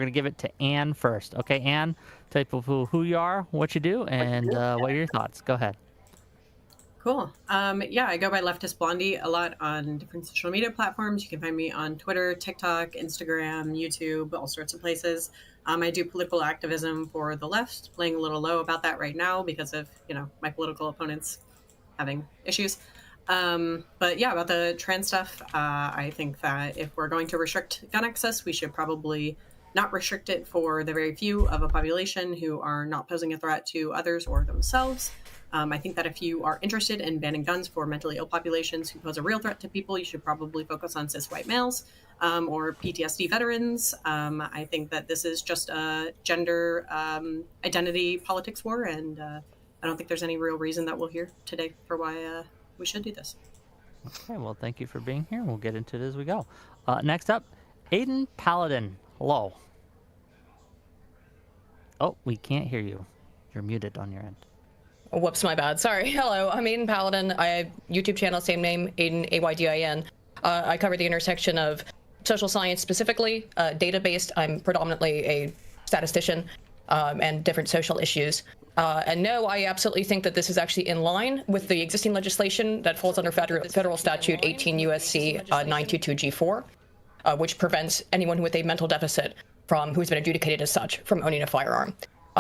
going to give it to Anne first. Okay, Anne, tell people who you are, what you do, and what are your thoughts. Go ahead. Cool. Yeah, I go by Leftist Blondie a lot on different social media platforms. You can find me on Twitter, TikTok, Instagram, YouTube, all sorts of places. I do political activism for the left, playing a little low about that right now because of, my political opponents having issues. But yeah, about the trans stuff, I think that if we're going to restrict gun access, we should probably not restrict it for the very few of a population who are not posing a threat to others or themselves. I think that if you are interested in banning guns for mentally ill populations who pose a real threat to people, you should probably focus on cis white males or PTSD veterans. I think that this is just a gender identity politics war, and I don't think there's any real reason that we'll hear today for why we should do this. Okay, well, thank you for being here. We'll get into it as we go. Next up, Aiden Paladin. Hello. Oh, we can't hear you. You're muted on your end. Oh, whoops, my bad. Sorry. Hello, I'm Aiden Paladin. I have YouTube channel, same name, Aiden, A-Y-D-I-N. I cover the intersection of social science specifically, data-based. I'm predominantly a statistician and different social issues. And no, I absolutely think that this is actually in line with the existing legislation that falls under federal statute 18 USC 922G4, which prevents anyone with a mental deficit who's been adjudicated as such from owning a firearm.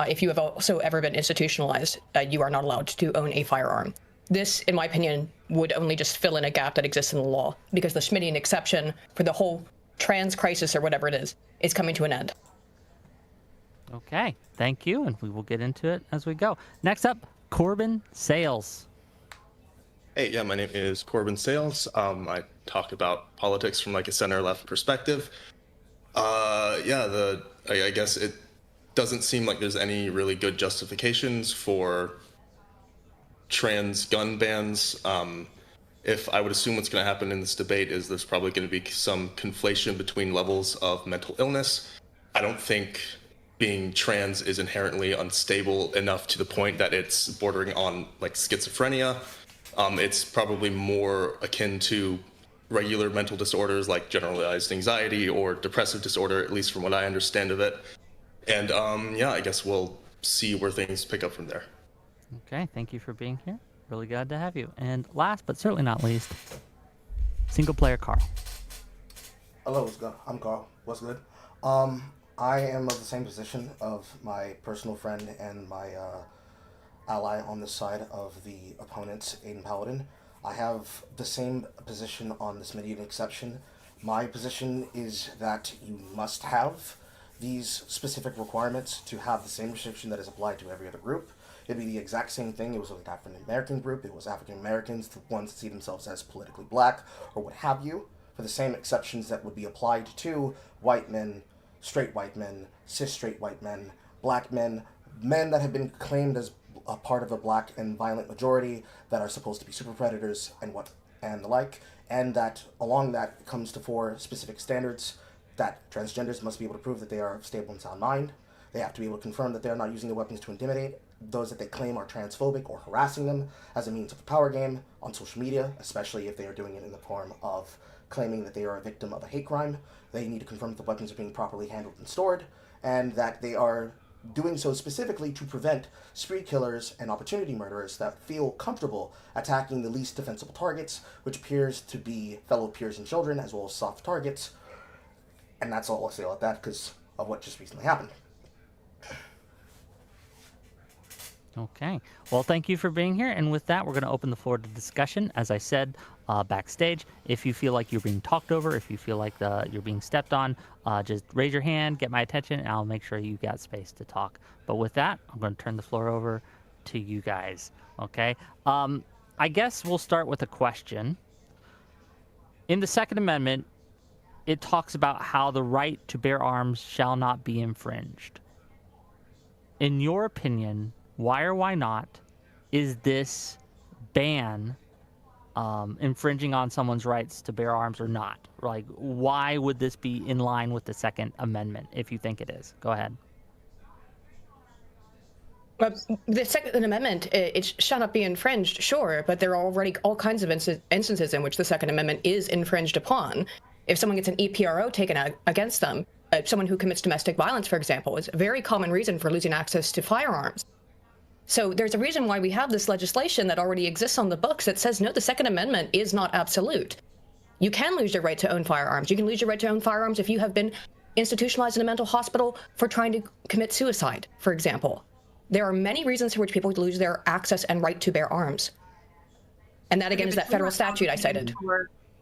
If you have also ever been institutionalized, you are not allowed to own a firearm. This, in my opinion, would only just fill in a gap that exists in the law, because the Schmittian exception for the whole trans crisis, or whatever it is coming to an end. Okay, thank you, and we will get into it as we go. Next up, Corbin Sales. Hey, yeah, my name is Corbin Sales. I talk about politics from like a center-left perspective. I guess it doesn't seem like there's any really good justifications for trans gun bans. If I would assume what's going to happen in this debate is there's probably going to be some conflation between levels of mental illness. I don't think being trans is inherently unstable enough to the point that it's bordering on like schizophrenia. It's probably more akin to regular mental disorders like generalized anxiety or depressive disorder, at least from what I understand of it. And I guess we'll see where things pick up from there. Okay, thank you for being here. Really glad to have you. And last but certainly not least, single player Carl. Hello, what's good? I'm Carl. What's good? I am of the same position of my personal friend and my ally on this side of the opponents, Aiden Paladin. I have the same position on this Schmittian exception. My position is that you must have these specific requirements to have the same restriction that is applied to every other group. It'd be the exact same thing. It was with the African American group. It was African Americans, the ones that see themselves as politically black or what have you, for the same exceptions that would be applied to white men, straight white men, cis straight white men, black men, men that have been claimed as a part of a black and violent majority that are supposed to be super predators and the like, and that along that comes to 4 specific standards that transgenders must be able to prove that they are of stable and sound mind. They have to be able to confirm that they are not using their weapons to intimidate those that they claim are transphobic or harassing them as a means of a power game on social media, especially if they are doing it in the form of claiming that they are a victim of a hate crime. They need to confirm that the weapons are being properly handled and stored, and that they are doing so specifically to prevent spree killers and opportunity murderers that feel comfortable attacking the least defensible targets, which appears to be fellow peers and children, as well as soft targets. And that's all I'll say about that because of what just recently happened. Okay. Well, thank you for being here. And with that, we're going to open the floor to discussion. As I said backstage, if you feel like you're being talked over, if you feel like you're being stepped on, just raise your hand, get my attention, and I'll make sure you got space to talk. But with that, I'm going to turn the floor over to you guys. Okay. I guess we'll start with a question. In the Second Amendment, it talks about how the right to bear arms shall not be infringed. In your opinion, why or why not is this ban infringing on someone's rights to bear arms or not? Like, why would this be in line with the Second Amendment, if you think it is? Go ahead. The Second Amendment, it shall not be infringed, sure, but there are already all kinds of instances in which the Second Amendment is infringed upon. If someone gets an EPRO taken against them, someone who commits domestic violence, for example, is a very common reason for losing access to firearms. So there's a reason why we have this legislation that already exists on the books that says, no, the Second Amendment is not absolute. You can lose your right to own firearms. You can lose your right to own firearms if you have been institutionalized in a mental hospital for trying to commit suicide, for example. There are many reasons for which people lose their access and right to bear arms. And that, again, is that federal statute I cited.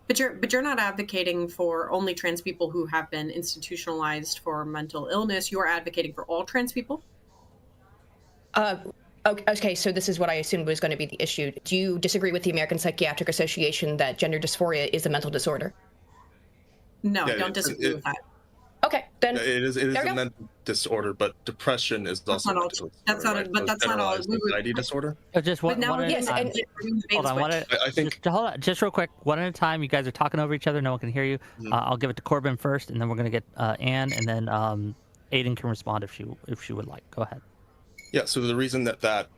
But you're not advocating for only trans people who have been institutionalized for mental illness. You are advocating for all trans people? Okay, so this is what I assumed was going to be the issue. Do you disagree with the American Psychiatric Association that gender dysphoria is a mental disorder? No, don't disagree with that. Okay, then it is a mental disorder, but depression is also a mental disorder. That's not, right? but that's not all. Anxiety disorder. Just one, But now one at a yes, time. Hold on, I think hold on, just real quick, one at a time. You guys are talking over each other. No one can hear you. I'll give it to Corbin first, and then we're gonna get Anne, and then Aiden can respond if she would like. Go ahead. Yeah. So the reason that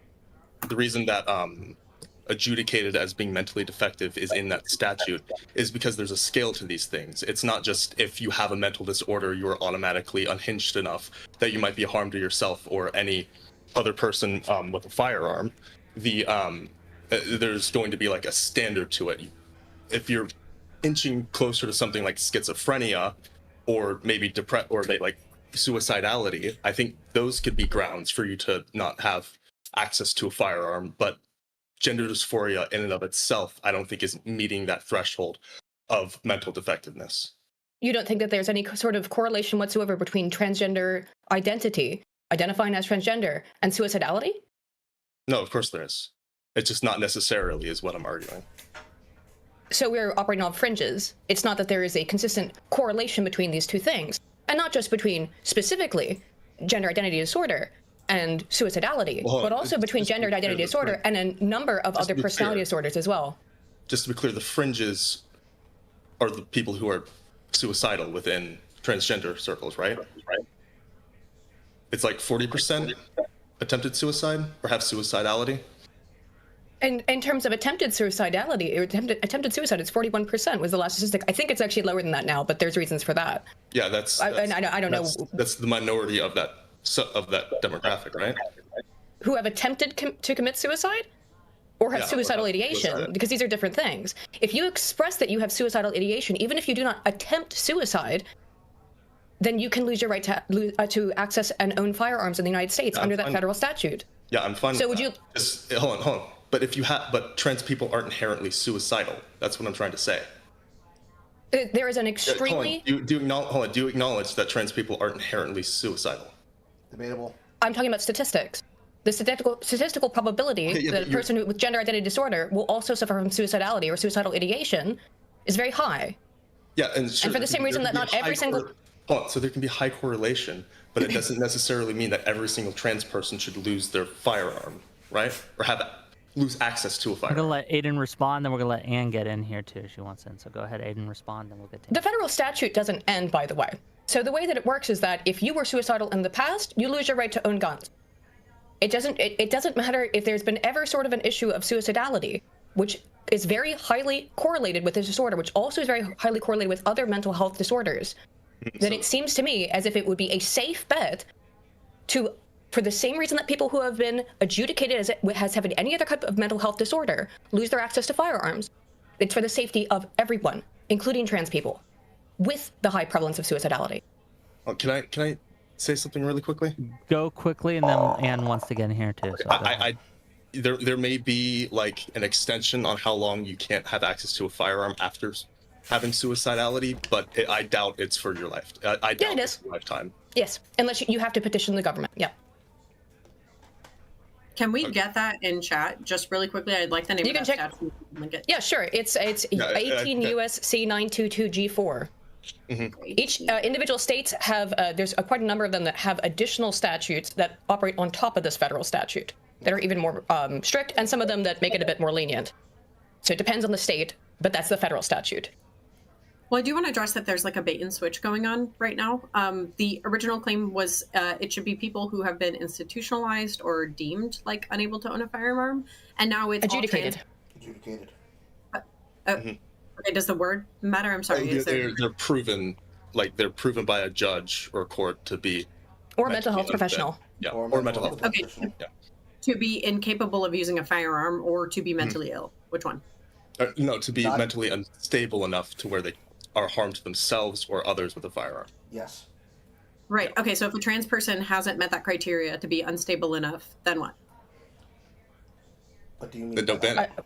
adjudicated as being mentally defective is in that statute is because there's a scale to these things. It's not just if you have a mental disorder, you are automatically unhinged enough that you might be a harm to yourself or any other person with a firearm. There's going to be like a standard to it. If you're inching closer to something like schizophrenia or maybe like suicidality, I think those could be grounds for you to not have access to a firearm. But gender dysphoria in and of itself, I don't think is meeting that threshold of mental defectiveness. you don't think that there's any sort of correlation whatsoever between transgender identity, identifying as transgender, and suicidality? No, of course there is. It's just not necessarily is what I'm arguing. So we're operating on fringes. It's not that there is a consistent correlation between these two things, and not just between specifically gender identity disorder and suicidality, but also between gender identity disorder and a number of other personality disorders as well. Just to be clear, the fringes are the people who are suicidal within transgender circles, right? It's like 40% attempted suicide or have suicidality. And in terms of attempted suicidality, or attempted suicide, it's 41% was the last statistic. I think it's actually lower than that now, but there's reasons for that. Yeah, I don't know. That's the minority of that demographic, right? Who have attempted to commit suicide? Or have suicidal ideation, because these are different things. If you express that you have suicidal ideation, even if you do not attempt suicide, then you can lose your right to access and own firearms in the United States under that federal statute. Yeah, I'm fine. So with would that. you? Just, hold on. But trans people aren't inherently suicidal. That's what I'm trying to say. There is an extremely. Do you acknowledge that trans people aren't inherently suicidal? Debatable. I'm talking about statistics. The statistical probability that a person with gender identity disorder will also suffer from suicidality or suicidal ideation is very high. Yeah, and for the same reason that not every single. So there can be high correlation, but it doesn't necessarily mean that every single trans person should lose their firearm, right? Or lose access to a firearm. We're gonna let Aiden respond, then we're gonna let Anne get in here too. She wants in, so go ahead, Aiden, respond, then we'll get to. The federal statute doesn't end, by the way. So the way that it works is that if you were suicidal in the past, you lose your right to own guns. It doesn't matter if there's been ever sort of an issue of suicidality, which is very highly correlated with this disorder, which also is very highly correlated with other mental health disorders. Then it seems to me as if it would be a safe bet for the same reason that people who have been adjudicated as having any other type of mental health disorder lose their access to firearms. It's for the safety of everyone, including trans people, with the high prevalence of suicidality. Oh, can I say something really quickly? Go quickly, and then Anne wants to get in here too. So there may be like an extension on how long you can't have access to a firearm after having suicidality, but I doubt it's for your life. I doubt it's your lifetime. Yes, unless you have to petition the government. Yeah. Can we get that in chat just really quickly? I'd like the name of that statute. Yeah, sure. It's 18 U.S.C. 922 G4. Each individual states have, there's quite a number of them that have additional statutes that operate on top of this federal statute that are even more strict, and some of them that make it a bit more lenient. So it depends on the state, but that's the federal statute. Well, I do want to address that there's like a bait and switch going on right now. The original claim was it should be people who have been institutionalized or deemed like unable to own a firearm, and now it's adjudicated. Okay, does the word matter? I'm sorry. They're proven like they're proven by a judge or court to be Or a meant mental to be health unfit. professional. Yeah, Or or mental health. Okay. professional. Yeah. To be incapable of using a firearm or to be mentally ill. Which one? No, to be Not- mentally unstable enough to where they are harm to themselves or others with a firearm. Yes. Right. Okay. So if a trans person hasn't met that criteria to be unstable enough, then what? What do you mean? Then don't by ban that? it.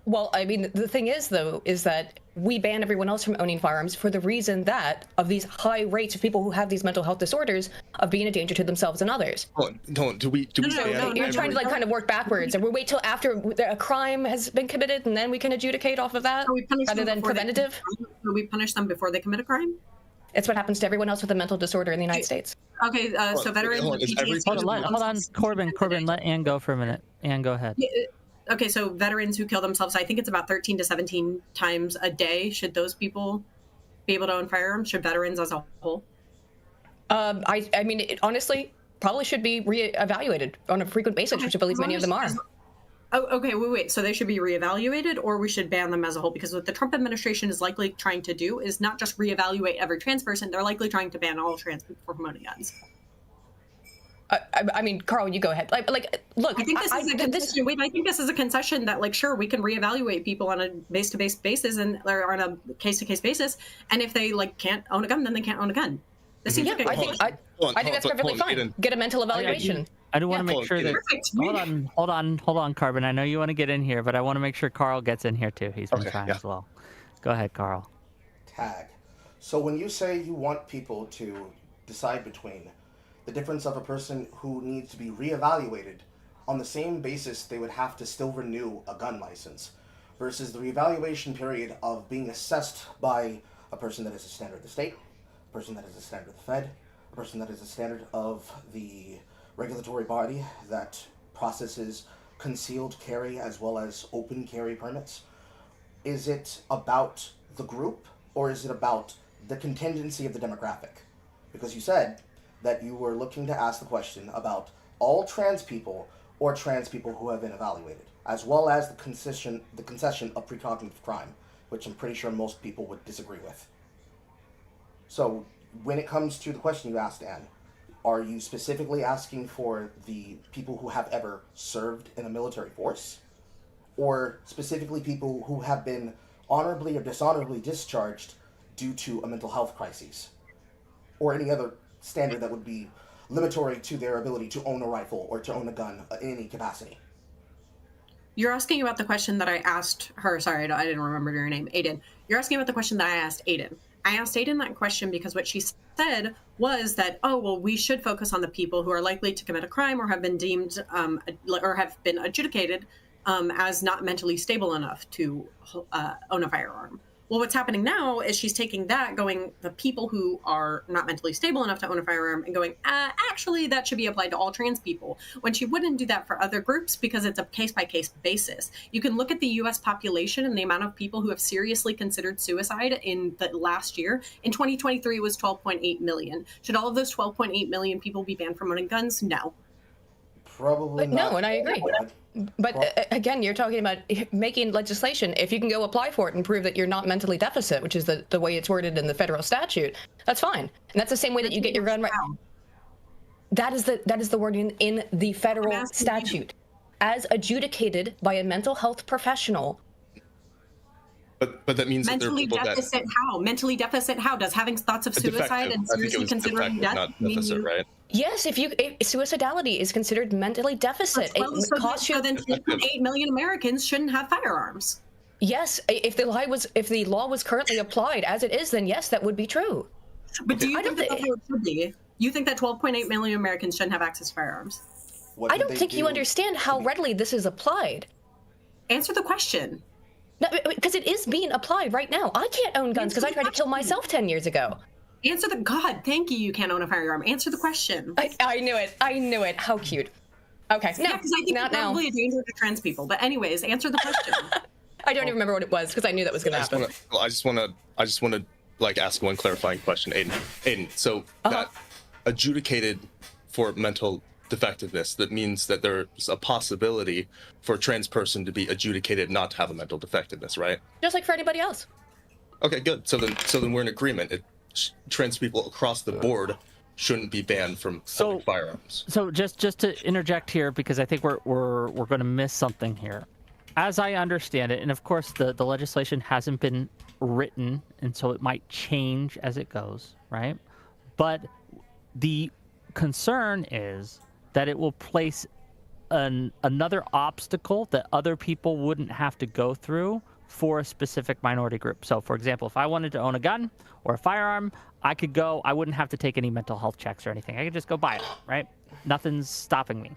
Well, I mean, the thing is, though, is that we ban everyone else from owning firearms for the reason that of these high rates of people who have these mental health disorders of being a danger to themselves and others. Hold on. Do we No, ban no, You're trying to like kind of work backwards, and we wait till after a crime has been committed, and then we can adjudicate off of that So we punish rather them than before they preventative. So we punish them before they commit a crime? It's what happens to everyone else with a mental disorder in the United States. Okay. So veterans hold on, with is every- PTSD. Hold on, Corbin, let Ann go for a minute. Ann, go ahead. Okay, so veterans who kill themselves, I think it's about 13 to 17 times a day. Should those people be able to own firearms? Should veterans as a whole? I mean, it honestly probably should be reevaluated on a frequent basis, which I believe many of them are. Oh, okay, wait. So they should be reevaluated, or we should ban them as a whole? Because what the Trump administration is likely trying to do is not just reevaluate every trans person; they're likely trying to ban all trans people from owning guns. I mean, Carl, you go ahead. Like, look, I think this is a concession. Wait, I think this is a concession that, like, sure, we can reevaluate people on a base-to-base basis or on a case-to-case basis, and if they like can't own a gun, then they can't own a gun. This seems yeah, like a I think that's perfectly fine. Aiden. Get a mental evaluation. I do want to Yeah. make sure that. Perfect. Hold on, Carbon. I know you want to get in here, but I want to make sure Carl gets in here too. He's been Okay, trying yeah. as well. Go ahead, Carl. Tag. So when you say you want people to decide between the difference of a person who needs to be reevaluated on the same basis they would have to still renew a gun license versus the reevaluation period of being assessed by a person that is a standard of the state, a person that is a standard of the Fed, a person that is a standard of the regulatory body that processes concealed carry as well as open carry permits. Is it about the group or is it about the contingency of the demographic? Because you said that you were looking to ask the question about all trans people or trans people who have been evaluated, as well as the concession of precognitive crime, which I'm pretty sure most people would disagree with. So when it comes to the question you asked, Anne, are you specifically asking for the people who have ever served in a military force? Or specifically people who have been honorably or dishonorably discharged due to a mental health crisis? Or any other standard that would be limitatory to their ability to own a rifle or to own a gun in any capacity? You're asking about the question that I asked her. Sorry, I didn't remember your name, Aiden. You're asking about the question that I asked Aiden. I asked Aiden that question because what she said was that, oh, well, we should focus on the people who are likely to commit a crime or have been deemed or have been adjudicated as not mentally stable enough to own a firearm. Well, what's happening now is she's taking that, going the people who are not mentally stable enough to own a firearm and going, actually, that should be applied to all trans people, when she wouldn't do that for other groups because it's a case-by-case basis. You can look at the U.S. population and the amount of people who have seriously considered suicide in the last year. In 2023, it was 12.8 million. Should all of those 12.8 million people be banned from owning guns? No. Probably But not. no, and I agree. But again, you're talking about making legislation. If you can go apply for it and prove that you're not mentally deficit, which is the way it's worded in the federal statute, that's fine. And that's the same way that you get your gun right. That is the wording in the federal statute, as adjudicated by a mental health professional. But that means Mentally that there are people deficit how? Mentally deficit how? Does having thoughts of that suicide and seriously considering death not mean deficit, you... right? Yes, if suicidality is considered mentally deficit, Well, it costs you. so then 2.8 million Americans shouldn't have firearms. Yes, if the law was currently applied as it is, then yes, that would be true. But do you I think don't that that's what it should be? You think that 12.8 million Americans shouldn't have access to firearms? What I did don't they think you do understand how readily this is applied. Answer the question. Because it is being applied right now. I can't own guns because I tried to kill myself 10 years ago. Answer the... God, thank you, you can't own a firearm. Answer the question. I knew it. I knew it. How cute. Okay, no, Yeah, because I think not it's now. probably a danger to trans people. But anyways, answer the question. I don't even remember what it was because I knew that was going to happen. I just want to like ask one clarifying question, Aiden. So that adjudicated for mental defectiveness, that means that there's a possibility for a trans person to be adjudicated not to have a mental defectiveness, right? Just like for anybody else. Okay, good. So then we're in agreement. trans people across the board shouldn't be banned from selling firearms. So just to interject here, because I think we're going to miss something here. As I understand it, and of course the legislation hasn't been written, and so it might change as it goes, right? But the concern is that it will place another obstacle that other people wouldn't have to go through for a specific minority group. So, for example, if I wanted to own a gun or a firearm, I wouldn't have to take any mental health checks or anything. I could just go buy it, right? Nothing's stopping me.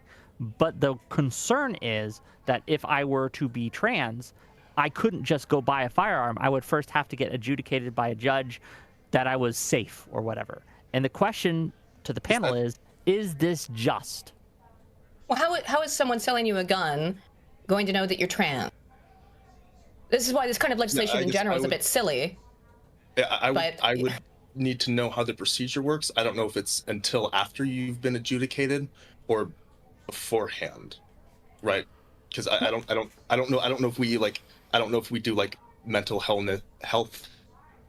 But the concern is that if I were to be trans, I couldn't just go buy a firearm. I would first have to get adjudicated by a judge that I was safe or whatever. And the question to the panel is this just? Well, how is someone selling you a gun going to know that you're trans? This is why this kind of legislation in general is a bit silly. Yeah, I would need to know how the procedure works. I don't know if it's until after you've been adjudicated or beforehand, right? Because I don't know if we do like mental health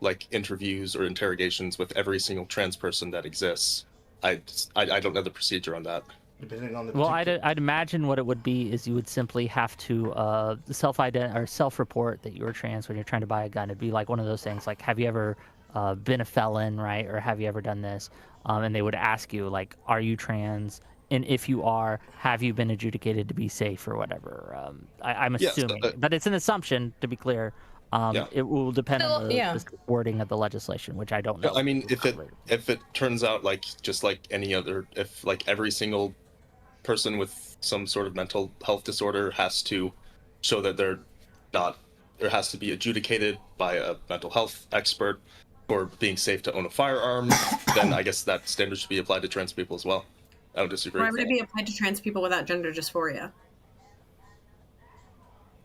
like interviews or interrogations with every single trans person that exists. I don't know the procedure on that. Depending on the Well, I'd imagine what it would be is you would simply have to self-report that you were trans when you're trying to buy a gun. It'd be like one of those things, like, have you ever been a felon, right? Or have you ever done this? And they would ask you, like, are you trans? And if you are, have you been adjudicated to be safe or whatever? I'm assuming, but it's an assumption, to be clear. It will depend on the wording of the legislation, which I don't know. I mean, if it turns out like just like any other, if like every single person with some sort of mental health disorder has to show that there has to be adjudicated by a mental health expert for being safe to own a firearm, then I guess that standard should be applied to trans people as well. I don't disagree. Why would it be applied to trans people without gender dysphoria?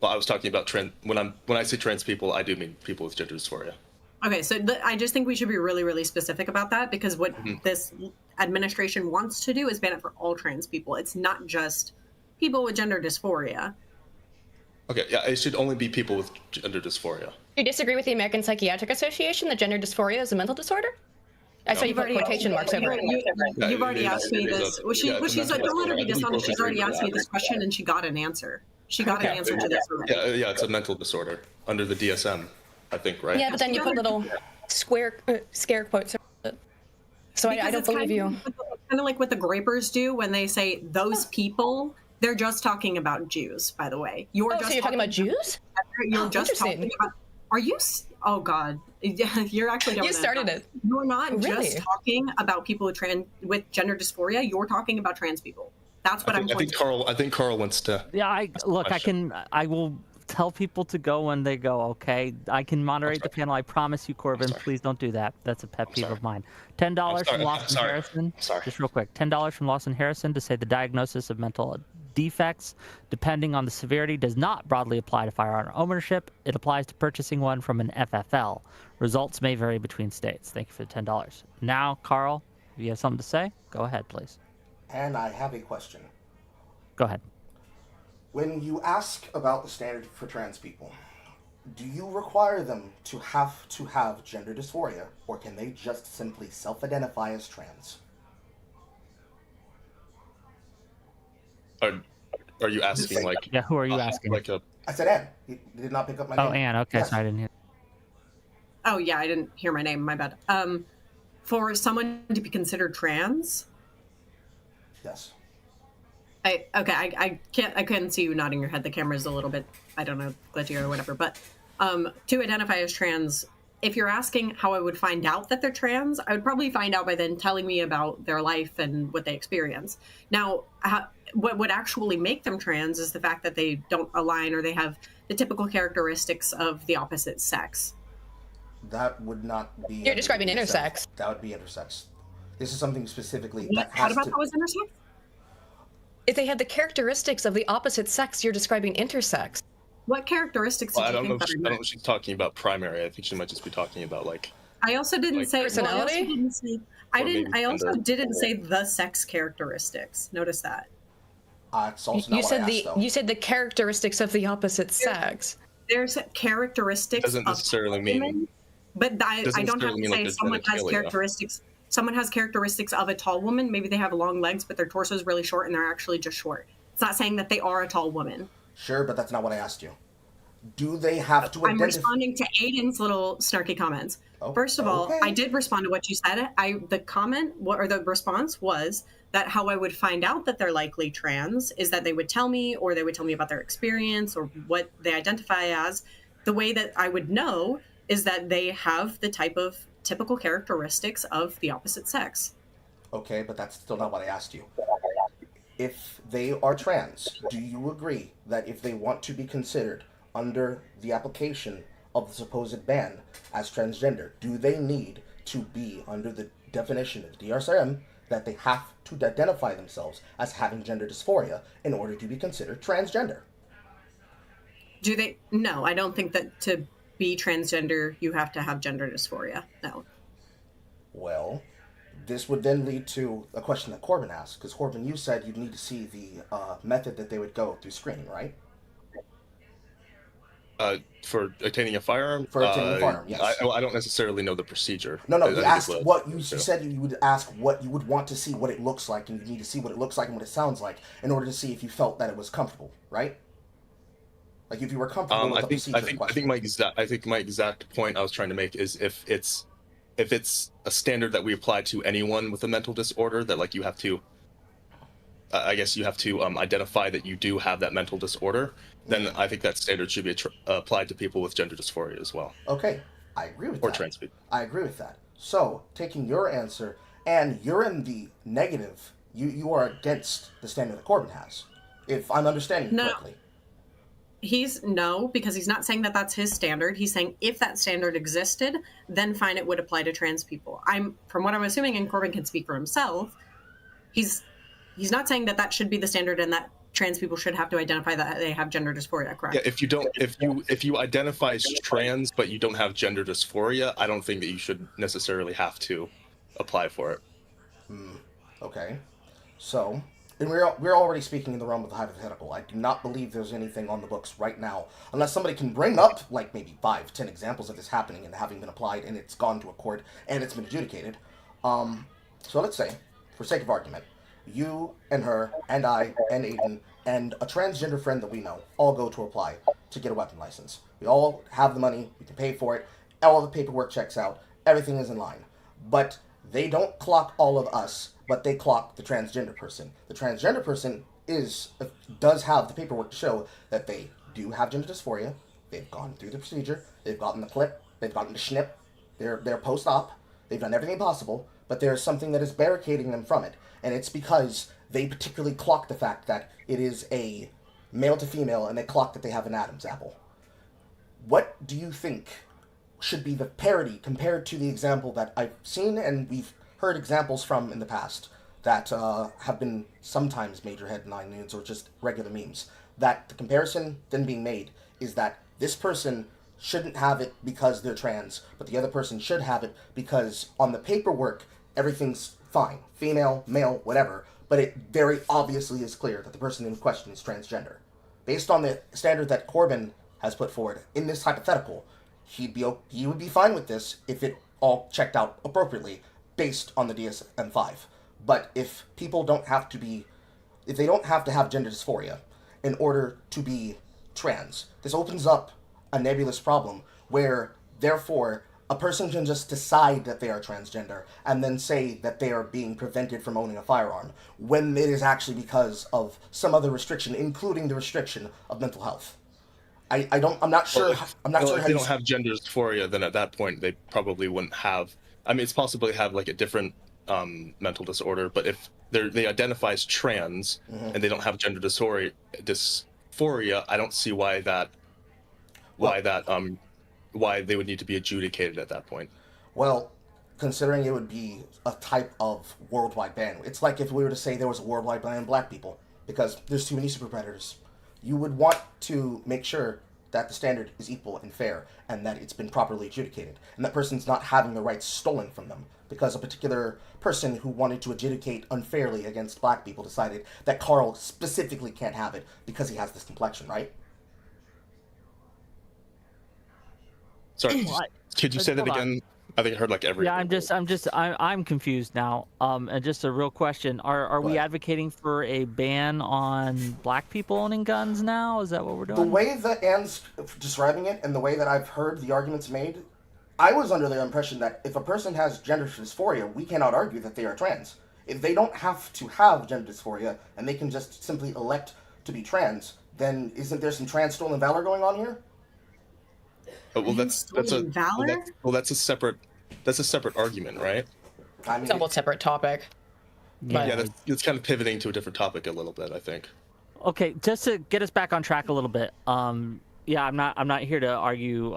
Well, I was talking about when I say trans people, I do mean people with gender dysphoria. Okay, so I just think we should be really, really specific about that, because what this administration wants to do is ban it for all trans people. It's not just people with gender dysphoria. Okay, yeah, it should only be people with gender dysphoria. Do you disagree with the American Psychiatric Association that gender dysphoria is a mental disorder? I saw you put quotation marks over it. You've already asked me this. She's like, don't let her be dishonest. She's already asked me this question, and she got an answer. She got an answer to this already. Yeah, it's a mental disorder under the DSM, I think, right? Yeah, but then you put little scare quotes around it. So I don't believe you. Kind of like what the Grapers do when they say those people. They're just talking about Jews, by the way. So you're talking about Jews? You're just talking about. Are you? Oh God, you're actually. You started it. You're not just talking about people with gender dysphoria. You're talking about trans people. That's what I'm. I think Carl wants to. Yeah, I will tell people to go when they go. Okay, I can moderate the panel. I promise you, Corbin. Please don't do that. That's a pet peeve of mine. $10 from Lawson Harrison. Just real quick. $10 from Lawson Harrison to say the diagnosis of mental defects, depending on the severity, does not broadly apply to firearm ownership. It applies to purchasing one from an FFL. Results may vary between states. Thank you for the $10. Now, Carl, if you have something to say, go ahead, please. And I have a question. Go ahead. When you ask about the standard for trans people, do you require them to have gender dysphoria, or can they just simply self-identify as trans? Are you asking like? Yeah, who are you asking? I said Anne. You did not pick up my name. Oh, Anne. Okay, yes. so I didn't hear. Oh yeah, I didn't hear my name. My bad. For someone to be considered trans. Yes. I couldn't see you nodding your head. The camera's a little bit, I don't know, glitchy or whatever. But to identify as trans, if you're asking how I would find out that they're trans, I would probably find out by then telling me about their life and what they experience. Now, what would actually make them trans is the fact that they don't align or they have the typical characteristics of the opposite sex. That would not be. You're describing intersex. That would be intersex. This is something specifically How about that was intersex? If they have the characteristics of the opposite sex, you're describing intersex. What characteristics do you think I don't know if she's talking about primary. I think she might just be talking about like. I also didn't say personality. I also didn't say the sex characteristics. Notice that. It's also not what I asked, though. You said the characteristics of the opposite sex. There's characteristics. Doesn't necessarily mean. But Doesn't I don't have necessarily to mean like say the someone has genitalia. characteristics. Someone has characteristics of a tall woman. Maybe they have long legs, but their torso is really short, and they're actually just short. It's not saying that they are a tall woman. Sure, but that's not what I asked you. Do they have to I'm identify? responding to Aiden's little snarky comments. Oh, First of all, I okay. did respond to what you said. The comment or the response was that how I would find out that they're likely trans is that they would tell me, or they would tell me about their experience or what they identify as. The way that I would know is that they have the type of typical characteristics of the opposite sex. Okay, but that's still not what I asked you. If they are trans, do you agree that if they want to be considered under the application of the supposed ban as transgender, do they need to be under the definition of DSM that they have to identify themselves as having gender dysphoria in order to be considered transgender? Do they? No, I don't think that to be transgender, you have to have gender dysphoria. No. Well, this would then lead to a question that Corbin asked, because Corbin, you said you'd need to see the method that they would go through screening, right? For obtaining a firearm, For obtaining a firearm, yes. I don't necessarily know the procedure. No. I You think asked it's what you said you would ask what you would want to see what it looks like, and you need to see what it looks like and what it sounds like in order to see if you felt that it was comfortable, right? Like if you were comfortable with the procedure in question. I think my exact point I was trying to make is if it's a standard that we apply to anyone with a mental disorder, that like you have to I guess you have to identify that you do have that mental disorder, then I think that standard should be applied to people with gender dysphoria as well, Okay, I agree with or that. trans people. I agree with that. So, taking your answer, and you're in the negative, you are against the standard that Corbin has, if I'm understanding you No. correctly. No, because he's not saying that that's his standard. He's saying if that standard existed, then fine, it would apply to trans people. From what I'm assuming, and Corbin can speak for himself, he's not saying that that should be the standard and that trans people should have to identify that they have gender dysphoria, correct? Yeah, if you identify as trans but you don't have gender dysphoria, I don't think that you should necessarily have to apply for it. Okay. So, and we're already speaking in the realm of the hypothetical. I do not believe there's anything on the books right now, unless somebody can bring up like maybe 5, 10 examples of this happening and having been applied and it's gone to a court and it's been adjudicated. So let's say, for sake of argument, you and her and I and Aiden and a transgender friend that we know all go to apply to get a weapon license. We all have the money, we can pay for it, all the paperwork checks out, everything is in line. But they don't clock all of us, but they clock the transgender person. The transgender person does have the paperwork to show that they do have gender dysphoria. They've gone through the procedure. They've gotten the clip. They've gotten the schnip. They're post-op. They've done everything possible, but there's something that is barricading them from it, and it's because they particularly clock the fact that it is a male to female, and they clock that they have an Adam's apple. What do you think should be the parity compared to the example that I've seen and we've heard examples from in the past that have been sometimes major headline news or just regular memes? That the comparison then being made is that this person shouldn't have it because they're trans, but the other person should have it because on the paperwork everything's fine, female, male, whatever, but it very obviously is clear that the person in question is transgender. Based on the standard that Corbin has put forward in this hypothetical, he would be fine with this if it all checked out appropriately based on the DSM-5. But if people if they don't have to have gender dysphoria in order to be trans, this opens up a nebulous problem where, therefore, a person can just decide that they are transgender and then say that they are being prevented from owning a firearm when it is actually because of some other restriction, including the restriction of mental health. I'm not sure If how they you don't have gender dysphoria, then at that point they probably wouldn't have. I mean, it's possible they have like a different mental disorder, but if they identify as trans and they don't have gender dysphoria, I don't see why they would need to be adjudicated at that point. Well, considering it would be a type of worldwide ban. It's like if we were to say there was a worldwide ban on black people, because there's too many super predators. You would want to make sure that the standard is equal and fair, and that it's been properly adjudicated, and that person's not having the rights stolen from them, because a particular person who wanted to adjudicate unfairly against black people decided that Carl specifically can't have it because he has this complexion, right? Sorry, could you say that hold on. again? I think I heard like every. Yeah, I'm confused now. And just a real question: Are we What? advocating for a ban on black people owning guns now? Is that what we're The doing? way that Anne's describing it and the way that I've heard the arguments made, I was under the impression that if a person has gender dysphoria, we cannot argue that they are trans. If they don't have to have gender dysphoria and they can just simply elect to be trans, then isn't there some trans stolen valor going on here? Well, that's a Stolen valor? that's a separate argument, right? I mean, Somewhat separate topic. But Yeah, that's kind of pivoting to a different topic a little bit, I think. Okay, just to get us back on track a little bit. Yeah, I'm not here to argue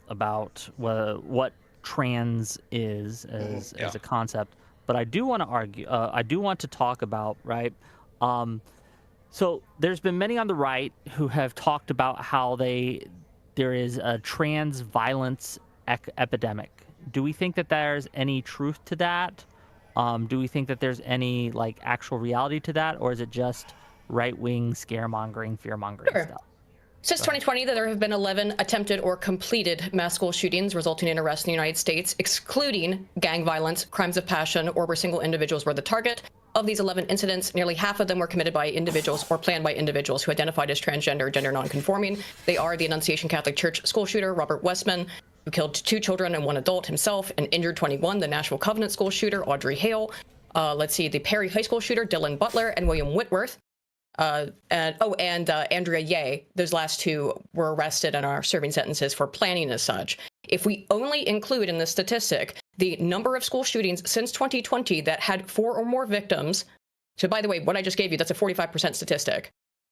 about what trans is as a concept, but I do want to argue. I do want to talk about, right. So there's been many on the right who have talked about how there is a trans violence epidemic. Do we think that there's any truth to that? Do we think that there's any like actual reality to that, or is it just right-wing scaremongering, fear-mongering Sure. stuff? Since 2020, there have been 11 attempted or completed mass school shootings resulting in arrests in the United States, excluding gang violence, crimes of passion, or where single individuals were the target. Of these 11 incidents, nearly half of them were committed by individuals or planned by individuals who identified as transgender or gender nonconforming. They are the Annunciation Catholic Church school shooter, Robert Westman, who killed 2 children and 1 adult himself and injured 21, the Nashville Covenant school shooter, Audrey Hale. The Perry High School shooter, Dylan Butler, and William Whitworth. And Andrea Ye. Those last 2 were arrested and are serving sentences for planning as such. If we only include in this statistic the number of school shootings since 2020 that had 4 or more victims, so by the way, what I just gave you, that's a 45% statistic.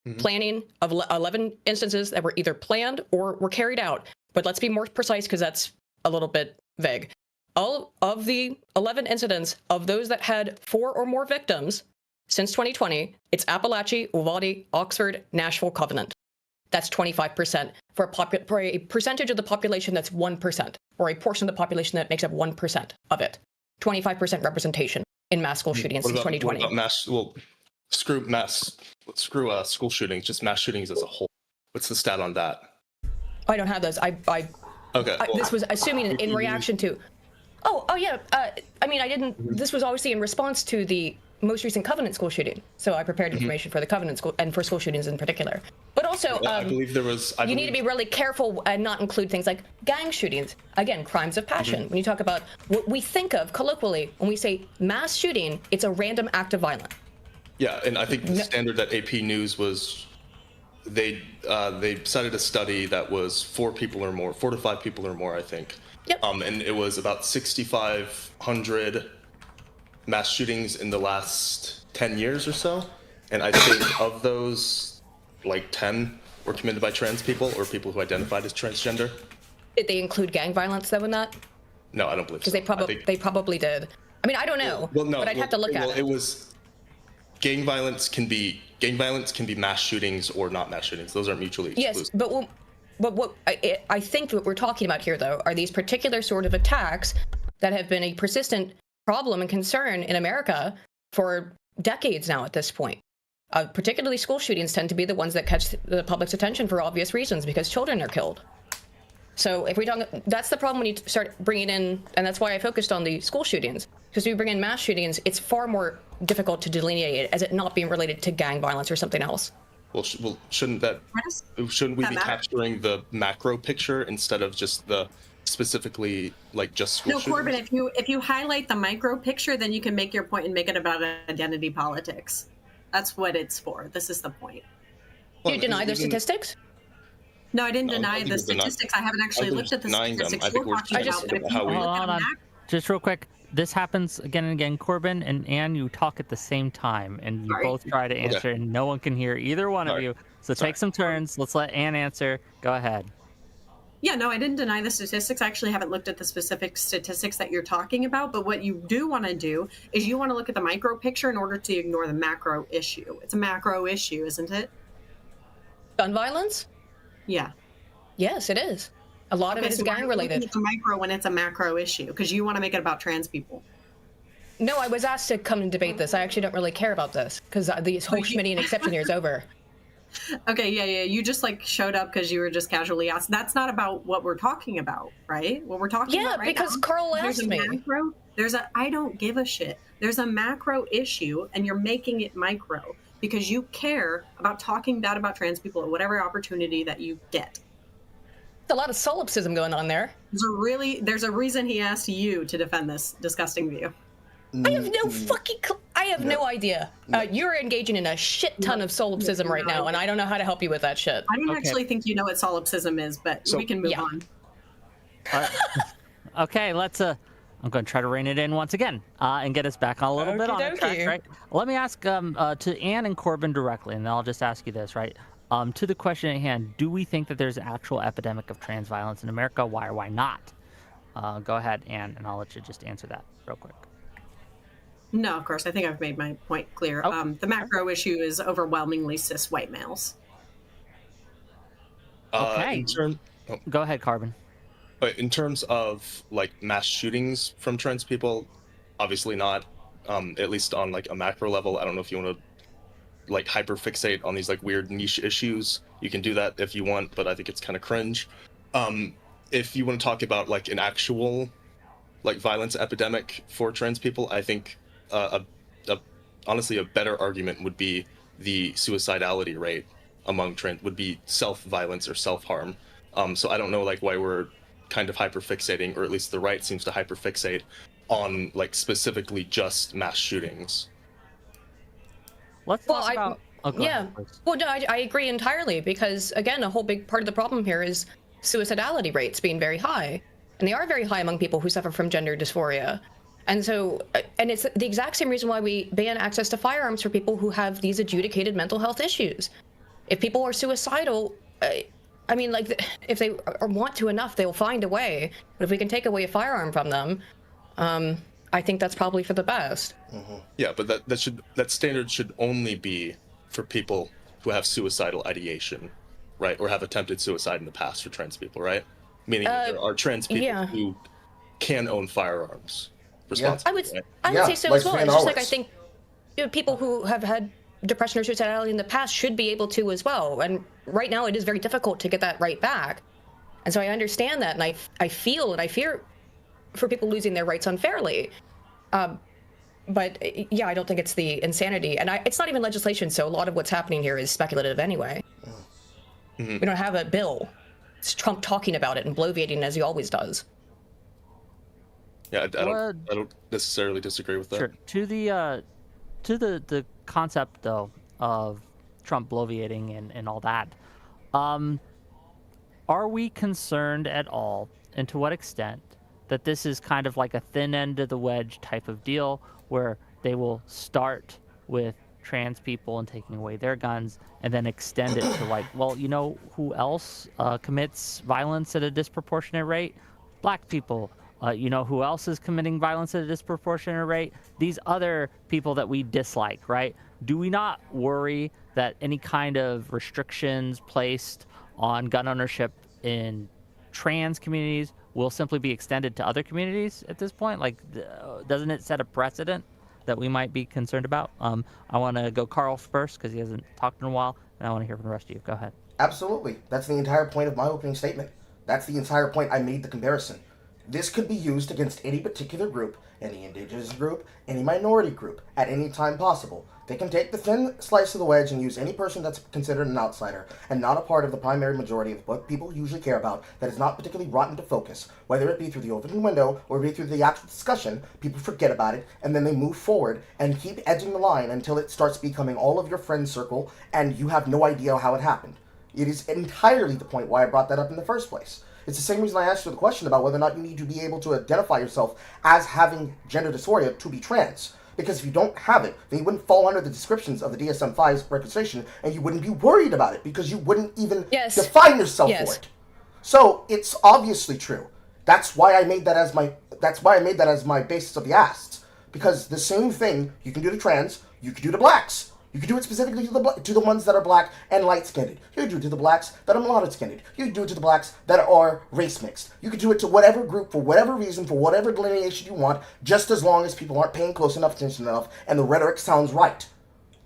Mm-hmm. Planning of 11 instances that were either planned or were carried out. But let's be more precise because that's a little bit vague. All of the 11 incidents of those that had 4 or more victims since 2020, it's Appalachia, Uvalde, Oxford, Nashville, Covenant. That's 25% for a percentage of the population that's 1%, or a portion of the population that makes up 1% of it. 25% representation in mass school shootings since 2020. What about mass? Well, screw school shootings, just mass shootings as a whole. What's the stat on that? I don't have those. Okay. This was assuming in reaction to. Oh yeah. I mean, I didn't. Mm-hmm. This was obviously in response to the most recent Covenant school shooting. So I prepared information for the Covenant school and for school shootings in particular. But also, I believe there was. You need to be really careful and not include things like gang shootings. Again, crimes of passion. Mm-hmm. When you talk about what we think of colloquially when we say mass shooting, it's a random act of violence. Yeah, and I think the standard that AP News was, they cited a study that was 4 to 5 people or more, I think. Yep. And it was about 6,500 mass shootings in the last 10 years or so. And I think of those, like 10 were committed by trans people or people who identified as transgender. Did they include gang violence though in that? No, I don't believe so. Because they probably did. I mean, I don't know, but I'd have to look at it. It was gang violence can be mass shootings or not mass shootings. Those aren't mutually exclusive. Yes, but what I think what we're talking about here though are these particular sort of attacks that have been a persistent problem and concern in America for decades now at this point. Particularly school shootings tend to be the ones that catch the public's attention for obvious reasons because children are killed. So if we talk, that's the problem when you start bringing in, and that's why I focused on the school shootings, because when you bring in mass shootings, it's far more difficult to delineate it as it not being related to gang violence or something else. Well, shouldn't we be capturing the macro picture instead of just the specifically like just school shootings? Corbin, if you highlight the micro picture, then you can make your point and make it about identity politics. That's what it's for. This is the point. Do you deny those statistics? No, I didn't deny the statistics. I haven't actually looked at the statistics you're talking about. Hold on. Just real quick. This happens again and again. Corbin and Anne, you talk at the same time, and you both try to answer, and no one can hear either one of you. So take some turns. Let's let Anne answer. Go ahead. Yeah, no, I didn't deny the statistics. I actually haven't looked at the specific statistics that you're talking about. But what you do want to do is you want to look at the micro picture in order to ignore the macro issue. It's a macro issue, isn't it? Gun violence? Yeah. Yes, it is. A lot of it is gang related. It's a micro when it's a macro issue because you want to make it about trans people. No, I was asked to come and debate this. I actually don't really care about this because the whole Schmittian exception here is over. Okay, yeah. You just like showed up because you were just casually asked. That's not about what we're talking about, right? What we're talking Yeah, about right because now. Carl There's asked a me. macro. There's a I don't give a shit. There's a macro issue, and you're making it micro because you care about talking bad about trans people at whatever opportunity that you get. There's a lot of solipsism going on there. There's a reason he asked you to defend this disgusting view. I have no fucking. I have no idea. You're engaging in a shit ton of solipsism right now, and I don't know how to help you with that shit. I don't Okay. actually think you know what solipsism is, but So- we can move Yeah. on. Okay, let's I'm going to try to rein it in once again and get us back on a little bit on the track, Okey-dokey. right? Let me ask to Anne and Corbin directly, and then I'll just ask you this, right? To the question at hand, do we think that there's an actual epidemic of trans violence in America? Why or why not? Go ahead, Anne, and I'll let you just answer that real quick. No, of course. I think I've made my point clear. Oh, The macro issue is overwhelmingly cis white males. Okay. Oh. Go ahead, Carbon. But in terms of like mass shootings from trans people, obviously not. At least on like a macro level. I don't know if you want to like hyperfixate on these like weird niche issues. You can do that if you want, but I think it's kind of cringe. If you want to talk about like an actual like violence epidemic for trans people, I think honestly a better argument would be the suicidality rate among trans would be self-violence or self-harm. So I don't know like why we're kind of hyperfixating, or at least the right seems to hyperfixate on like specifically just mass shootings. Let's Well, talk about. Oh, go yeah. ahead, please. Well, no, I agree entirely because, again, a whole big part of the problem here is suicidality rates being very high. And they are very high among people who suffer from gender dysphoria. And so, and it's the exact same reason why we ban access to firearms for people who have these adjudicated mental health issues. If people are suicidal, I mean, like, if they want to enough, they'll find a way. But if we can take away a firearm from them, I think that's probably for the best. Yeah, but that standard should only be for people who have suicidal ideation, right, or have attempted suicide in the past for trans people, right? Meaning that there are trans people yeah. who can own firearms responsibly. I would Yeah, say so like as well. Stan It's just like I Alwards. think people who have had depression or suicidality in the past should be able to as well. And right now, it is very difficult to get that right back. And so I understand that, and I feel and I fear for people losing their rights unfairly. But yeah, I don't think it's the insanity, and it's not even legislation. So a lot of what's happening here is speculative anyway. We don't have a bill. It's Trump talking about it and bloviating as he always does. Yeah, I don't necessarily disagree with that. Sure. To the concept though of Trump bloviating and all that, are we concerned at all, and to what extent, that this is kind of like a thin end of the wedge type of deal where they will start with trans people and taking away their guns and then extend it to like, well, you know who else commits violence at a disproportionate rate? Black people. You know who else is committing violence at a disproportionate rate? These other people that we dislike, right? Do we not worry that any kind of restrictions placed on gun ownership in trans communities will simply be extended to other communities at this point? Like, doesn't it set a precedent that we might be concerned about? I want to go Carl first because he hasn't talked in a while, and I want to hear from the rest of you. Go ahead. Absolutely. That's the entire point of my opening statement. That's the entire point I made the comparison. This could be used against any particular group, any indigenous group, any minority group, at any time possible. They can take the thin slice of the wedge and use any person that's considered an outsider and not a part of the primary majority of what people usually care about, that is not particularly brought into focus. Whether it be through the open window or be through the actual discussion, people forget about it and then they move forward and keep edging the line until it starts becoming all of your friend circle and you have no idea how it happened. It is entirely the point why I brought that up in the first place. It's the same reason I asked you the question about whether or not you need to be able to identify yourself as having gender dysphoria to be trans. Because if you don't have it, then you wouldn't fall under the descriptions of the DSM-5's registration, and you wouldn't be worried about it because you wouldn't even define yourself for it. So it's obviously true. That's why I made that as my basis of the asks. Because the same thing you can do to trans, you can do to blacks. You can do it specifically to the ones that are black and light-skinned. You can do it to the blacks that are mulatto-skinned. You can do it to the blacks that are race-mixed. You can do it to whatever group, for whatever reason, for whatever delineation you want, just as long as people aren't paying close enough attention enough and the rhetoric sounds right.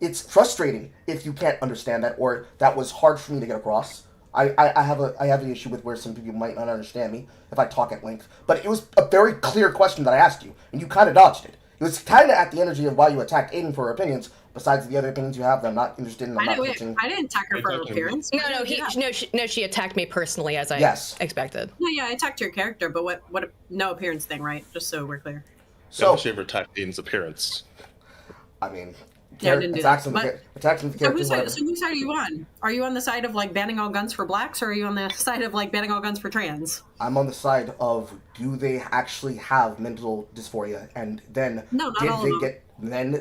It's frustrating if you can't understand that, or that was hard for me to get across. I have an issue with where some people might not understand me if I talk at length. But it was a very clear question that I asked you, and you kind of dodged it. It was kind of at the energy of why you attacked Aiden for her opinions. Besides the other opinions you have that I'm not interested in, I'm not pitching. I didn't attack her for her appearance. She attacked me personally, as I expected. Yeah, I attacked your character, but what no appearance thing, right? Just so we're clear. So she ever attacked Aiden's appearance? I mean, yeah, I didn't do that. Attacks the character. So whose side are you on? Are you on the side of like banning all guns for blacks, or are you on the side of like banning all guns for trans? I'm on the side of, do they actually have mental dysphoria, and then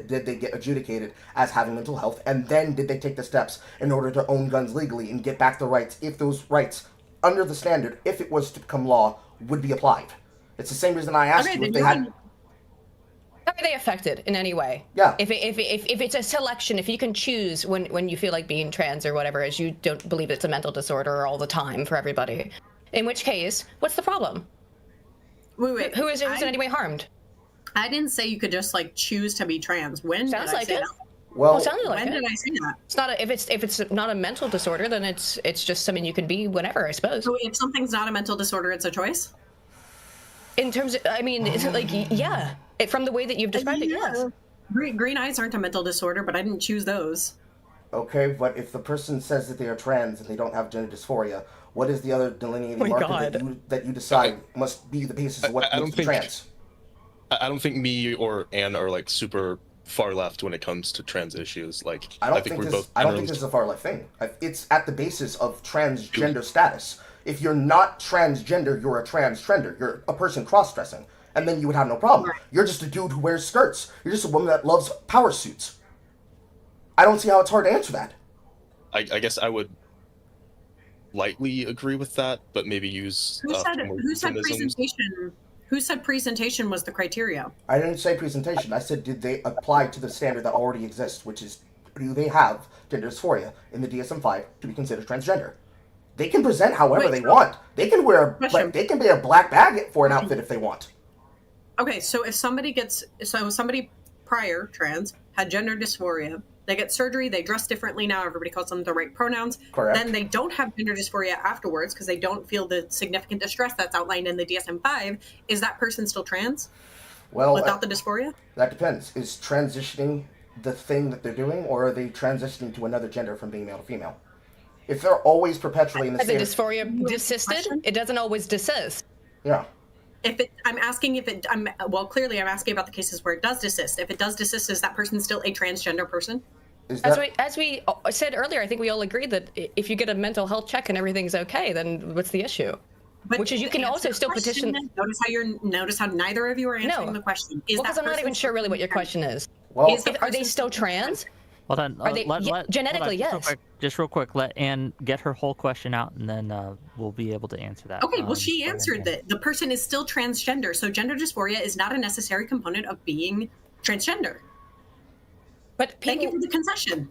did they get adjudicated as having mental health, and then did they take the steps in order to own guns legally and get back the rights, if those rights under the standard, if it was to become law, would be applied? It's the same reason I asked you if they had. Are they affected in any way? Yeah. If it's a selection, if you can choose when you feel like being trans or whatever, as you don't believe it's a mental disorder all the time for everybody, in which case, what's the problem? Wait. Who's in any way harmed? I didn't say you could just like choose to be trans. When sounds did I like say it. that? Well, it sounded like when it. Did I say that? It's not if it's not a mental disorder, then it's just something you can be whenever, I suppose. So if something's not a mental disorder, it's a choice. In terms of, I mean, it's like, yeah, from the way that you've described it, yes. Green eyes aren't a mental disorder, but I didn't choose those. Okay, but if the person says that they are trans and they don't have gender dysphoria, what is the other delineating marker that you decide must be the basis of what makes them trans? I don't think me or Anne are like super far left when it comes to trans issues. Like, I don't think this is a far left thing. It's at the basis of transgender status. If you're not transgender, you're a transgender. You're a person cross-dressing, and then you would have no problem. Right. You're just a dude who wears skirts. You're just a woman that loves power suits. I don't see how it's hard to answer that. I guess I would lightly agree with that, but maybe use who said presentation? Who said presentation was the criteria? I didn't say presentation. I said, did they apply to the standard that already exists, which is, do they have gender dysphoria in the DSM-5 to be considered transgender? They can present however they want. They can wear a black bag for an outfit if they want. Okay, so if somebody prior trans had gender dysphoria, they get surgery, they dress differently now, everybody calls them the right pronouns. Correct. Then they don't have gender dysphoria afterwards because they don't feel the significant distress that's outlined in the DSM-5. Is that person still trans? Well, without the dysphoria? That depends. Is transitioning the thing that they're doing, or are they transitioning to another gender from being male to female? If they're always perpetually in the same... Has the dysphoria desisted? It doesn't always desist. Yeah. Clearly I'm asking about the cases where it does desist. If it does desist, is that person still a transgender person? As we said earlier, I think we all agreed that if you get a mental health check and everything's okay, then what's the issue? Which is you can also still petition... Notice how neither of you are answering the question. Because I'm not even sure really what your question is. Well, are they still trans? Well then, genetically, yes. Just real quick, let Anne get her whole question out, and then we'll be able to answer that. Okay, well, she answered that. The person is still transgender, so gender dysphoria is not a necessary component of being transgender. But thank you for the concession.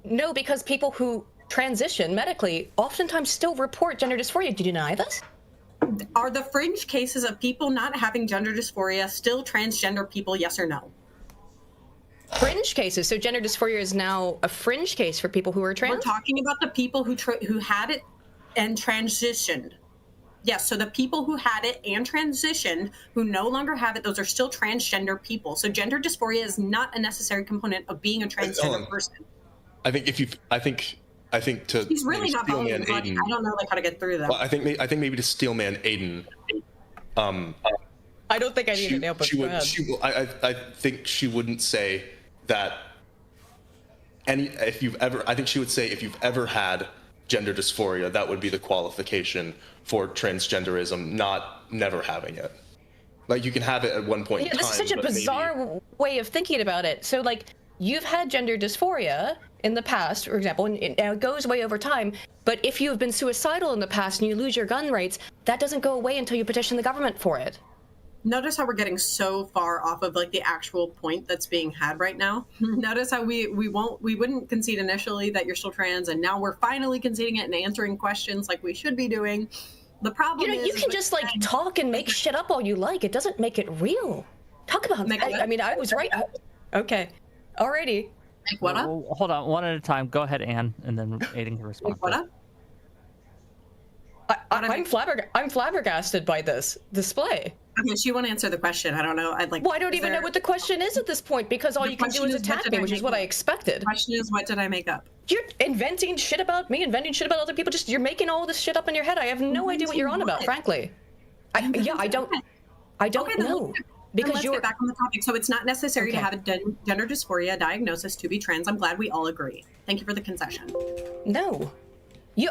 No, because people who transition medically oftentimes still report gender dysphoria. Do you deny this? Are the fringe cases of people not having gender dysphoria still transgender people, yes or no? Fringe cases. So gender dysphoria is now a fringe case for people who are trans? We're talking about the people who had it and transitioned. Yes, so the people who had it and transitioned, who no longer have it, those are still transgender people. So gender dysphoria is not a necessary component of being a transgender person. I think to he's really not following the logic. I don't know how to get through that. Well, I think maybe to Steelman Aiden. I don't think I need an output. I think she wouldn't say that I think she would say if you've ever had gender dysphoria, that would be the qualification for transgenderism, not never having it. Like, you can have it at one point in time. This is such a bizarre way of thinking about it. So, like, you've had gender dysphoria in the past, for example, and it goes away over time, but if you've been suicidal in the past and you lose your gun rights, that doesn't go away until you petition the government for it. Notice how we're getting so far off of like the actual point that's being had right now. Notice how we wouldn't concede initially that you're still trans, and now we're finally conceding it and answering questions like we should be doing. The problem is you can just like talk and make shit up all you like. It doesn't make it real. Talk about it. I mean, I was right. Okay. Alrighty. Like what up? Well, hold on, one at a time. Go ahead, Anne, and then Aiden can respond. Like what up? I'm flabbergasted by this display. Okay, she won't answer the question. I don't know. I'd like. Well, I don't even know what the question is at this point because all The you can do question is is, what attack did me, I which is make what I up? expected. The question is, what did I make up? You're inventing shit about me, inventing shit about other people. You're making all this shit up in your head. I have no idea what you're on about, frankly. I don't Okay, then know. Because let's get back on the topic. So it's not necessary to Okay. have a gender dysphoria diagnosis to be trans. I'm glad we all agree. Thank you for the concession. No. No.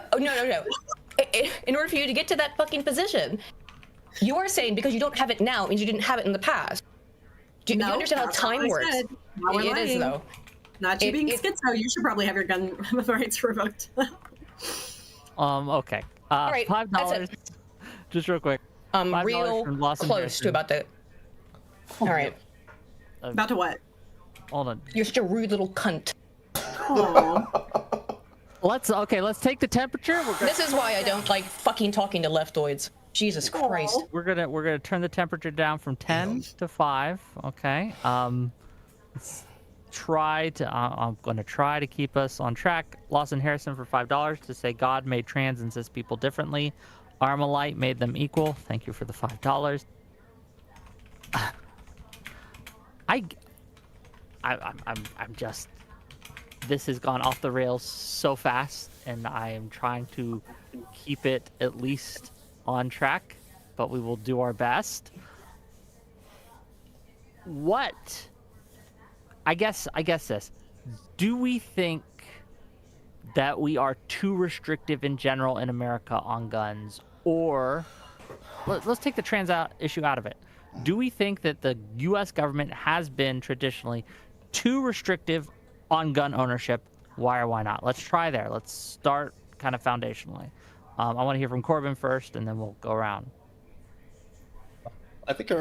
In order for you to get to that fucking position, you are saying because you don't have it now means you didn't have it in the past. Do you understand how that's not time what I works? said. Now we're It is lying. though. Not you being schizo. You should probably have your gun rights revoked. Okay. All right, $5. Just real quick. $5 Real from Lawson close Harrison. to about the. All right. About to what? Hold on. You're such a rude little cunt. Oh. Let's take the temperature. This is why I don't like fucking talking to leftoids. Jesus Christ. We're gonna turn the temperature down from 10 to 5. Okay. Let's try to. I'm gonna try to keep us on track. Lawson Harrison for $5 to say God made trans and cis people differently. Armalite made them equal. Thank you for the $5. I'm just. This has gone off the rails so fast, and I am trying to keep it at least on track, but we will do our best. What? I guess this. Do we think that we are too restrictive in general in America on guns, or let's take the trans issue out of it. Do we think that the U.S. government has been traditionally too restrictive on gun ownership? Why or why not? Let's try there. Let's start kind of foundationally. I want to hear from Corbin first, and then we'll go around. I think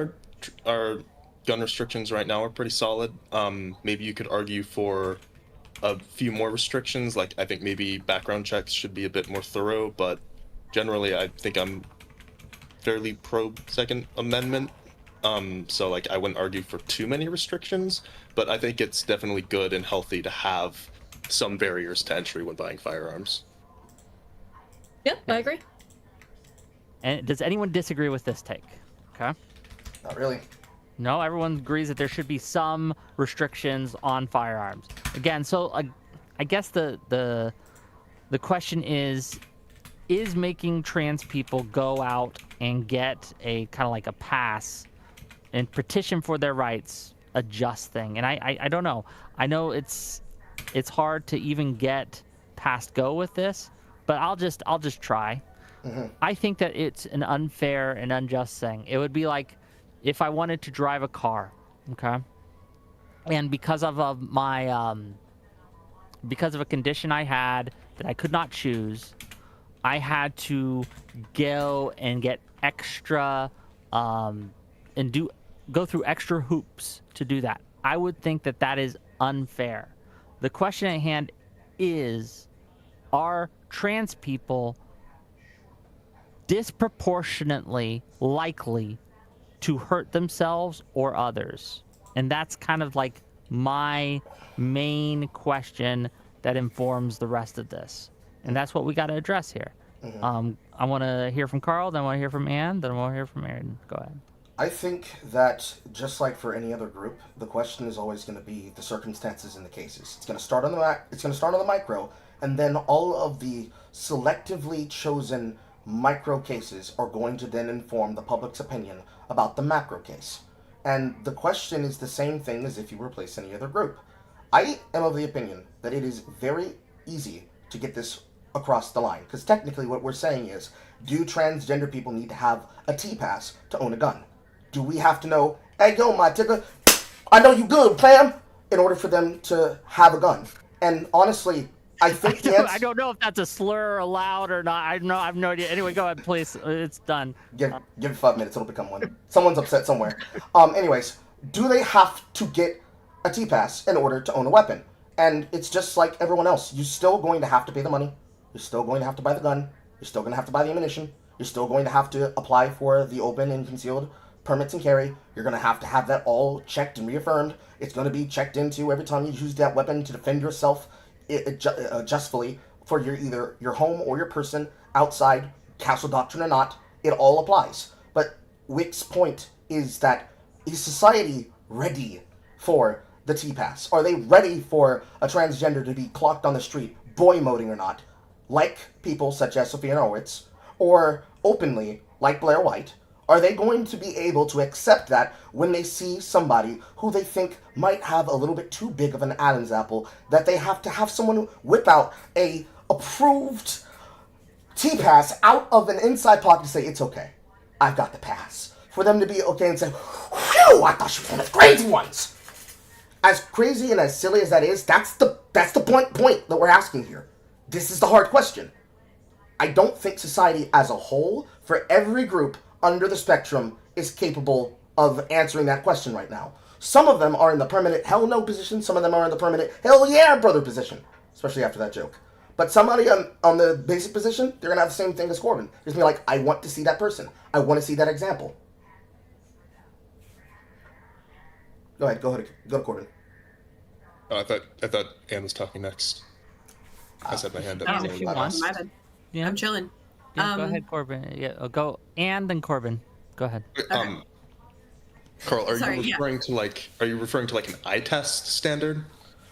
our gun restrictions right now are pretty solid. Maybe you could argue for a few more restrictions. Like, I think maybe background checks should be a bit more thorough, but generally I think I'm fairly pro Second Amendment. So like I wouldn't argue for too many restrictions, but I think it's definitely good and healthy to have some barriers to entry when buying firearms. Yeah, I agree. And does anyone disagree with this take? Okay. Not really. No, everyone agrees that there should be some restrictions on firearms. Again, so I guess the question is making trans people go out and get a kind of like a pass and petition for their rights a just thing? And I don't know. I know it's hard to even get past go with this, but I'll just try. Mm-hmm. I think that it's an unfair and unjust thing. It would be like if I wanted to drive a car, okay, and because of because of a condition I had that I could not choose, I had to go and get extra and go through extra hoops to do that. I would think that that is unfair. The question at hand is, are trans people disproportionately likely to hurt themselves or others? And that's kind of like my main question that informs the rest of this. And that's what we got to address here. Mm-hmm. I want to hear from Carl, then I want to hear from Ann, then I want to hear from Aaron. Go ahead. I think that just like for any other group, the question is always going to be the circumstances and the cases. It's going to start on the micro, and then all of the selectively chosen micro cases are going to then inform the public's opinion about the macro case. And the question is the same thing as if you replace any other group. I am of the opinion that it is very easy to get this across the line, because technically what we're saying is, do transgender people need to have a T-pass to own a gun? Do we have to know, hey, yo, my ticker, I know you good, fam, in order for them to have a gun? And honestly, I think I don't know if that's a slur allowed or not. I have no idea. Anyway, go ahead, please. It's done. Give it 5 minutes, it'll become one. Someone's upset somewhere. Anyways, do they have to get a T-pass in order to own a weapon? And it's just like everyone else. You're still going to have to pay the money. You're still going to have to buy the gun. You're still going to have to buy the ammunition. You're still going to have to apply for the open and concealed permits and carry. You're going to have that all checked and reaffirmed. It's going to be checked into every time you use that weapon to defend yourself justfully for either your home or your person outside, castle doctrine or not. It all applies. But Whick's point is that, is society ready for the T-Pass? Are they ready for a transgender to be clocked on the street, boy moding or not, like people such as Sophia Norwitz, or openly, like Blair White? Are they going to be able to accept that when they see somebody who they think might have a little bit too big of an Adam's apple, that they have to have someone whip out a approved T-Pass out of an inside pocket to say, it's okay, I've got the pass? For them to be okay and say, whew, I thought she was one of the crazy ones. As crazy and as silly as that is, that's the point that we're asking here. This is the hard question. I don't think society as a whole, for every group under the spectrum, is capable of answering that question right now. Some of them are in the permanent hell no position, some of them are in the permanent hell yeah brother position, especially after that joke. But somebody on the basic position, they're going to have the same thing as Corbin. They're going to be like, I want to see that person. I want to see that example. Go ahead, go to Corbin. Oh, I thought Anne was talking next. I said my hand up. Anne, if you want. My bad. Yeah. I'm chilling. Yeah, go ahead, Corbin. Yeah, go and then Corbin. Go ahead. Carl, are Sorry, you referring to like an eye test standard?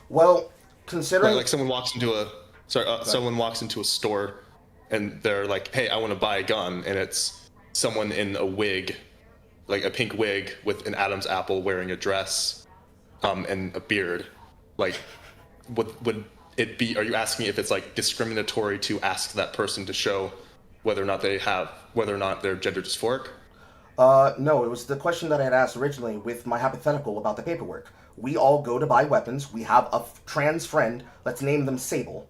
Well, considering Like someone walks into a store and they're like, "Hey, I want to buy a gun," and it's someone in a wig, like a pink wig with an Adam's apple, wearing a dress, and a beard. Like, would it be? Are you asking if it's like discriminatory to ask that person to show whether or not they're gender dysphoric? No, it was the question that I had asked originally with my hypothetical about the paperwork. We all go to buy weapons. We have a trans friend, let's name them Sable,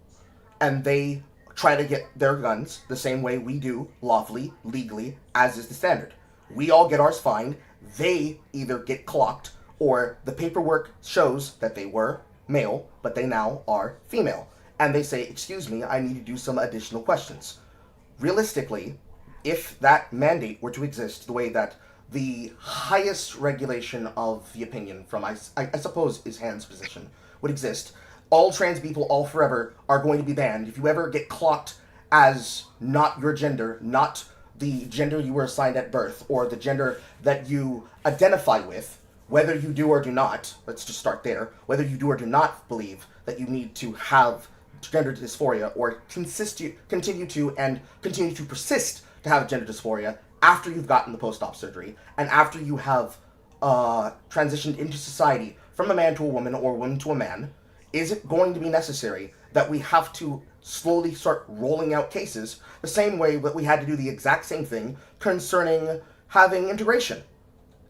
and they try to get their guns the same way we do, lawfully, legally, as is the standard. We all get ours fined. They either get clocked, or the paperwork shows that they were male, but they now are female. And they say, excuse me, I need to do some additional questions. Realistically, if that mandate were to exist the way that the highest regulation of the opinion from, I suppose, is Hand's position, would exist, all trans people, all forever, are going to be banned. If you ever get clocked as not your gender, not the gender you were assigned at birth, or the gender that you identify with, whether you do or do not, let's just start there, whether you do or do not believe that you need to have gender dysphoria, or continue to persist to have gender dysphoria after you've gotten the post-op surgery, and after you have transitioned into society from a man to a woman or a woman to a man, is it going to be necessary that we have to slowly start rolling out cases the same way that we had to do the exact same thing concerning having integration?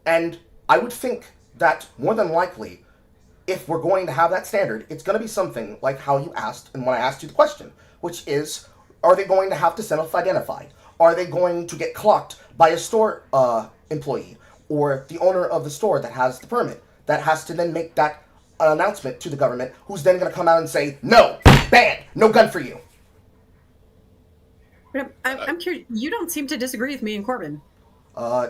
And I would think that more than likely, if we're going to have that standard, it's going to be something like how you asked, and when I asked you the question, which is, are they going to have to self-identify? Are they going to get clocked by a store employee or the owner of the store that has the permit, that has to then make that announcement to the government, who's then going to come out and say, no, banned, no gun for you? I'm curious. You don't seem to disagree with me and Corbin.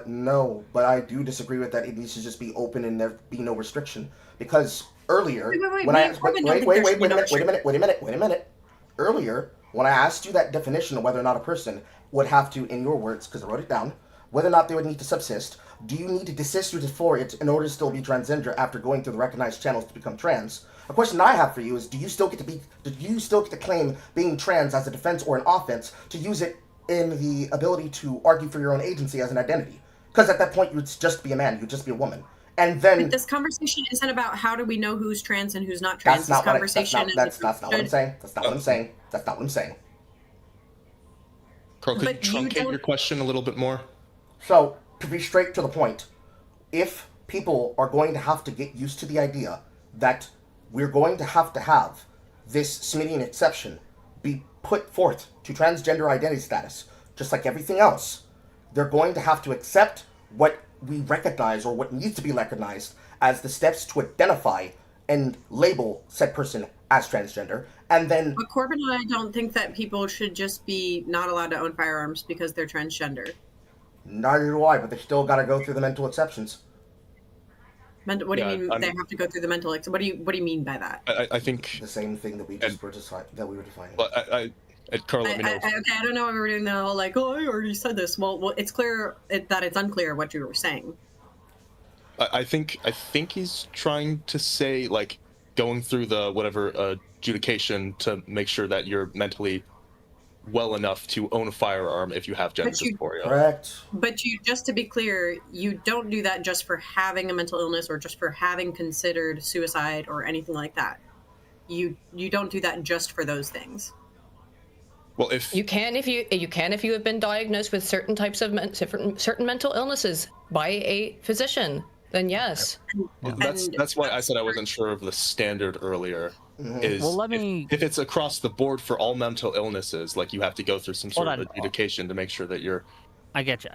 No, but I do disagree with that. It needs to just be open and there be no restriction. Because earlier, when I asked, wait a minute. Earlier, when I asked you that definition of whether or not a person would have to, in your words, because I wrote it down, whether or not they would need to subsist, do you need to desist your dysphoria in order to still be transgender after going through the recognized channels to become trans? A question I have for you is, do you still get to claim being trans as a defense or an offense to use it in the ability to argue for your own agency as an identity? Because at that point, you'd just be a man, you'd just be a woman. And then but this conversation isn't about how do we know who's trans and who's not trans. That's not what I'm saying. That's not what I'm saying. Carl, could you truncate your question a little bit more? So, to be straight to the point, if people are going to have to get used to the idea that we're going to have this Smithian exception be put forth to transgender identity status, just like everything else, they're going to have to accept what we recognize, or what needs to be recognized, as the steps to identify and label said person as transgender, and then... But Corbin and I don't think that people should just be not allowed to own firearms because they're transgender. Neither do I, but they still got to go through the mental exceptions. What do you mean I'm- they have to go through the mental? What do you mean by that? I think. The same thing that we just were defining. Well, Carl, let me know. Okay, I don't know why we were doing the whole like, oh, I already said this. Well, it's clear that it's unclear what you were saying. I think he's trying to say, like, going through the whatever adjudication to make sure that you're mentally well enough to own a firearm if you have gender dysphoria. Correct. But just to be clear, you don't do that just for having a mental illness or just for having considered suicide or anything like that. You don't do that just for those things. Well, if You can if you have been diagnosed with certain types of certain mental illnesses by a physician, then yes. Well, that's why I said I wasn't sure of the standard earlier. Is Well, let me- if it's across the board for all mental illnesses, like you have to go through some sort of adjudication to make sure that you're. I get you.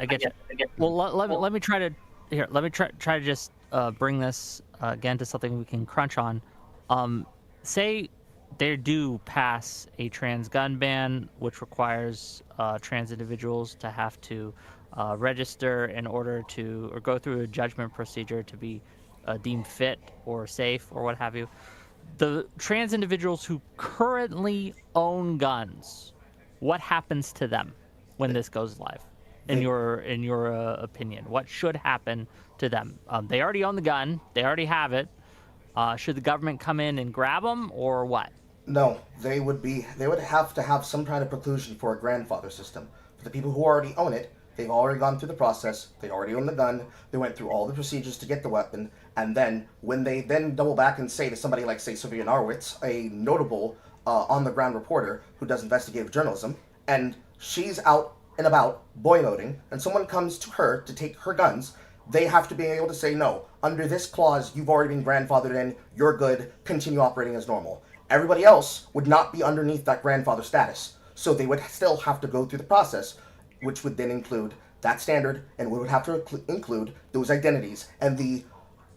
Well, let me try to just bring this again to something we can crunch on. Say they do pass a trans gun ban, which requires trans individuals to have to register in order to, or go through a judgment procedure to be deemed fit or safe or what have you. The trans individuals who currently own guns, what happens to them when this goes live? In your opinion, what should happen to them? They already own the gun. They already have it. Should the government come in and grab them, or what? No, they would have to have some kind of preclusion for a grandfather system. For the people who already own it, they've already gone through the process, they already own the gun, they went through all the procedures to get the weapon, and then when they then double back and say to somebody like, say, Sylvia Narwitz, a notable on-the-ground reporter who does investigative journalism, and she's out and about boycotting, and someone comes to her to take her guns, they have to be able to say, no, under this clause, you've already been grandfathered in, you're good, continue operating as normal. Everybody else would not be underneath that grandfather status. So they would still have to go through the process, which would then include that standard, and we would have to include those identities and the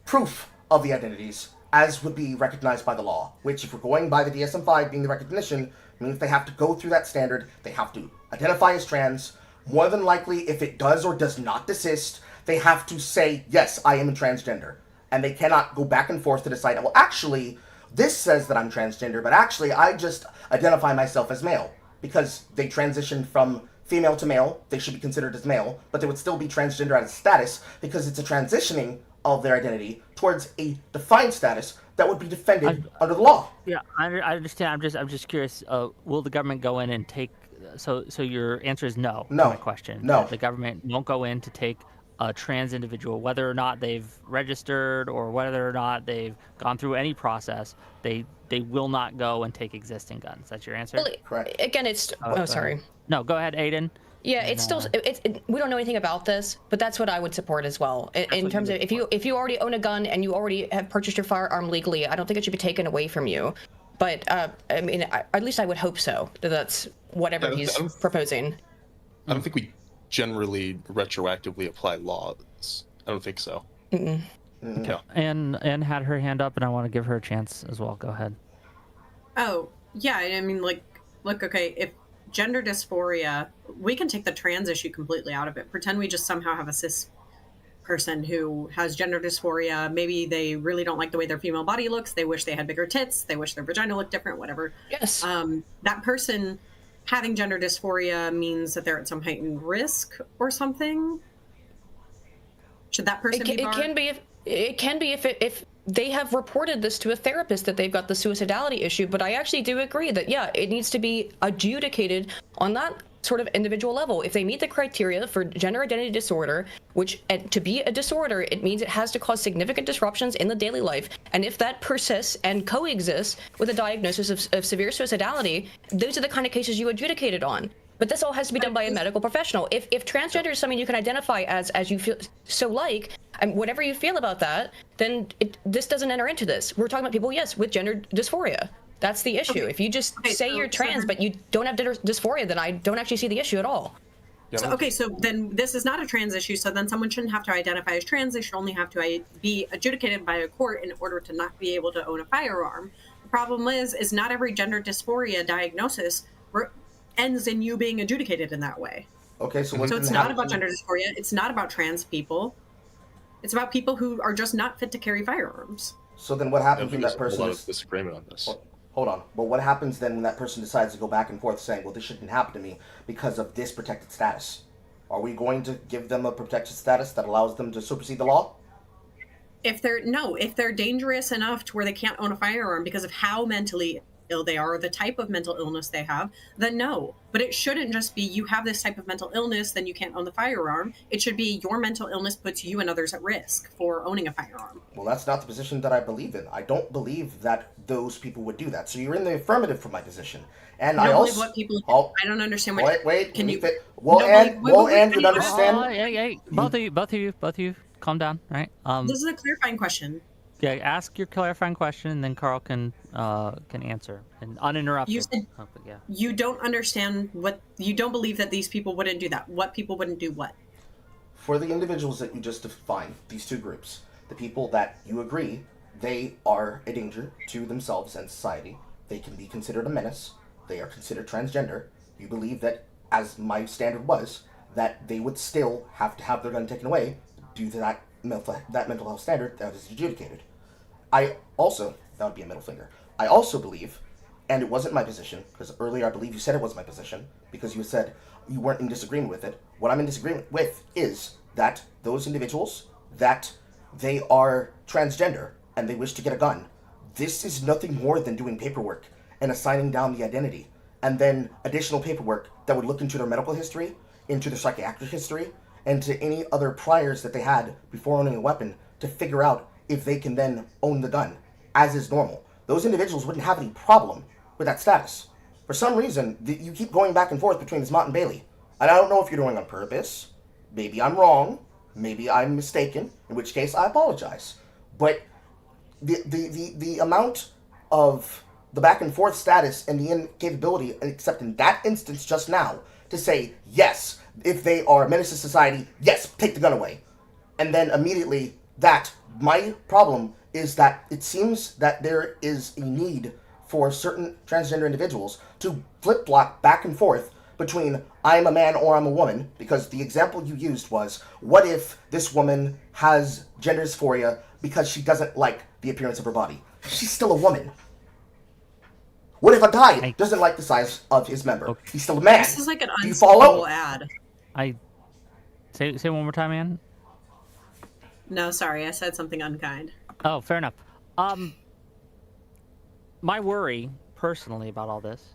proof of the identities as would be recognized by the law, which if we're going by the DSM-5 being the recognition, means they have to go through that standard, they have to identify as trans. More than likely, if it does or does not desist, they have to say, yes, I am a transgender. And they cannot go back and forth to decide, well, actually, this says that I'm transgender, but actually I just identify myself as male. Because they transitioned from female to male, they should be considered as male, but they would still be transgender as a status because it's a transitioning of their identity towards a defined status that would be defended under the law. Yeah, I understand. I'm just curious. Will the government go in and take? So your answer is no. No. To my question. No. The government won't go in to take a trans individual, whether or not they've registered or whether or not they've gone through any process. They will not go and take existing guns. That's your answer. Well, Correct. again, it's sorry. No, go ahead, Aiden. Yeah, it's still we don't know anything about this, but that's what I would support as well. In terms of if you already own a gun and you already have purchased your firearm legally, I don't think it should be taken away from you. But I mean, at least I would hope so. That's whatever he's proposing. I don't think we generally retroactively apply laws. I don't think so. Mm-mm. Okay. And had her hand up, and I want to give her a chance as well. Go ahead. Oh, yeah, I mean, look, okay, if gender dysphoria, we can take the trans issue completely out of it. Pretend we just somehow have a cis person who has gender dysphoria. Maybe they really don't like the way their female body looks. They wish they had bigger tits. They wish their vagina looked different, whatever. Yes. That person having gender dysphoria means that they're at some heightened risk or something. Should that person be barred? It can be if they have reported this to a therapist that they've got the suicidality issue, but I actually do agree that, yeah, it needs to be adjudicated on that sort of individual level. If they meet the criteria for gender identity disorder, which to be a disorder, it means it has to cause significant disruptions in the daily life. And if that persists and coexists with a diagnosis of severe suicidality, those are the kind of cases you adjudicate it on. But this all has to be done by a medical professional. If transgender is something you can identify as you feel so like, and whatever you feel about that, then this doesn't enter into this. We're talking about people, yes, with gender dysphoria. That's the issue. Okay. If you just say you're trans, but you don't have gender dysphoria, then I don't actually see the issue at all. Yeah, So then this is not a trans issue, so then someone shouldn't have to identify as trans. They should only have to be adjudicated by a court in order to not be able to own a firearm. The problem is not every gender dysphoria diagnosis ends in you being adjudicated in that way. Okay, so what So it's didn't not happen? about gender dysphoria. It's not about trans people. It's about people who are just not fit to carry firearms. So then what I happens think when there's that a person lot is... of disagreement on this. Hold on. But what happens then when that person decides to go back and forth saying, well, this shouldn't happen to me because of this protected status? Are we going to give them a protected status that allows them to supersede the law? If they're dangerous enough to where they can't own a firearm because of how mentally ill they are or the type of mental illness they have, then no. But it shouldn't just be you have this type of mental illness, then you can't own the firearm. It should be your mental illness puts you and others at risk for owning a firearm. Well, that's not the position that I believe in. I don't believe that those people would do that. So you're in the affirmative for my position. And You I don't believe also... what people do. Oh, I don't understand what wait. can you We'll don't end believe- wait, with I need to ask- understand... Hey, both of you, calm down, right? This is a clarifying question. Yeah, ask your clarifying question, and then Carl can answer and uninterrupted. You said but yeah. you don't understand what you don't believe that these people wouldn't do that. What people wouldn't do what? For the individuals that you just defined, these two groups, the people that you agree they are a danger to themselves and society, they can be considered a menace, they are considered transgender, you believe that, as my standard was, that they would still have to have their gun taken away due to that mental health standard that is adjudicated. I also, that would be a middle finger, I also believe, and it wasn't my position, because earlier I believe you said it was my position, because you said you weren't in disagreement with it. What I'm in disagreement with is that those individuals, that they are transgender and they wish to get a gun. This is nothing more than doing paperwork and assigning down the identity, and then additional paperwork that would look into their medical history, into their psychiatric history, and to any other priors that they had before owning a weapon to figure out if they can then own the gun, as is normal. Those individuals wouldn't have any problem with that status. For some reason, you keep going back and forth between this Mott and Bailey. And I don't know if you're doing it on purpose. Maybe I'm wrong. Maybe I'm mistaken, in which case I apologize. But the amount of the back and forth status and the incapability, except in that instance just now, to say, yes, if they are a menace to society, yes, take the gun away. And then immediately that, my problem is that it seems that there is a need for certain transgender individuals to flip-flop back and forth between I'm a man or I'm a woman, because the example you used was, what if this woman has gender dysphoria because she doesn't like the appearance of her body? She's still a woman. What if a guy doesn't like the size of his member? Okay. He's still a man. This is like an Do you follow? ad. Say one more time, Ann. No, sorry, I said something unkind. Oh, fair enough. My worry, personally, about all this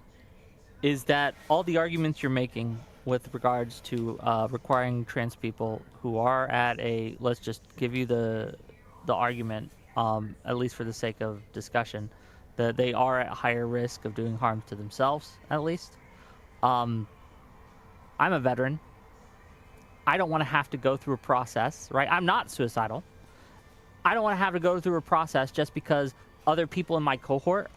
is that all the arguments you're making with regards to requiring trans people who are at a, let's just give you the argument, at least for the sake of discussion, that they are at higher risk of doing harm to themselves, at least. I'm a veteran. I don't want to have to go through a process, right? I'm not suicidal. I don't want to have to go through a process just because other people in my cohort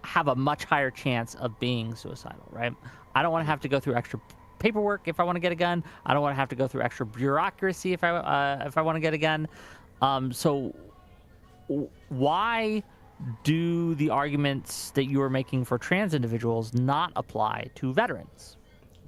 have a much higher chance of being suicidal, right? I don't want to have to go through extra paperwork if I want to get a gun. I don't want to have to go through extra bureaucracy if I want to get a gun. So why do the arguments that you are making for trans individuals not apply to veterans?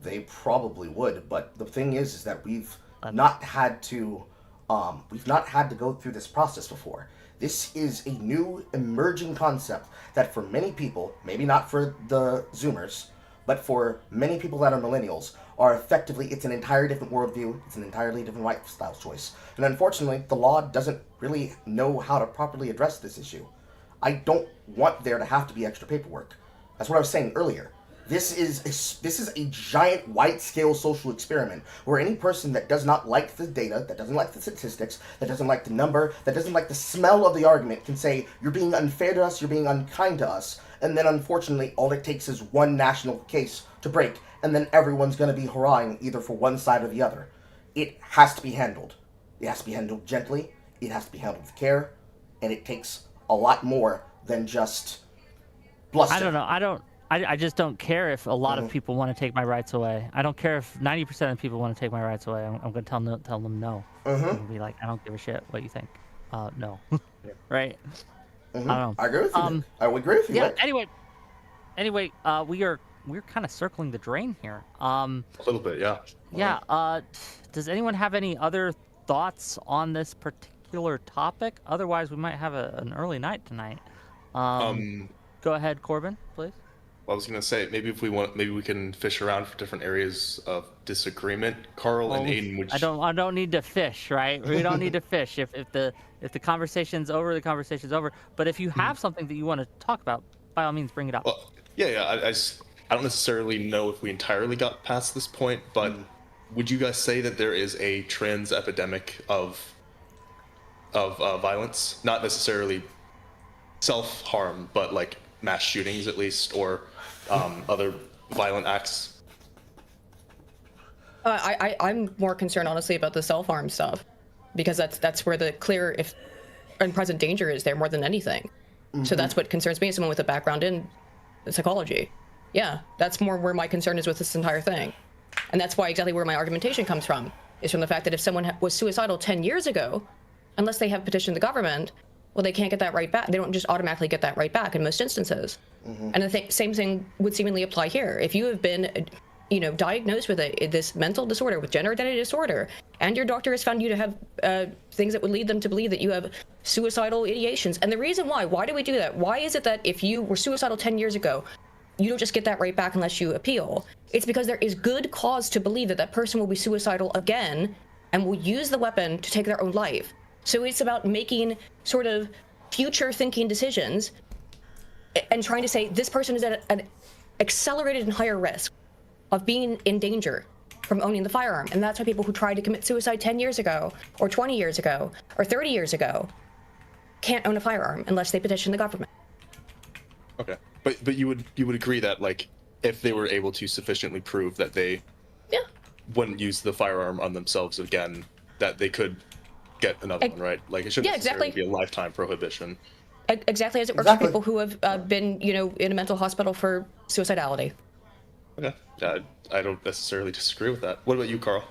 They probably would, but the thing is that we've not had to go through this process before. This is a new emerging concept that for many people, maybe not for the Zoomers, but for many people that are millennials, are effectively, it's an entirely different worldview, it's an entirely different lifestyle choice. And unfortunately, the law doesn't really know how to properly address this issue. I don't want there to have to be extra paperwork. That's what I was saying earlier. This is a giant wide-scale social experiment where any person that does not like the data, that doesn't like the statistics, that doesn't like the number, that doesn't like the smell of the argument can say, you're being unfair to us, you're being unkind to us, and then unfortunately all it takes is one national case to break, and then everyone's going to be hurrahing either for one side or the other. It has to be handled. It has to be handled gently, it has to be handled with care, and it takes a lot more than just bluster. I don't know. I just don't care if a lot of people want to take my rights away. I don't care if 90% of people want to take my rights away. I'm going to tell them no. I'm going to be like, I don't give a shit what you think. No. Right? I don't know. I agree with you. I would agree with you. Yeah. Anyway, we are we're kind of circling the drain here. A little bit, yeah. Yeah. Does anyone have any other thoughts on this particular topic? Otherwise, we might have an early night tonight. Go ahead, Corbin, please. I was gonna say maybe maybe we can fish around for different areas of disagreement. Carl and Aiden, would you... I don't need to fish, right? We don't need to fish. If the conversation's over, the conversation's over. But if you have something that you want to talk about, by all means, bring it up. Well, yeah. I don't necessarily know if we entirely got past this point, but would you guys say that there is a trans epidemic of violence? Not necessarily self-harm, but like mass shootings at least, or other violent acts? I'm more concerned, honestly, about the self-harm stuff, because that's where the clear if and present danger is there more than anything. So that's what concerns me as someone with a background in psychology. Yeah, that's more where my concern is with this entire thing. And that's why exactly where my argumentation comes from, is from the fact that if someone was suicidal 10 years ago, unless they have petitioned the government, well, they can't get that right back. They don't just automatically get that right back in most instances. And the same thing would seemingly apply here. If you have been, diagnosed with this mental disorder, with gender identity disorder, and your doctor has found you to have things that would lead them to believe that you have suicidal ideations. And the reason why do we do that? Why is it that if you were suicidal 10 years ago, you don't just get that right back unless you appeal? It's because there is good cause to believe that that person will be suicidal again and will use the weapon to take their own life. So it's about making sort of future thinking decisions and trying to say this person is at an accelerated and higher risk of being in danger from owning the firearm. And that's why people who tried to commit suicide 10 years ago, or 20 years ago, or 30 years ago can't own a firearm unless they petition the government. Okay. But you would agree that, like, if they were able to sufficiently prove that they wouldn't use the firearm on themselves again, that they could get another one, right? Like, it shouldn't necessarily be a lifetime prohibition. Exactly as it works for people who have been, in a mental hospital for suicidality. Okay. I don't necessarily disagree with that. What about you, Carl?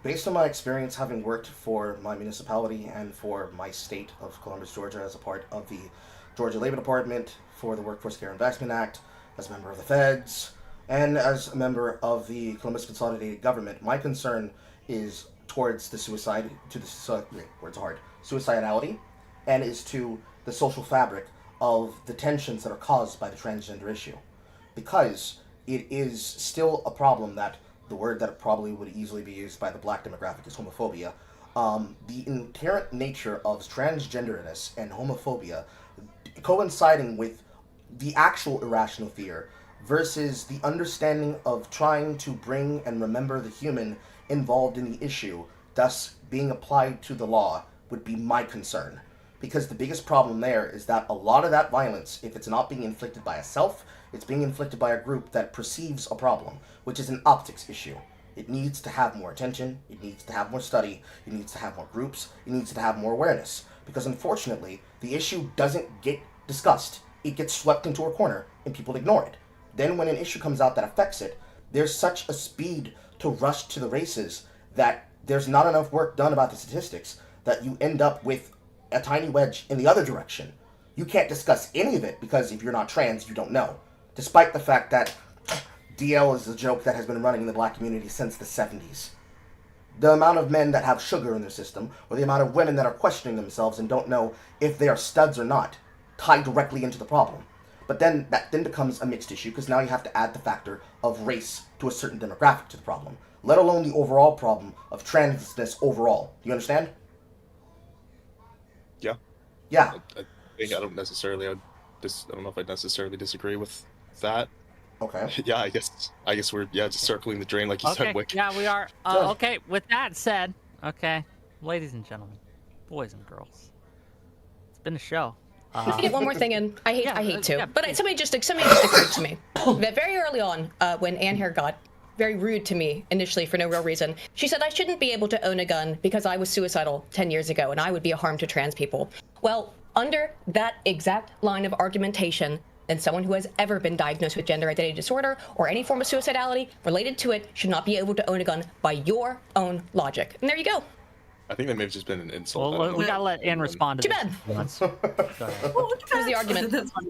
Based on my experience having worked for my municipality and for my state of Columbus, Georgia, as a part of the Georgia Labor Department, for the Workforce Care Investment Act, as a member of the Feds, and as a member of the Columbus Consolidated Government, my concern is towards the suicidality, and is to the social fabric of the tensions that are caused by the transgender issue. Because it is still a problem that the word that probably would easily be used by the black demographic is homophobia. The inherent nature of transgenderness and homophobia coinciding with the actual irrational fear versus the understanding of trying to bring and remember the human involved in the issue, thus being applied to the law, would be my concern. Because the biggest problem there is that a lot of that violence, if it's not being inflicted by a self, it's being inflicted by a group that perceives a problem, which is an optics issue. It needs to have more attention, it needs to have more study, it needs to have more groups, it needs to have more awareness. Because unfortunately, the issue doesn't get discussed. It gets swept into a corner and people ignore it. Then when an issue comes out that affects it, there's such a speed to rush to the races that there's not enough work done about the statistics that you end up with a tiny wedge in the other direction. You can't discuss any of it because if you're not trans, you don't know. Despite the fact that DL is a joke that has been running in the black community since the 70s. The amount of men that have sugar in their system, or the amount of women that are questioning themselves and don't know if they are studs or not, tie directly into the problem. But then that then becomes a mixed issue because now you have to add the factor of race to a certain demographic to the problem, let alone the overall problem of transness overall. Do you understand? Yeah. Yeah. I don't know if I necessarily disagree with that. Okay. Yeah, I guess we're just circling the drain like you said, Whick. Yeah, we are. Okay, with that said, ladies and gentlemen, boys and girls, it's been a show. Let me get one more thing in. I hate to, but somebody just occurred to me that very early on, when Ann here got very rude to me initially for no real reason, she said I shouldn't be able to own a gun because I was suicidal 10 years ago and I would be a harm to trans people. Well, under that exact line of argumentation, then someone who has ever been diagnosed with gender identity disorder or any form of suicidality related to it should not be able to own a gun by your own logic. And there you go. I think that may have just been an insult. Well, we gotta let Ann respond to Too this. bad. Go ahead. Here's the argument. That's funny.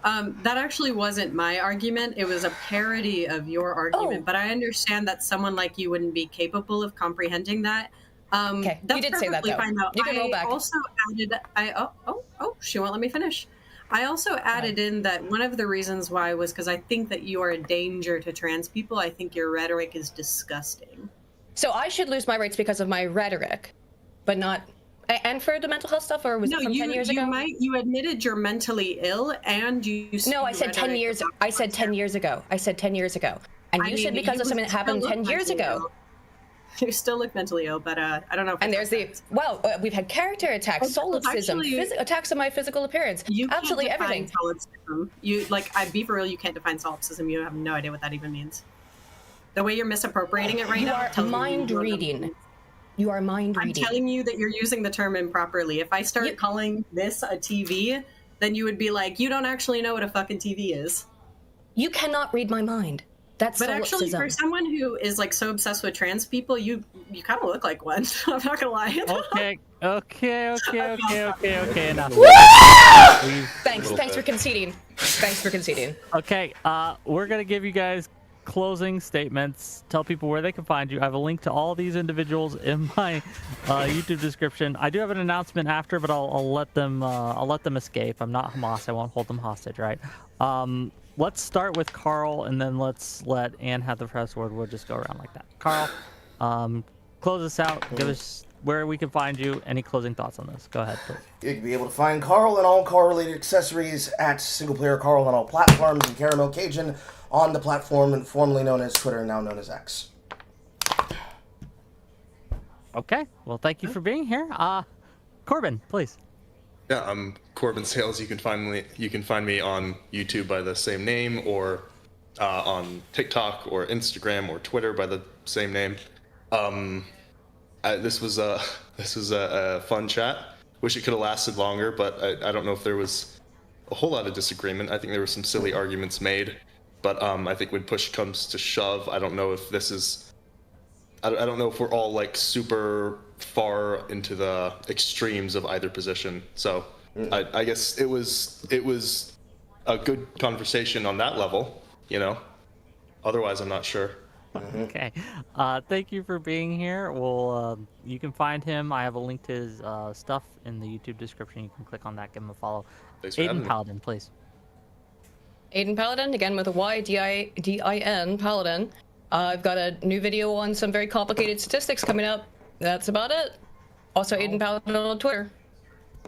That actually wasn't my argument. It was a parody of your argument, Oh. but I understand that someone like you wouldn't be capable of comprehending that. Okay, you That's did say that, perfectly though. fine, though. You can roll I back. also added, she won't let me finish. I also added in that one of the reasons why was because I think that you are a danger to trans people. I think your rhetoric is disgusting. So I should lose my rights because of my rhetoric, but not. And for the mental health stuff, or was it from 10 years ago? You admitted you're mentally ill, and you. No, I said 10 years. I said 10 years ago. I said 10 years ago, and you said because of something that happened 10 years ago. You still look mentally ill, but I don't know. If and there's we've had character attacks, solipsism, attacks on my physical appearance, absolutely everything. Solipsism. I'd be for real. You can't define solipsism. You have no idea what that even means. The way you're misappropriating it right now. You are mind reading. You are mind reading. I'm telling you that you're using the term improperly. If I start calling this a TV, then you would be like, you don't actually know what a fucking TV is. You cannot read my mind. That's but solipsism. Actually, for someone who is like so obsessed with trans people, you kind of look like one. I'm not gonna lie. Okay. Enough. Thanks for conceding. Thanks for conceding. Okay, we're gonna give you guys closing statements. Tell people where they can find you. I have a link to all these individuals in my YouTube description. I do have an announcement after, but I'll let them escape. I'm not Hamas. I won't hold them hostage, right? Let's start with Carl, and then let's let Anne have the first word. We'll just go around like that. Carl, close us out. Give us where we can find you. Any closing thoughts on this? Go ahead, please. You can be able to find Carl and all Carl-related accessories at Single Player Carl on all platforms, and Caramel Cajun on the platform formerly known as Twitter, now known as X. Okay. Well, thank you for being here. Corbin, please. Yeah, I'm Corbin Sales. You can find me on YouTube by the same name, or on TikTok or Instagram or Twitter by the same name. This was a fun chat. Wish it could have lasted longer, but I don't know if there was a whole lot of disagreement. I think there were some silly arguments made, but I think when push comes to shove, I don't know if this is. I don't know if we're all like super far into the extremes of either position. So I guess it was a good conversation on that level, you know. Otherwise, I'm not sure. Okay. Thank you for being here. Well, you can find him. I have a link to his stuff in the YouTube description. You can click on that, give him a follow. Thanks for having me. Paladin, please. Aiden Paladin, again with a Y-D-I-N, Paladin. I've got a new video on some very complicated statistics coming up. That's about it. Also, Aiden Paladin on Twitter.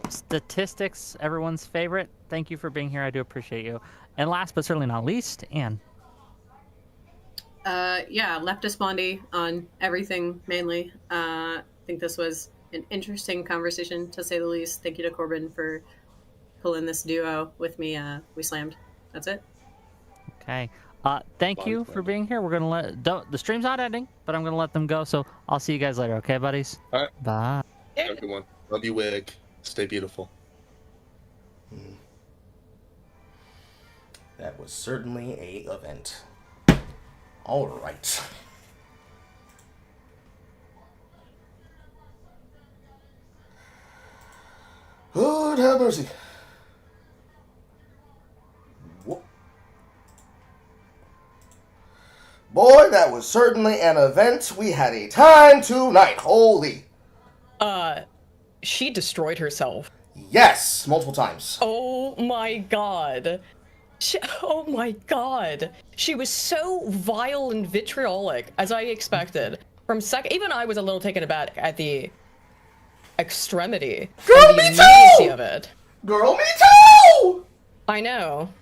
Statistics, everyone's favorite. Thank you for being here. I do appreciate you. And last but certainly not least, Anne. Leftist Blondie on everything, mainly. I think this was an interesting conversation, to say the least. Thank you to Corbin for pulling this duo with me. We slammed. That's it. Okay. Thank you for being here. We're gonna the stream's not ending, but I'm gonna let them go. So I'll see you guys later. Okay, buddies. All right. Bye. Have a good one. Love you, Whick. Stay beautiful. That was certainly a event. All right. Lord have mercy. Boy, that was certainly an event. We had a time tonight. Holy. She destroyed herself. Yes, multiple times. Oh my god. Oh my god. She was so vile and vitriolic, as I expected. Even I was a little taken aback at the extremity. Girl, the me immediacy too! Of it. Girl, me too! I know.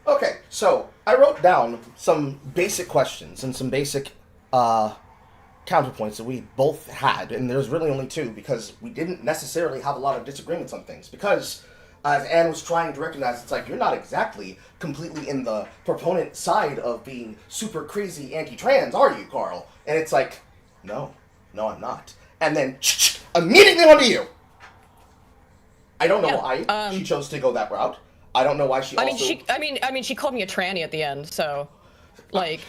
Okay, so I wrote down some basic questions and some basic counterpoints that we both had, and there's really only two because we didn't necessarily have a lot of disagreements on things. Because as Anne was trying to recognize, it's like, you're not exactly completely in the proponent side of being super crazy anti-trans, are you, Carl? And it's like, no, I'm not. And then immediately onto you. I don't know why she chose to go that route. I don't know why she called me a tranny at the end, so, like...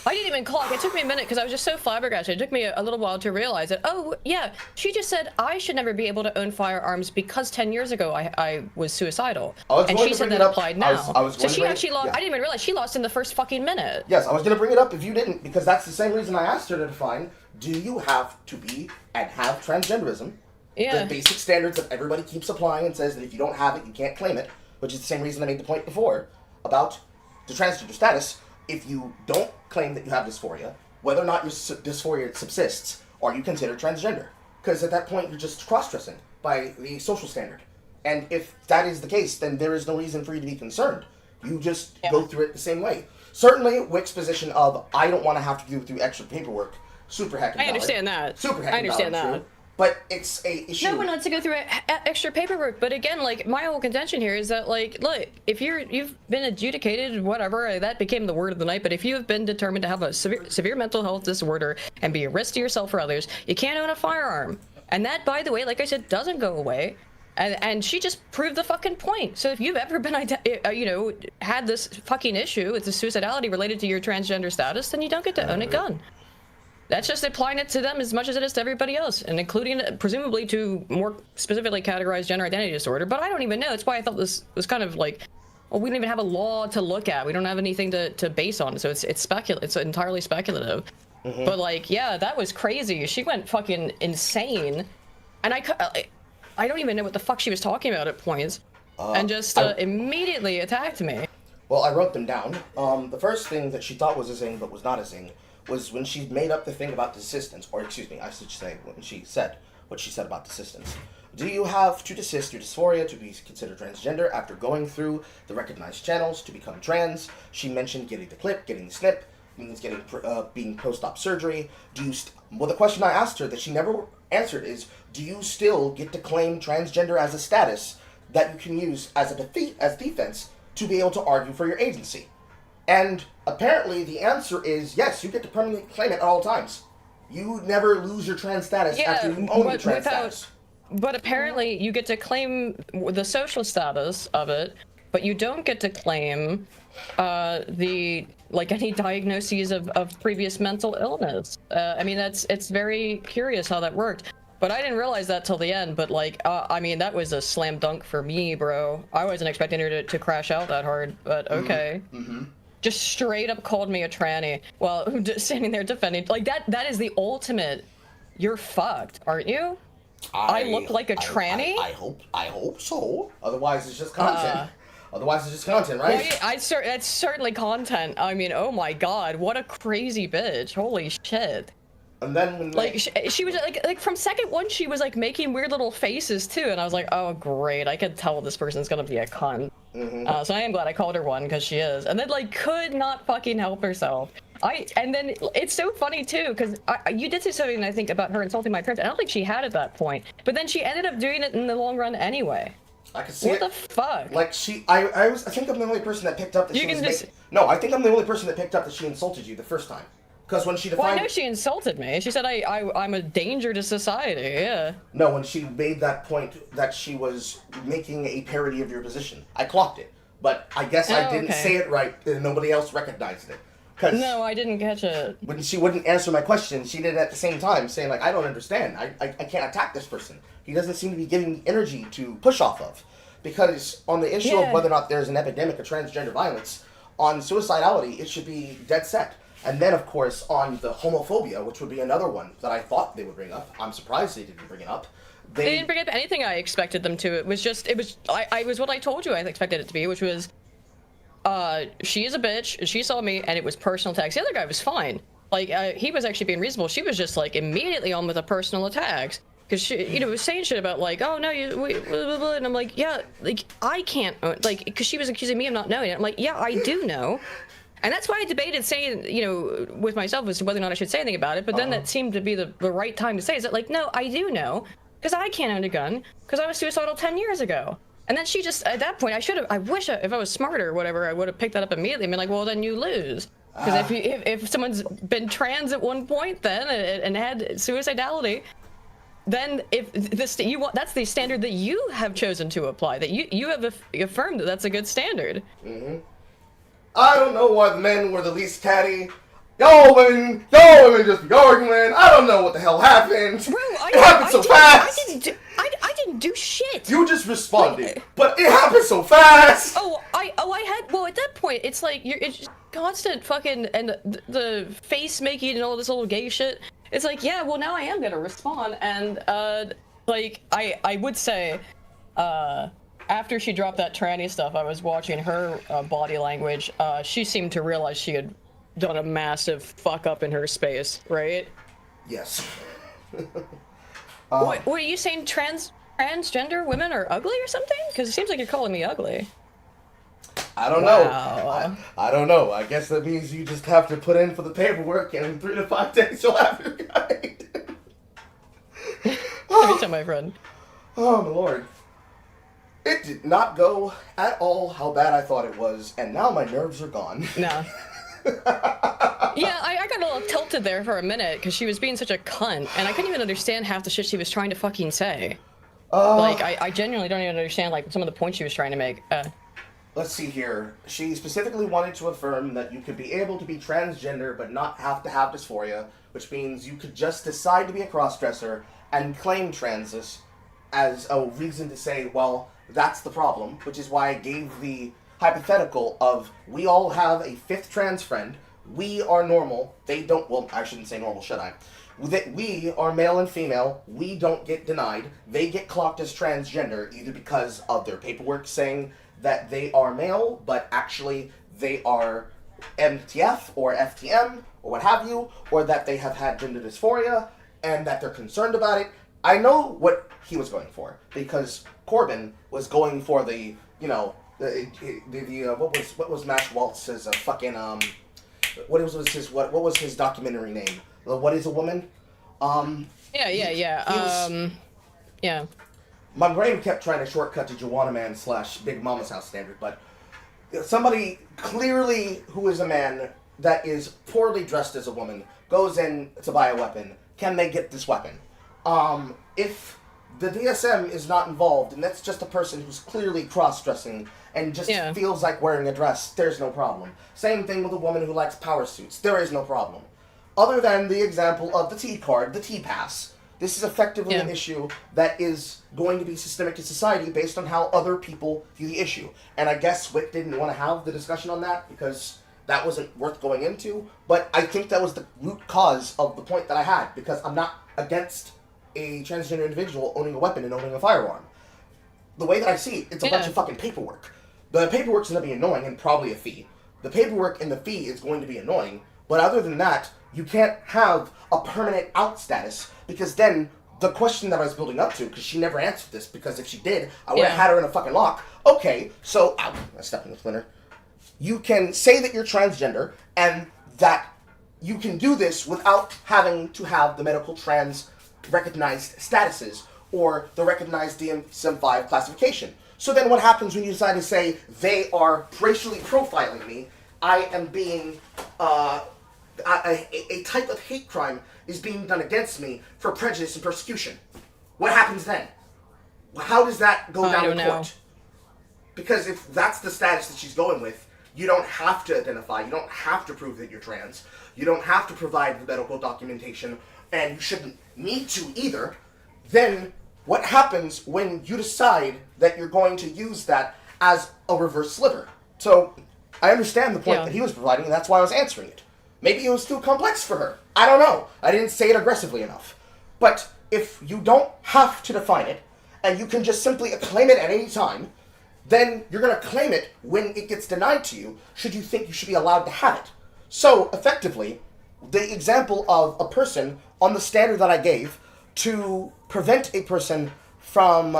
I didn't even clock. It took me a minute because I was just so flabbergasted. It took me a little while to realize that, oh, yeah, she just said I should never be able to own firearms because 10 years ago I was suicidal. And she said that applied now. So she actually lost. I didn't even realize she lost in the first fucking minute. Yes, I was going to bring it up if you didn't, because that's the same reason I asked her to define, do you have to be and have transgenderism? Yeah. The basic standards that everybody keeps applying and says that if you don't have it, you can't claim it, which is the same reason I made the point before about the transgender status. If you don't claim that you have dysphoria, whether or not your dysphoria subsists, are you considered transgender? Because at that point, you're just cross-dressing by the social standard. And if that is the case, then there is no reason for you to be concerned. You just go through it the same way. Certainly, Whick's position of, I don't want to have to go through extra paperwork, super heckin' valid. I understand that. Super heckin' I understand valid, that. true. But it's a issue. No one wants to go through extra paperwork, but again, like, my whole contention here is that, like, look, if you've been adjudicated, whatever, that became the word of the night, but if you have been determined to have a severe mental health disorder and be a risk to yourself or others, you can't own a firearm. And that, by the way, like I said, doesn't go away. And she just proved the fucking point. So if you've ever been, had this fucking issue with the suicidality related to your transgender status, then you don't get to own a gun. That's just applying it to them as much as it is to everybody else, and including presumably to more specifically categorized gender identity disorder. But I don't even know. That's why I thought this was kind of like, well, we don't even have a law to look at. We don't have anything to base on. So it's it's entirely speculative. But like, yeah, that was crazy. She went fucking insane, and I don't even know what the fuck she was talking about at points, and just immediately attacked me. Well, I wrote them down. The first thing that she thought was a zing but was not a zing was when she made up the thing about desistance, or excuse me, I should say when she said what she said about desistance. Do you have to desist your dysphoria to be considered transgender after going through the recognized channels to become trans? She mentioned getting the clip, getting the snip, means getting being post-op surgery. Well, the question I asked her that she never answered is, do you still get to claim transgender as a status that you can use as a defense to be able to argue for your agency? And apparently the answer is yes, you get to permanently claim it at all times. You never lose your trans status after you own your trans status. But apparently you get to claim the social status of it, but you don't get to claim any diagnoses of previous mental illness. I mean, it's very curious how that worked. But I didn't realize that till the end, but like, I mean, that was a slam dunk for me, bro. I wasn't expecting her to crash out that hard, but okay. Just straight up called me a tranny while just standing there defending. Like, that is the ultimate, you're fucked, aren't you? I look like a tranny? I hope so. Otherwise, it's just content. Otherwise, it's just content, right? Well, that's certainly content. I mean, oh my god, what a crazy bitch. Holy shit. And then when like she was like from second one, she was like making weird little faces too, and I was like, oh great, I could tell this person's gonna be a cunt. So I am glad I called her one, because she is. And then like could not fucking help herself. And then it's so funny too, because you did say something, I think, about her insulting my parents. I don't think she had at that point, but then she ended up doing it in the long run anyway. I can see what the fuck? Like I think I'm the only person that picked up that No, I think I'm the only person that picked up that she insulted you the first time. Because when she defined... Well, I know she insulted me. She said I'm a danger to society, yeah. No, when she made that point that she was making a parody of your position. I clocked it. But I guess I didn't say it right, and nobody else recognized it. No, I didn't catch it. When she wouldn't answer my question, she did it at the same time, saying, like, I don't understand. I can't attack this person. He doesn't seem to be giving me energy to push off of. Because on the issue of whether or not there's an epidemic of transgender violence, on suicidality, it should be dead set. And then, of course, on the homophobia, which would be another one that I thought they would bring up. I'm surprised they didn't bring it up. They didn't bring up anything I expected them to. It was what I told you I expected it to be, which was, she is a bitch, she saw me, and it was personal attacks. The other guy was fine. Like, he was actually being reasonable. She was just, like, immediately on with the personal attacks. Because she, was saying shit about, like, oh, no, and I'm like, yeah, like, I can't, like, because she was accusing me of not knowing it. I'm like, yeah, I do know. And that's why I debated saying, with myself as to whether or not I should say anything about it. But then that seemed to be the right time to say. Is that like, no, I do know, because I can't own a gun, because I was suicidal 10 years ago. And then she just, at that point, I wish if I was smarter or whatever, I would have picked that up immediately and been like, well, then you lose. Because if someone's been trans at one point then and had suicidality, then that's the standard that you have chosen to apply, that you have affirmed that that's a good standard. I don't know why the men were the least catty. Y'all women just be arguing. I don't know what the hell happened. Bro, it happened so fast. I didn't do shit. You just responded, but it happened so fast. Well, at that point, it's like it's just constant fucking and the face making and all this little gay shit. It's like, yeah, well, now I am gonna respond, and like I would say, after she dropped that tranny stuff, I was watching her body language. She seemed to realize she had done a massive fuck up in her space, right? Yes. What are you saying? Transgender women are ugly or something? Because it seems like you're calling me ugly. I don't know. I don't know. I guess that means you just have to put in for the paperwork, and in 3 to 5 days you'll have your guide. Let me tell my friend. Oh my lord. It did not go at all how bad I thought it was, and now my nerves are gone. No. Yeah, I got a little tilted there for a minute because she was being such a cunt, and I couldn't even understand half the shit she was trying to fucking say. Like, I genuinely don't even understand, like, some of the points she was trying to make. Let's see here. She specifically wanted to affirm that you could be able to be transgender but not have to have dysphoria, which means you could just decide to be a crossdresser and claim transis as a reason to say, well, that's the problem, which is why I gave the hypothetical of we all have a 5th trans friend, we are normal, they don't, well, I shouldn't say normal, should I? That we are male and female, we don't get denied, they get clocked as transgender either because of their paperwork saying that they are male, but actually they are MTF or FTM or what have you, or that they have had gender dysphoria and that they're concerned about it. I know what he was going for because Corbin was going for the, you know, what was Mash Waltz's fucking what was his documentary name? What is a Woman? Yeah. My brain kept trying to shortcut to Joanna Man / Big Mama's House standard, but somebody clearly who is a man that is poorly dressed as a woman goes in to buy a weapon. Can they get this weapon? If the DSM is not involved, and that's just a person who's clearly cross-dressing and just feels like wearing a dress, there's no problem. Same thing with a woman who likes power suits. There is no problem. Other than the example of the T card, the T pass. This is effectively an issue that is going to be systemic to society based on how other people view the issue. And I guess Whick didn't want to have the discussion on that because that wasn't worth going into. But I think that was the root cause of the point that I had, because I'm not against a transgender individual owning a weapon and owning a firearm. The way that I see it, it's a bunch of fucking paperwork. The paperwork's going to be annoying and probably a fee. The paperwork and the fee is going to be annoying, but other than that, you can't have a permanent out status, because then the question that I was building up to, because she never answered this, because if she did, I would have had her in a fucking lock. Okay, so, I stepped in the splinter. You can say that you're transgender, and that you can do this without having to have the medical trans recognized statuses, or the recognized DSM-5 classification. So then what happens when you decide to say, they are racially profiling me, I am being, a type of hate crime is being done against me for prejudice and persecution. What happens then? How does that go down in court? Because if that's the status that she's going with, you don't have to identify, you don't have to prove that you're trans, you don't have to provide the medical documentation, and you shouldn't need to either. Then what happens when you decide that you're going to use that as a reverse sliver? So I understand the point that he was providing, and that's why I was answering it. Maybe it was too complex for her. I don't know. I didn't say it aggressively enough. But if you don't have to define it, and you can just simply claim it at any time, then you're going to claim it when it gets denied to you, should you think you should be allowed to have it. So, effectively, the example of a person on the standard that I gave to prevent a person from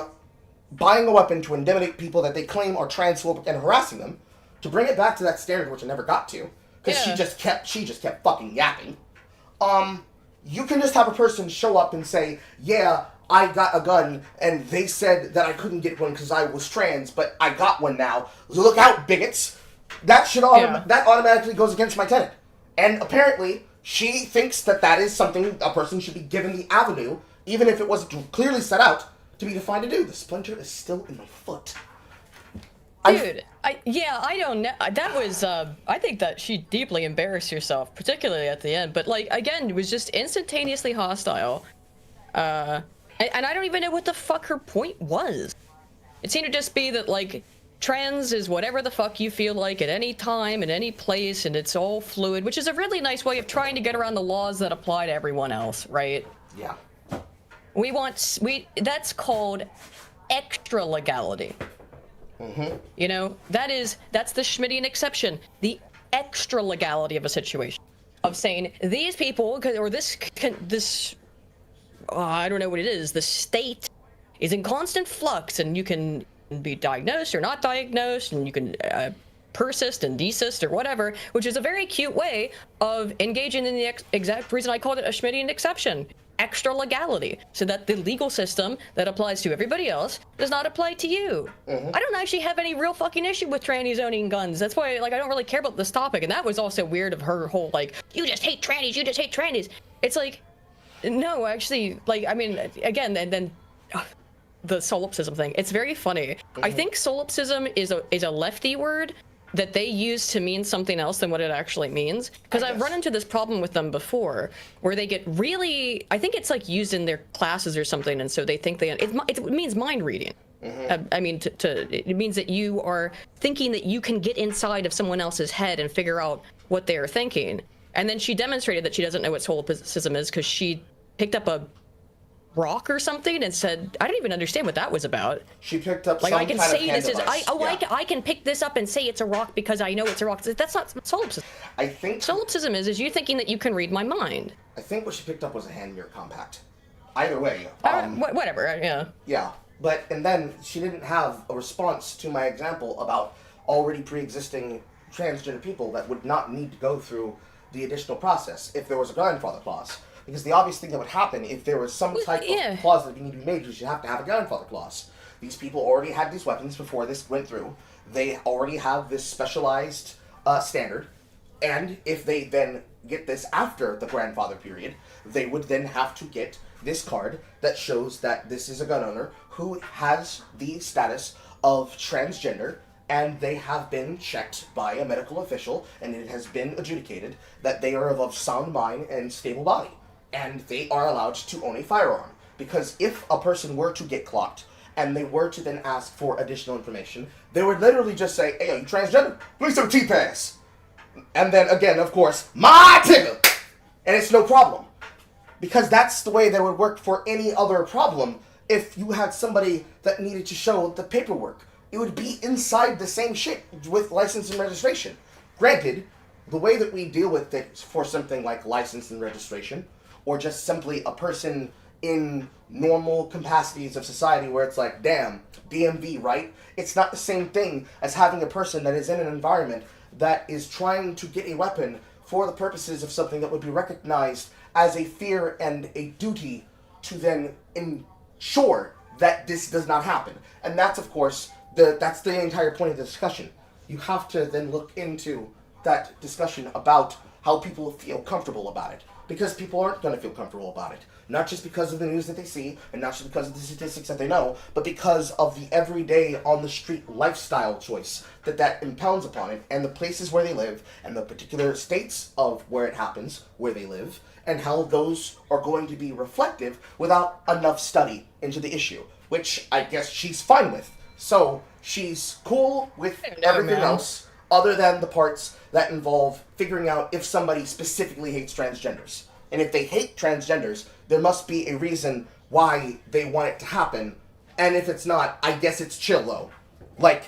buying a weapon to intimidate people that they claim are transphobic and harassing them, to bring it back to that standard, which I never got to, because she just kept fucking yapping. You can just have a person show up and say, yeah, I got a gun, and they said that I couldn't get one because I was trans, but I got one now. Look out, bigots. That should that automatically goes against my tenet. And apparently, she thinks that that is something a person should be given the avenue, even if it wasn't clearly set out, to be defined to do. The splinter is still in my foot. Dude, I don't know. That was, I think that she deeply embarrassed herself, particularly at the end. But, like, again, it was just instantaneously hostile. And I don't even know what the fuck her point was. It seemed to just be that, like, trans is whatever the fuck you feel like at any time, in any place, and it's all fluid, which is a really nice way of trying to get around the laws that apply to everyone else, right? Yeah. That's called extra legality. You know, that's the Schmittian exception, the extra legality of a situation, of saying these people, or this, I don't know what it is, the state is in constant flux, and you can be diagnosed or not diagnosed, and you can persist and desist or whatever, which is a very cute way of engaging in the exact reason I called it a Schmittian exception. Extra legality, so that the legal system that applies to everybody else does not apply to you. I don't actually have any real fucking issue with trannies owning guns. That's why, like, I don't really care about this topic. And that was also weird of her whole, like, you just hate trannies, you just hate trannies. It's like, no, actually, like, I mean, again, and then the solipsism thing. It's very funny. I think solipsism is a lefty word that they use to mean something else than what it actually means. Because I've run into this problem with them before, where they get really, I think it's like used in their classes or something, and so they think it means mind reading. I mean, it means that you are thinking that you can get inside of someone else's head and figure out what they are thinking. And then she demonstrated that she doesn't know what solipsism is because she picked up a rock or something and said, I don't even understand what that was about. She picked up like some I can kind say of this is yeah. I can pick this up and say it's a rock because I know it's a rock. That's not solipsism. I think solipsism is you thinking that you can read my mind. I think what she picked up was a hand mirror compact. Either way, whatever. Yeah. Yeah, and then she didn't have a response to my example about already pre-existing transgender people that would not need to go through the additional process if there was a grandfather clause. Because the obvious thing that would happen if there was some type of clause that would need to be made is you have to have a grandfather clause. These people already had these weapons before this went through. They already have this specialized standard. And if they then get this after the grandfather period, they would then have to get this card that shows that this is a gun owner who has the status of transgender, and they have been checked by a medical official, and it has been adjudicated that they are of sound mind and stable body. And they are allowed to own a firearm. Because if a person were to get clocked, and they were to then ask for additional information, they would literally just say, hey, are you transgender? Please do T-Pass. And then again, of course, my tigger! And it's no problem. Because that's the way that would work for any other problem if you had somebody that needed to show the paperwork. It would be inside the same shit with license and registration. Granted, the way that we deal with it for something like license and registration, or just simply a person in normal capacities of society where it's like, damn, DMV, right? It's not the same thing as having a person that is in an environment that is trying to get a weapon for the purposes of something that would be recognized as a fear and a duty to then ensure that this does not happen. And that's, of course, that's the entire point of the discussion. You have to then look into that discussion about how people feel comfortable about it. Because people aren't going to feel comfortable about it. Not just because of the news that they see, and not just because of the statistics that they know, but because of the everyday, on-the-street lifestyle choice that impounds upon it, and the places where they live, and the particular states of where it happens, where they live, and how those are going to be reflective without enough study into the issue, which I guess she's fine with. So, she's cool with everything else, other than the parts that involve figuring out if somebody specifically hates transgenders. And if they hate transgenders, there must be a reason why they want it to happen. And if it's not, I guess it's chill though. Like,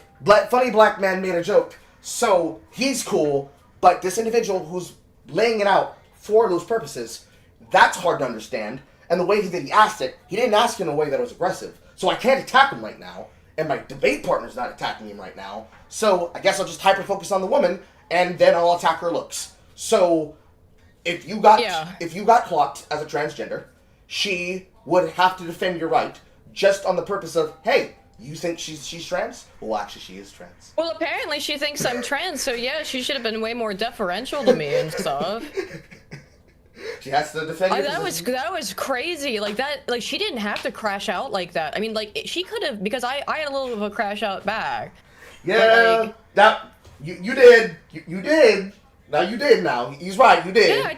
funny black man made a joke, so he's cool, but this individual who's laying it out for those purposes, that's hard to understand. And the way that he asked it, he didn't ask in a way that was aggressive. So I can't attack him right now, and my debate partner's not attacking him right now. So I guess I'll just hyper-focus on the woman, and then I'll attack her looks. So if you got clocked as a transgender, she would have to defend your right just on the purpose of, hey, you think she's trans? Well, actually, she is trans. Well, apparently she thinks I'm trans, so yeah, she should have been way more deferential to me and stuff. She has to defend your that was crazy. Like she didn't have to crash out like that. I mean, like she could have, because I had a little bit of a crash out back. Yeah, like, that you did. You did. Now you did. Now he's right. You did. yeah,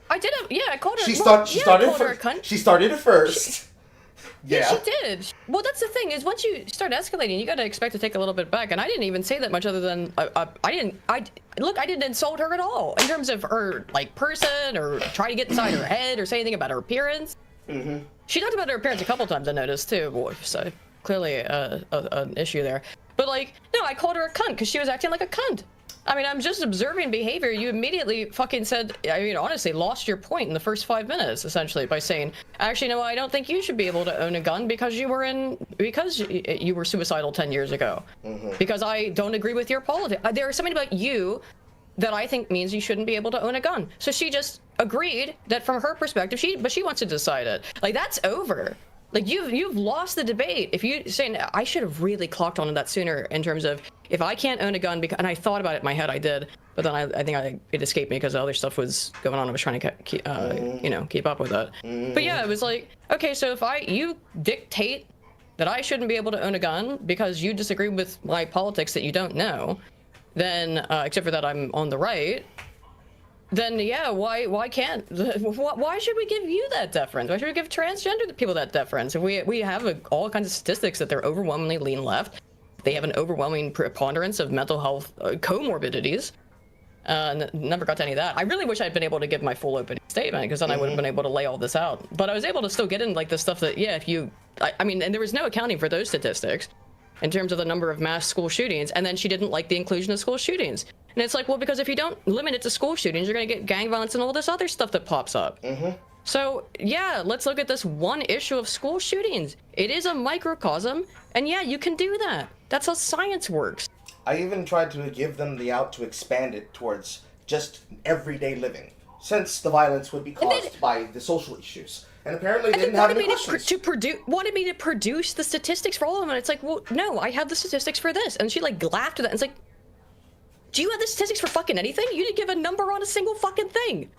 I did. Yeah, I called her. She well, started. She yeah, I started. called her a cunt. She started it first. Yeah, she did. Well, that's the thing is once you start escalating, you got to expect to take a little bit back. And I didn't even say that much other than I didn't insult her at all in terms of her like person or try to get inside her head or say anything about her appearance. Mm-hmm. She talked about her appearance a couple times, I noticed too. Boy, so clearly an issue there. But like, no, I called her a cunt because she was acting like a cunt. I mean, I'm just observing behavior. You immediately fucking said, I mean, honestly, lost your point in the first 5 minutes, essentially, by saying, actually, no, I don't think you should be able to own a gun because you were suicidal 10 years ago. Mm-hmm. Because I don't agree with your politics. There is something about you that I think means you shouldn't be able to own a gun. So she just agreed that from her perspective, but she wants to decide it. Like, that's over. Like, you've lost the debate. If you saying I should have really clocked onto that sooner in terms of if I can't own a gun and I thought about it in my head, I did, but then I think it escaped me because other stuff was going on. I was trying to keep up with it. But yeah, it was like, okay, so if you dictate that I shouldn't be able to own a gun because you disagree with my politics that you don't know, then except for that I'm on the right. Then yeah, why can't why should we give you that deference? Why should we give transgender people that deference? If we have all kinds of statistics that they're overwhelmingly lean left, they have an overwhelming preponderance of mental health comorbidities. Never got to any of that. I really wish I'd been able to give my full opening statement because then I would have been able to lay all this out. But I was able to still get in like the stuff that I mean, and there was no accounting for those statistics in terms of the number of mass school shootings, and then she didn't like the inclusion of school shootings. And it's like, well, because if you don't limit it to school shootings, you're going to get gang violence and all this other stuff that pops up. Mm-hmm. So, yeah, let's look at this one issue of school shootings. It is a microcosm, and yeah, you can do that. That's how science works. I even tried to give them the out to expand it towards just everyday living, since the violence would be caused by the social issues. And apparently they didn't have any questions. Wanted me to produce the statistics for all of them, and it's like, well, no, I have the statistics for this. And she like laughed at that, and it's like, do you have the statistics for fucking anything? You didn't give a number on a single fucking thing.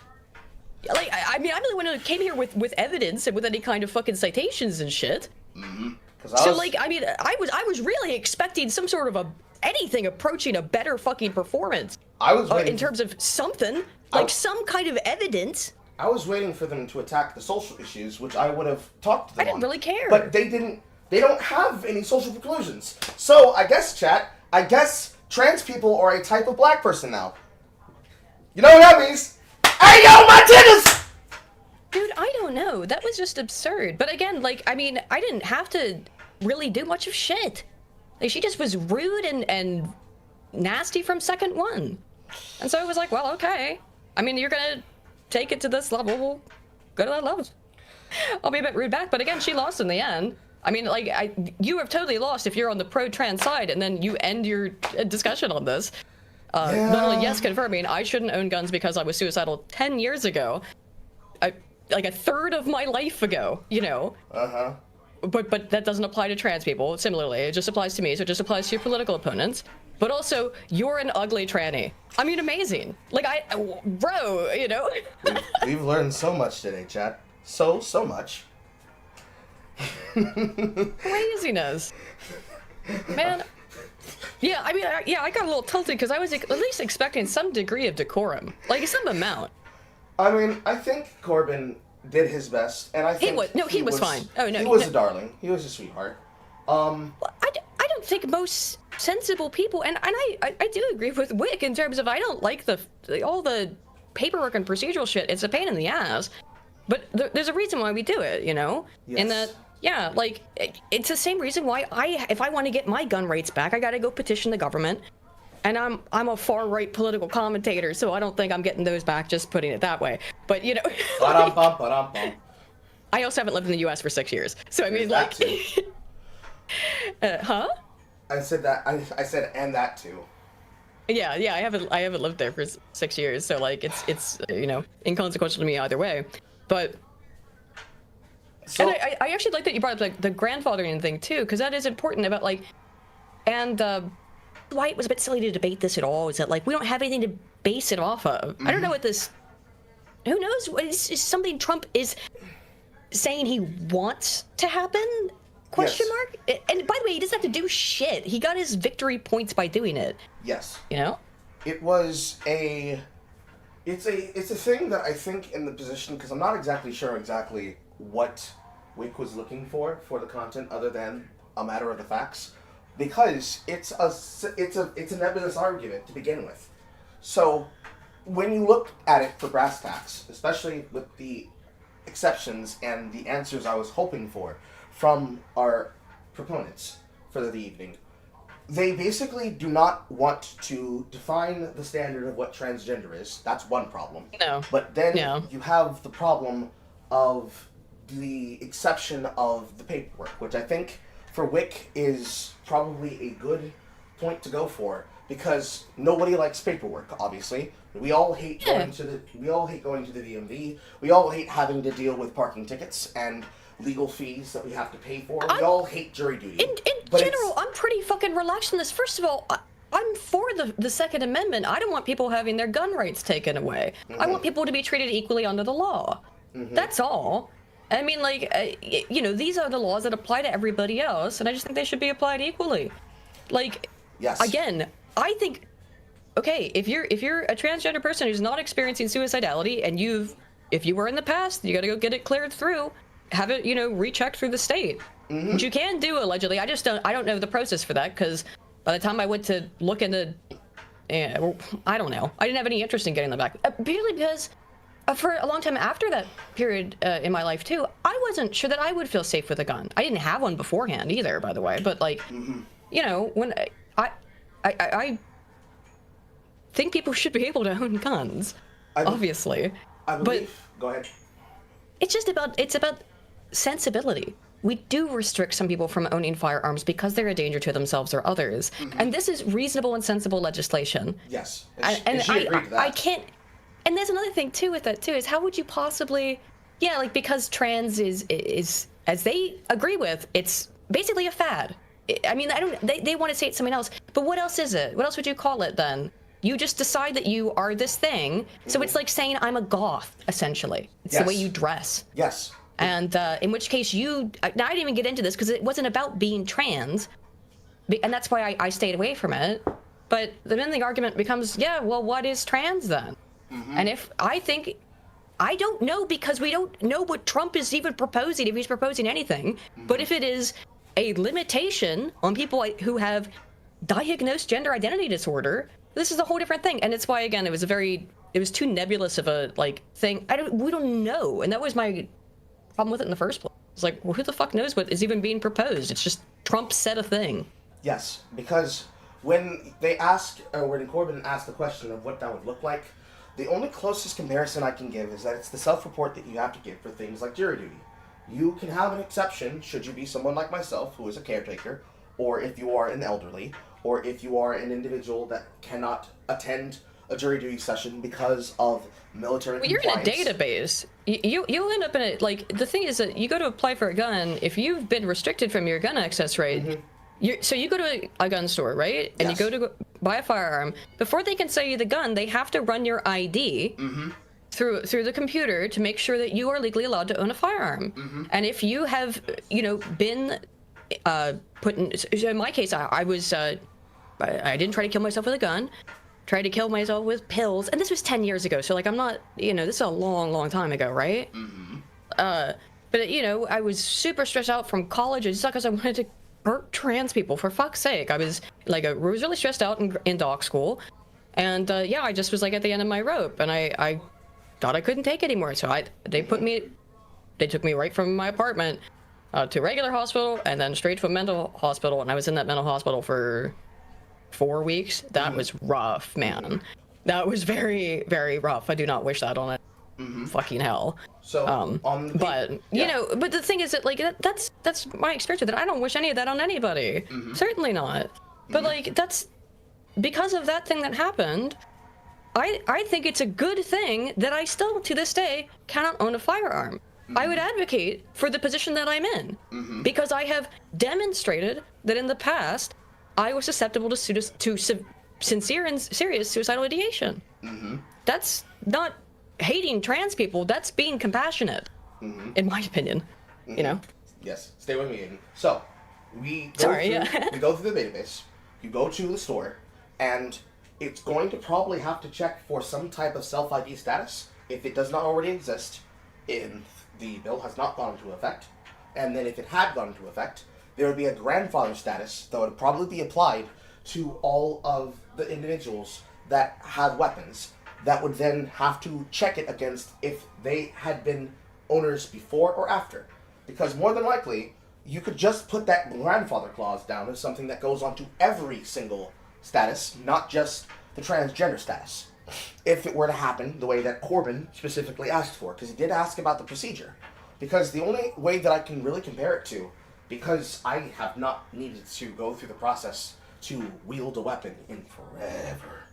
Like, I mean, I'm the one who came here with evidence and with any kind of fucking citations and shit. Mm-hmm. I was really expecting some sort of anything approaching a better fucking performance. I was waiting in terms of something, like some kind of evidence. I was waiting for them to attack the social issues, which I would have talked to them I didn't really care. But they didn't. They don't have any social preclusions. So I guess trans people are a type of black person now. You know what that means? Hey, yo, my titties! Dude, I don't know. That was just absurd. But again, like, I mean, I didn't have to really do much of shit. Like, she just was rude and nasty from second one. And so it was like, well, okay. I mean, you're gonna take it to this level, we'll go to that level. I'll be a bit rude back, but again, she lost in the end. I mean, like, you have totally lost if you're on the pro-trans side and then you end your discussion on this. Not only yes confirming I shouldn't own guns because I was suicidal 10 years ago, like a third of my life ago, you know. Uh-huh. But that doesn't apply to trans people. Similarly, it just applies to me, so it just applies to your political opponents. But also, you're an ugly tranny. I mean, amazing. Like, bro, you know? We've learned so much today, chat. So much. Craziness. Man. Yeah, I mean, I got a little tilted because I was at least expecting some degree of decorum. Like, some amount. I mean, I think Corbin did his best, and I think he was fine. Oh, no. He was a darling. He was a sweetheart. Well, I don't think most sensible people, and I do agree with Whick in terms of I don't like all the paperwork and procedural shit. It's a pain in the ass, but there's a reason why we do it, you know? Yes. And that, yeah, like, it's the same reason why if I want to get my gun rights back, I gotta go petition the government. And I'm a far-right political commentator, so I don't think I'm getting those back, just putting it that way. But, you know... I also haven't lived in the U.S. for 6 years, so I mean, like... huh? I said that, I said, and that too. Yeah, I haven't lived there for 6 years, so, like, it's you know, inconsequential to me either way. But... So, and I actually like that you brought up, like, the grandfathering thing, too, because that is important about, like... And, why it was a bit silly to debate this at all is that, like, we don't have anything to base it off of. I don't know what this... Who knows? Is something Trump is saying he wants to happen? Question Yes. mark? And by the way, he doesn't have to do shit. He got his victory points by doing it. Yes. You know? It was a. It's a thing that I think in the position, because I'm not exactly sure exactly what Whick was looking for the content other than a matter of the facts, because it's a nebulous argument to begin with. So when you look at it for brass tacks, especially with the exceptions and the answers I was hoping for from our proponents for the evening, they basically do not want to define the standard of what transgender is. That's one problem. No. But then No. you have the problem of the exception of the paperwork, which I think for Wick is probably a good point to go for, because nobody likes paperwork, obviously. We all hate going to the DMV. We all hate having to deal with parking tickets and legal fees that we have to pay for. We all hate jury duty. In But general, I'm pretty fucking relaxed on this. First of all, I'm for the Second Amendment. I don't want people having their gun rights taken away. I want people to be treated equally under the law. That's all. I mean, like, you know, these are the laws that apply to everybody else, and I just think they should be applied equally. Like, Yes. again, I think, okay, if you're a transgender person who's not experiencing suicidality, and if you were in the past, you got to go get it cleared through, have it, you know, rechecked through the state. Which you can do allegedly. I don't know the process for that, because by the time I went to look into, I don't know. I didn't have any interest in getting them back. Purely because for a long time after that period in my life too, I wasn't sure that I would feel safe with a gun. I didn't have one beforehand either, by the way. But like, you know, when I think people should be able to own guns, obviously. I believe. Go ahead. It's about sensibility. We do restrict some people from owning firearms because they're a danger to themselves or others, and this is reasonable and sensible legislation. Yes, And she agreed to that. I can't. And there's another thing too with that too, is how would you possibly, like, because trans is as they agree with, it's basically a fad. I mean, they want to say it's something else, but what else is it? What else would you call it then? You just decide that you are this thing, so it's like saying I'm a goth, essentially. It's the way you dress. Yes. And in which case now I didn't even get into this because it wasn't about being trans, and that's why I stayed away from it. But then the argument becomes, well, what is trans then? And if I don't know, because we don't know what Trump is even proposing, if he's proposing anything. But if it is a limitation on people who have diagnosed gender identity disorder, this is a whole different thing. And it's why, again, it was too nebulous of a thing. We don't know, and that was my problem with it in the first place. It's like, well, who the fuck knows what is even being proposed? It's just Trump said a thing. Yes, because when Corbyn asked the question of what that would look like, the only closest comparison I can give is that it's the self-report that you have to give for things like jury duty. You can have an exception should you be someone like myself who is a caretaker, or if you are an elderly, or if you are an individual that cannot attend a jury duty session because of military compliance. You're in a database. You'll end up in it. Like, the thing is that you go to apply for a gun, if you've been restricted from your gun access right, so you go to a gun store, right? And you go to buy a firearm. Before they can sell you the gun, they have to run your ID through the computer to make sure that you are legally allowed to own a firearm. And if you have, been put in, so in my case, I was, I didn't try to kill myself with a gun. Tried to kill myself with pills, and this was 10 years ago, so like I'm not, this is a long time ago, right? But I was super stressed out from college, just because I wanted to hurt trans people, for fuck's sake. I was really stressed out in doc school, and I just was like at the end of my rope, and I thought I couldn't take it anymore, so they took me right from my apartment to a regular hospital, and then straight to a mental hospital, and I was in that mental hospital for 4 weeks. That was rough, man. That was very, very rough. I do not wish that on it. Fucking hell. So, but the thing is that that's my experience with it. I don't wish any of that on anybody. Certainly not. But that's because of that thing that happened. I think it's a good thing that I still, to this day, cannot own a firearm. I would advocate for the position that I'm in, because I have demonstrated that in the past I was susceptible to sincere and serious suicidal ideation. That's not hating trans people. That's being compassionate, in my opinion. Yes, stay with me, Aiden. So, we go Sorry, through, yeah. we go through the database. You go to the store, and it's going to probably have to check for some type of self ID status if it does not already exist, if the bill has not gone into effect, and then if it had gone into effect, there would be a grandfather status that would probably be applied to all of the individuals that have weapons. That would then have to check it against if they had been owners before or after. Because more than likely, you could just put that grandfather clause down as something that goes onto every single status, not just the transgender status. If it were to happen the way that Corbin specifically asked for, because he did ask about the procedure. Because the only way that I can really compare it to, because I have not needed to go through the process to wield a weapon in forever,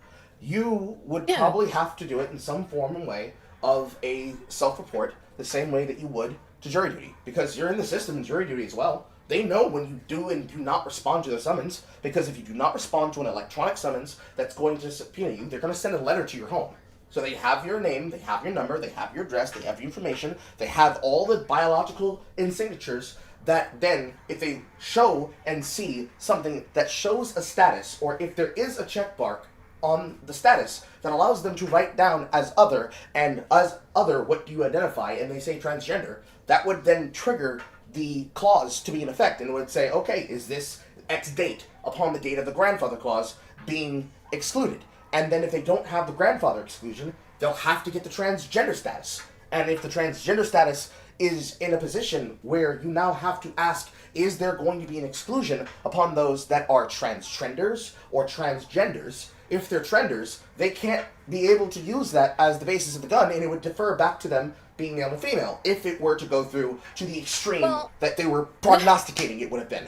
you would probably have to do it in some form and way of a self-report, the same way that you would to jury duty, because you're in the system in jury duty as well. They know when you do and do not respond to the summons, because if you do not respond to an electronic summons that's going to subpoena you, they're going to send a letter to your home. So they have your name, they have your number, they have your address, they have your information, they have all the biological signatures that then, if they show and see something that shows a status, or if there is a check mark on the status that allows them to write down as other, and as other what do you identify, and they say transgender, that would then trigger the clause to be in effect, and it would say, okay, is this X date upon the date of the grandfather clause being excluded? And then if they don't have the grandfather exclusion, they'll have to get the transgender status. And if the transgender status is in a position where you now have to ask, is there going to be an exclusion upon those that are trenders or transgenders? If they're trenders, they can't be able to use that as the basis of the gun, and it would defer back to them being male and female if it were to go through to the extreme that they were prognosticating it would have been.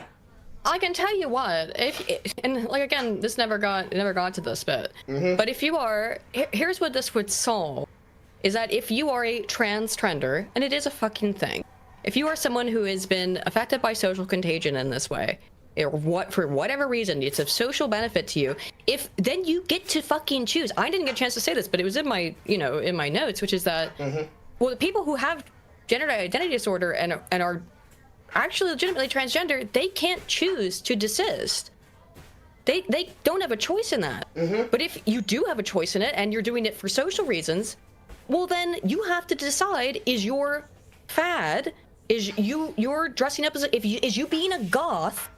I can tell you what, and like again, this never got to this bit. But if you are, here's what this would solve, is that if you are a trender, and it is a fucking thing, if you are someone who has been affected by social contagion in this way, or for whatever reason, it's of social benefit to you, then you get to fucking choose. I didn't get a chance to say this, but it was in my, in my notes, which is that, well, the people who have gender identity disorder and are actually legitimately transgender, they can't choose to desist. They don't have a choice in that. But if you do have a choice in it and you're doing it for social reasons, well then you have to decide, is your fad, is you're dressing up as is you being a goth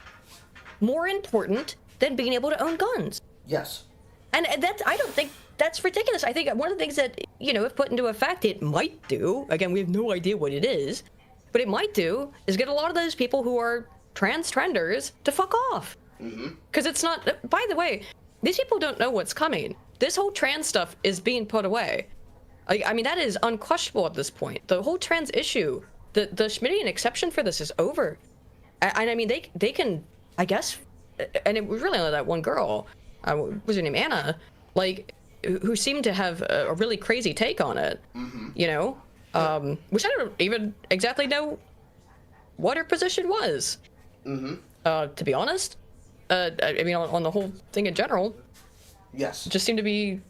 more important than being able to own guns? Yes. And that's, I don't think that's ridiculous. I think one of the things that, if put into effect, it might do, again, we have no idea what it is, but it might do, is get a lot of those people who are trenders to fuck off. Because it's not, by the way, these people don't know what's coming. This whole trans stuff is being put away. I mean, that is unquestionable at this point. The whole trans issue, the Schmittian exception for this is over. And I mean, they can, I guess, and it was really only that one girl, was her name Anna, like, who seemed to have a really crazy take on it, which I don't even exactly know what her position was. To be honest, I mean, on the whole thing in general, yes, it just seemed to be,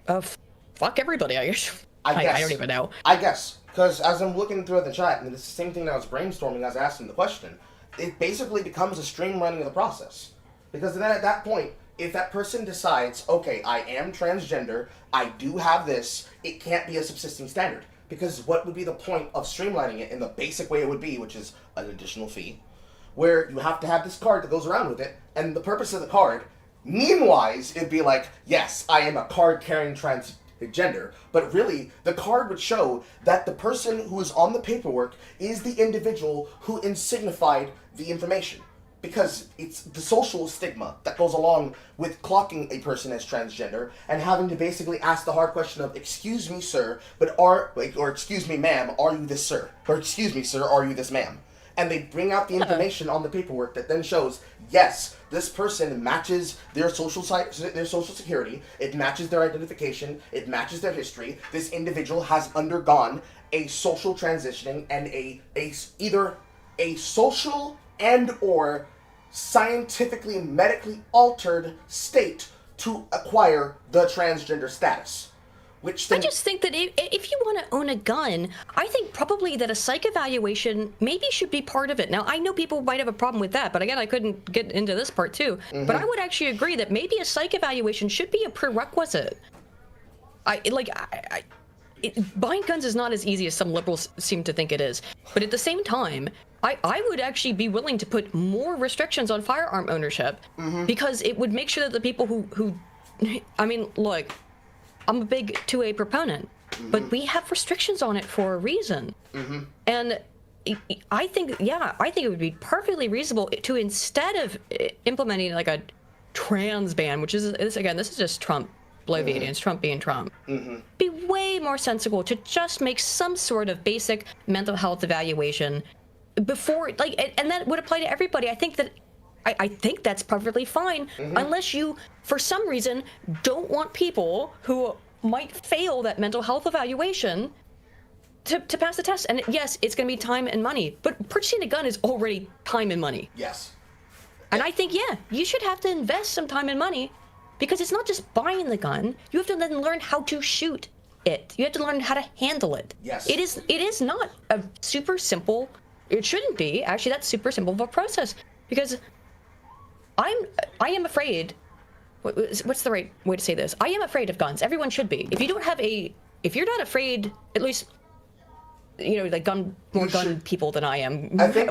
fuck everybody, I guess. I guess. I don't even know. I guess, because as I'm looking through the chat, and it's the same thing that I was brainstorming as asking the question, it basically becomes a streamlining of the process. Because then at that point, if that person decides, okay, I am transgender, I do have this, it can't be a subsisting standard. Because what would be the point of streamlining it in the basic way it would be, which is an additional fee, where you have to have this card that goes around with it, and the purpose of the card, meme-wise, it'd be like, yes, I am a card-carrying transgender, but really, the card would show that the person who is on the paperwork is the individual who insignified the information. Because it's the social stigma that goes along with clocking a person as transgender and having to basically ask the hard question of, excuse me, sir, or excuse me, ma'am, are you this sir? Or excuse me, sir, are you this ma'am? And they bring out the information on the paperwork that then shows, yes, this person matches their social security, it matches their identification, it matches their history. This individual has undergone a social transitioning and either a social and or scientifically, medically altered state to acquire the transgender status. Which then, I just think that if you want to own a gun, I think probably that a psych evaluation maybe should be part of it. Now, I know people might have a problem with that, but again, I couldn't get into this part too. But I would actually agree that maybe a psych evaluation should be a prerequisite. Buying guns is not as easy as some liberals seem to think it is. But at the same time, I would actually be willing to put more restrictions on firearm ownership because it would make sure that the people who I mean, look, I'm a big 2A proponent, but we have restrictions on it for a reason. And I think it would be perfectly reasonable to, instead of implementing like a trans ban, which is, this is just Trump bloviating, it's Trump being Trump, be way more sensible to just make some sort of basic mental health evaluation before, like, and that would apply to everybody. I think that's perfectly fine, unless you, for some reason, don't want people who might fail that mental health evaluation to pass the test. And yes, it's going to be time and money, but purchasing a gun is already time and money. yes. And I think, yeah, you should have to invest some time and money, because it's not just buying the gun. You have to then learn how to shoot it. You have to learn how to handle it. Yes. It is not a super simple, it shouldn't be, actually, that's super simple of a process, because I am afraid, what's the right way to say this? I am afraid of guns. Everyone should be. If you're not afraid, at least, you know, like gun people than I am. I think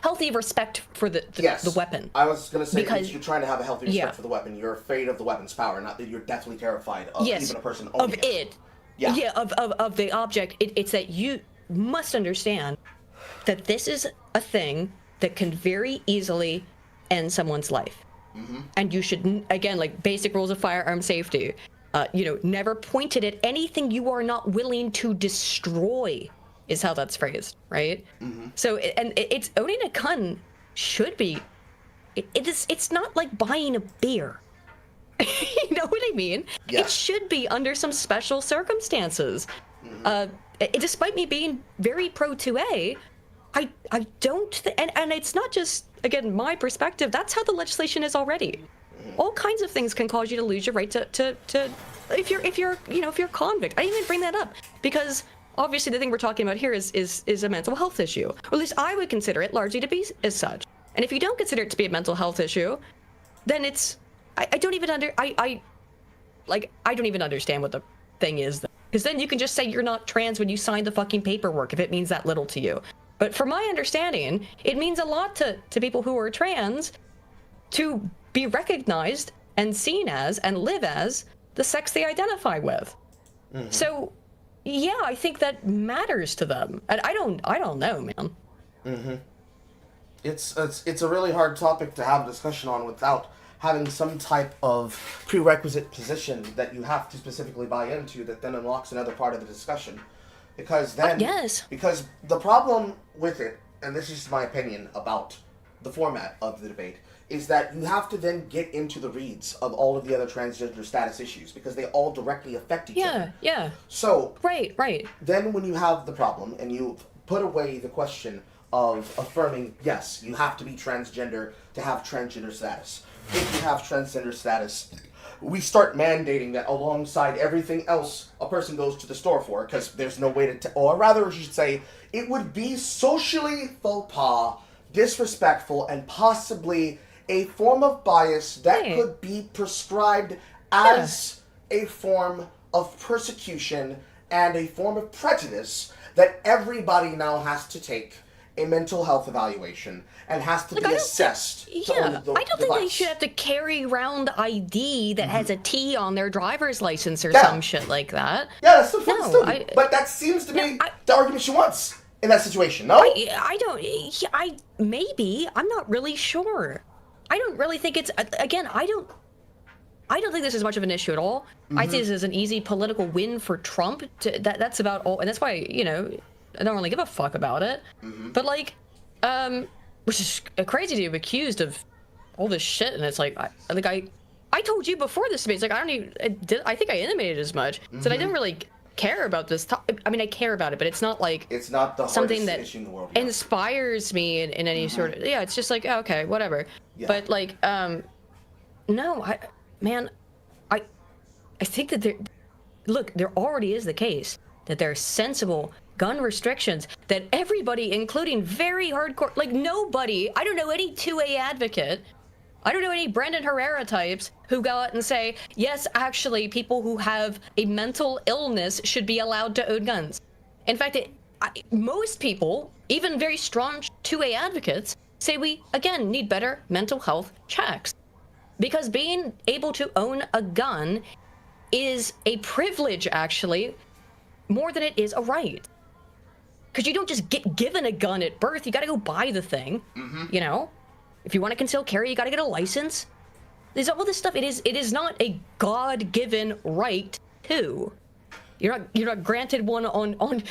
healthy respect for the weapon. I was going to say, because you're trying to have a healthy respect for the weapon. You're afraid of the weapon's power, not that you're deathly terrified of even a person owning it. Of the object. It's that you must understand that this is a thing that can very easily end someone's life. And you should, again, like basic rules of firearm safety, never point it at anything you are not willing to destroy, is how that's phrased, right? So, it's owning a gun should be, it's not like buying a beer. You know what I mean? Yeah. It should be under some special circumstances. Despite me being very pro 2A, I don't, and it's not just, again, my perspective, that's how the legislation is already. All kinds of things can cause you to lose your right to if you're a convict. I didn't even bring that up because obviously the thing we're talking about here is a mental health issue, or at least I would consider it largely to be as such. And if you don't consider it to be a mental health issue, then it's I don't even understand what the thing is, because then you can just say you're not trans when you sign the fucking paperwork if it means that little to you. But from my understanding, it means a lot to people who are trans to be recognized and seen as and live as the sex they identify with. So, yeah, I think that matters to them. And I don't know, man. It's a really hard topic to have a discussion on without having some type of prerequisite position that you have to specifically buy into that then unlocks another part of the discussion. Because then, because the problem with it, and this is my opinion about the format of the debate, is that you have to then get into the reads of all of the other transgender status issues because they all directly affect each other. Yeah. So, right. Then when you have the problem and you put away the question of affirming, yes, you have to be transgender to have transgender status. If you have transgender status, we start mandating that alongside everything else a person goes to the store for, because there's no way to, or rather, I should say, it would be socially faux pas, disrespectful, and possibly a form of bias that could be prescribed as a form of persecution and a form of prejudice that everybody now has to take a mental health evaluation and has to be assessed. I don't think they should have to carry around ID that has a T on their driver's license or some shit like that. Yeah, that's still but that seems to be the argument she wants in that situation, no? Maybe. I'm not really sure. I don't really think it's, again, I don't think this is much of an issue at all. I think this is an easy political win for Trump. That's about all, and that's why, I don't really give a fuck about it. But which is crazy to be accused of all this shit, and it's like, I told you before this debate, it's like, I think I intimated as much, so I didn't really care about this. I mean, I care about it, but it's not like, it's not the something that issue in the world, inspires me in any sort of, it's just like, okay, whatever. But no, I think that look, there already is the case that there are sensible gun restrictions that everybody, including very hardcore, like nobody, I don't know any 2A advocate, I don't know any Brandon Herrera types who go out and say, yes, actually, people who have a mental illness should be allowed to own guns. In fact, most people, even very strong 2A advocates, say we, again, need better mental health checks. Because being able to own a gun is a privilege, actually, more than it is a right. Because you don't just get given a gun at birth, you gotta go buy the thing, you know? If you want to conceal carry, you gotta get a license. There's all this stuff. It is not a God-given right to. You're not granted one on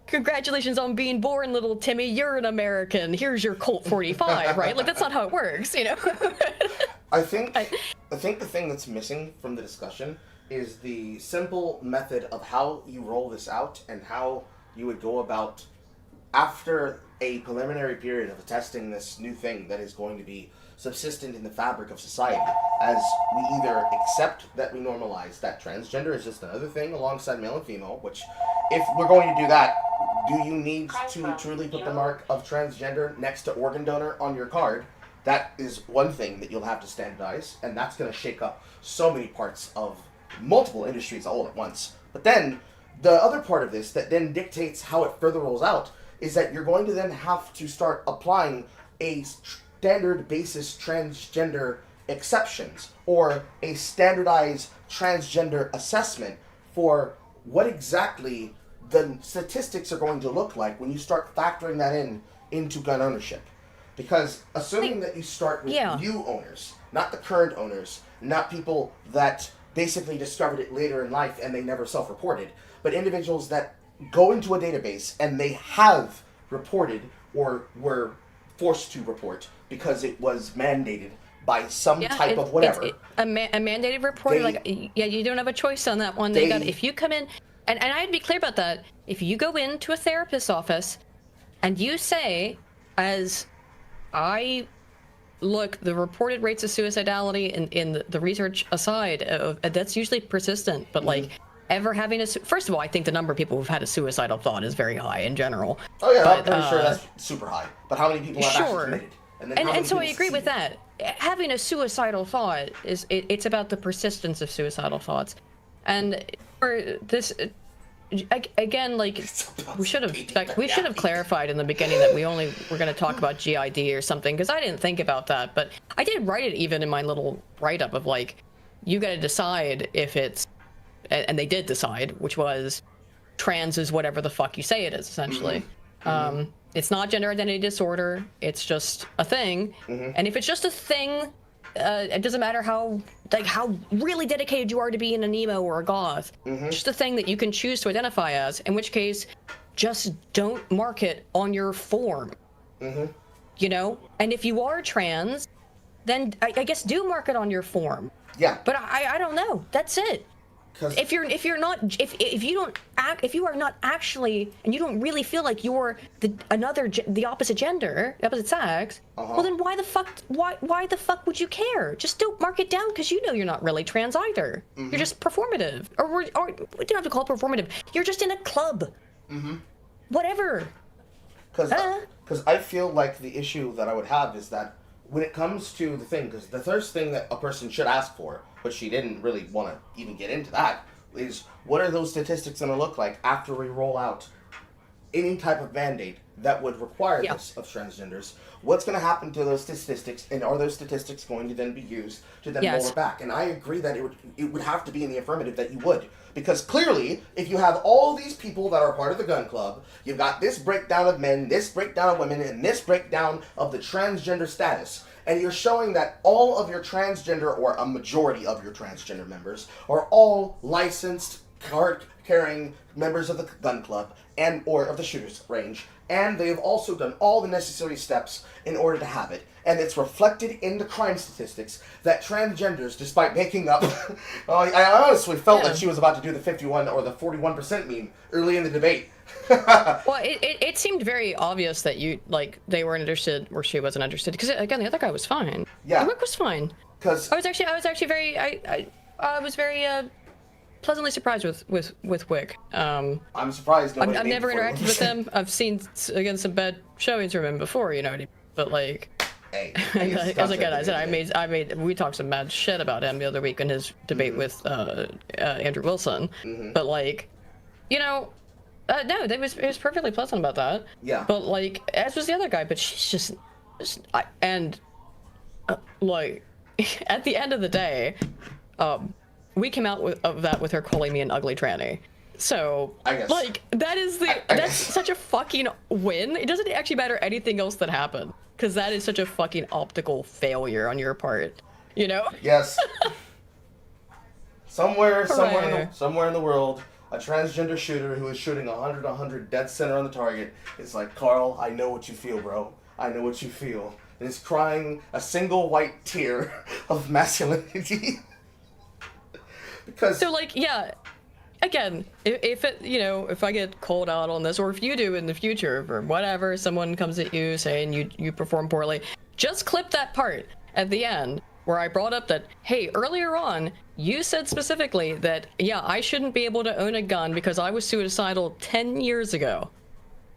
congratulations on being born, little Timmy, you're an American, here's your Colt 45, right? Like, that's not how it works, you know? I think the thing that's missing from the discussion is the simple method of how you roll this out and how you would go about after a preliminary period of testing this new thing that is going to be subsistent in the fabric of society, as we either accept that we normalize that transgender is just another thing alongside male and female, which if we're going to do that, do you need to truly put the mark of transgender next to organ donor on your card? That is one thing that you'll have to standardize, and that's going to shake up so many parts of multiple industries all at once. But then, the other part of this that then dictates how it further rolls out is that you're going to then have to start applying a standard basis transgender exceptions or a standardized transgender assessment for what exactly the statistics are going to look like when you start factoring that into gun ownership. Because assuming that you start with new owners, not the current owners, not people that basically discovered it later in life and they never self-reported, but individuals that go into a database and they have reported or were forced to report because it was mandated by some type of whatever. A mandated report, you don't have a choice on that one. If you come in, and I'd be clear about that, if you go into a therapist's office and you say, look, the reported rates of suicidality in the research aside, that's usually persistent, but like ever having first of all, I think the number of people who've had a suicidal thought is very high in general. Oh yeah, I'm pretty sure that's super high. But how many people have actually committed? And so I agree with that. Having a suicidal thought it's about the persistence of suicidal thoughts. And for this again, like we should have clarified in the beginning that we only were going to talk about GID or something, because I didn't think about that, but I did write it even in my little write-up of like, you got to decide if it's, and they did decide, which was trans is whatever the fuck you say it is, essentially. It's not gender identity disorder, it's just a thing. And if it's just a thing, it doesn't matter how really dedicated you are to being an emo or a goth. Just a thing that you can choose to identify as, in which case, just don't mark it on your form. You know? And if you are trans, then I guess do mark it on your form. Yeah. But I don't know. That's it. If you are not actually, and you don't really feel like you're the opposite gender, opposite sex, well then why the fuck would you care? Just don't mark it down, because you know you're not really trans either. You're just performative, or we don't have to call it performative. You're just in a club. Whatever. Because I feel like the issue that I would have is that when it comes to the thing, because the first thing that a person should ask for, but she didn't really want to even get into that, is what are those statistics going to look like after we roll out any type of mandate that would require this of transgenders? What's going to happen to those statistics, and are those statistics going to then be used to then roll it back? And I agree that it would have to be in the affirmative that you would. Because clearly, if you have all these people that are part of the gun club, you've got this breakdown of men, this breakdown of women, and this breakdown of the transgender status, and you're showing that all of your transgender, or a majority of your transgender members, are all licensed, card-carrying members of the gun club, and or of the shooter's range, and they have also done all the necessary steps in order to have it. And it's reflected in the crime statistics that transgenders, despite making up... I honestly felt that she was about to do the 51 or the 41% meme early in the debate. Well, it seemed very obvious that they weren't interested, or she wasn't interested, because again, the other guy was fine. Yeah. The work was fine. Because I was actually very pleasantly surprised with Whick. I'm surprised nobody I've named never before. interacted with him. I've seen again some bad showings from him before, you know what I mean? But like, Hey, as again, I said, we talked some mad shit about him the other week in his debate with Andrew Wilson. But like, you know, no, it was perfectly pleasant about that. Yeah. But like, as was the other guy. But she's just like, at the end of the day, we came out of that with her calling me an ugly tranny. So, I guess. like, that's such a fucking win. It doesn't actually matter anything else that happened, because that is such a fucking optical failure on your part, you know? Yes. Somewhere in Hooray. the world, a transgender shooter who is shooting 100 dead center on the target is like, Carl, I know what you feel, bro. I know what you feel. And is crying a single white tear of masculinity. Because So, like, yeah, again, if it, you know, if I get called out on this, or if you do in the future, or whatever, someone comes at you saying you perform poorly, just clip that part at the end where I brought up that, hey, earlier on, you said specifically that, yeah, I shouldn't be able to own a gun because I was suicidal 10 years ago.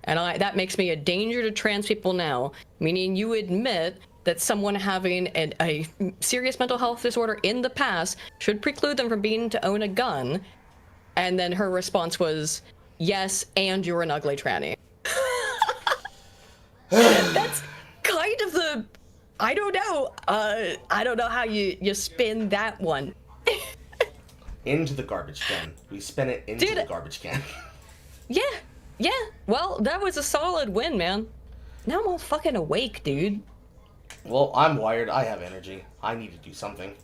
And that makes me a danger to trans people now, meaning you admit that someone having a serious mental health disorder in the past should preclude them from being to own a gun. And then her response was, yes, and you're an ugly tranny. That's kind of the, I don't know. I don't know how you spin that one. into the garbage can. We spin it into Dude, the garbage can. Yeah. Well, that was a solid win, man. Now I'm all fucking awake, dude. Well, I'm wired. I have energy. I need to do something.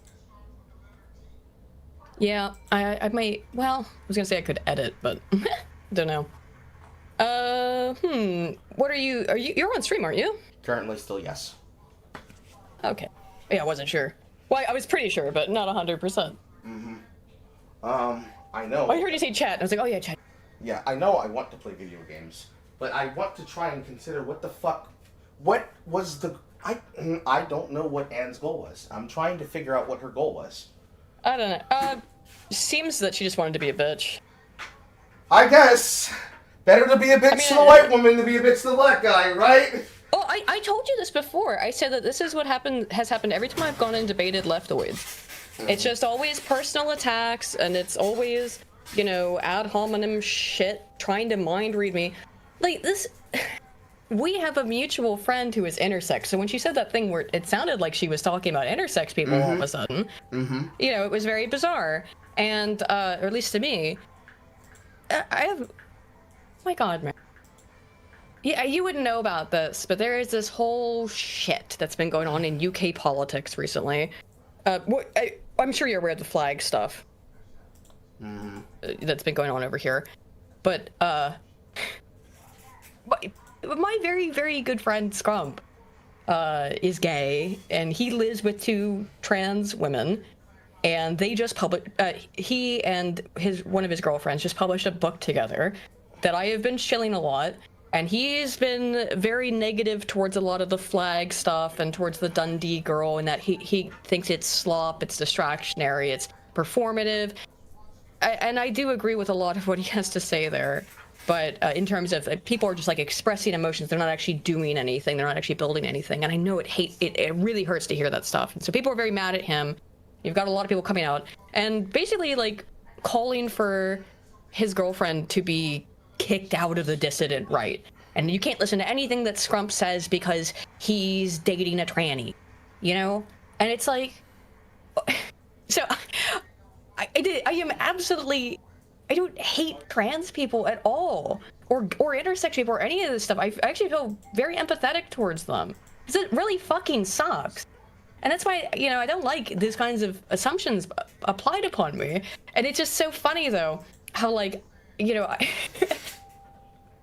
Yeah, I might, well, I was gonna say I could edit, but don't know. What you're on stream, aren't you? Currently, still yes. Okay. Yeah, I wasn't sure. Well, I was pretty sure, but not 100%. I know. I heard you say chat, and I was like, oh yeah, chat. Yeah, I know I want to play video games, but I want to try and consider what was the... I don't know what Anne's goal was. I'm trying to figure out what her goal was. I don't know. Seems that she just wanted to be a bitch. I guess. Better to be a bitch to the white woman than to be a bitch to the black guy, right? Oh, I told you this before. I said that this is what has happened every time I've gone and debated leftoids. It's just always personal attacks, and it's always, you know, ad hominem shit, trying to mind read me. Like, this... We have a mutual friend who is intersex, so when she said that thing where it sounded like she was talking about intersex people all of a sudden, you know, it was very bizarre. And, or at least to me, I have... My God, man. Yeah, you wouldn't know about this, but there is this whole shit that's been going on in UK politics recently. I'm sure you're aware of the flag stuff. That's been going on over here. But, my very, very good friend Scrump is gay, and he lives with 2 trans women, and they just published, he and one of his girlfriends just published a book together that I have been shilling a lot, and he's been very negative towards a lot of the flag stuff and towards the Dundee girl, and that he thinks it's slop, it's distractionary, it's performative, and I do agree with a lot of what he has to say there. But in terms of people are just like expressing emotions, they're not actually doing anything, they're not actually building anything, and I know it really hurts to hear that stuff. And so people are very mad at him. You've got a lot of people coming out and basically like calling for his girlfriend to be kicked out of the dissident right. And you can't listen to anything that Scrump says because he's dating a tranny, you know? And it's like, so I am absolutely. I don't hate trans people at all, or intersex people, or any of this stuff. I actually feel very empathetic towards them, because it really fucking sucks. And that's why, you know, I don't like these kinds of assumptions applied upon me. And it's just so funny, though, how, like, you know,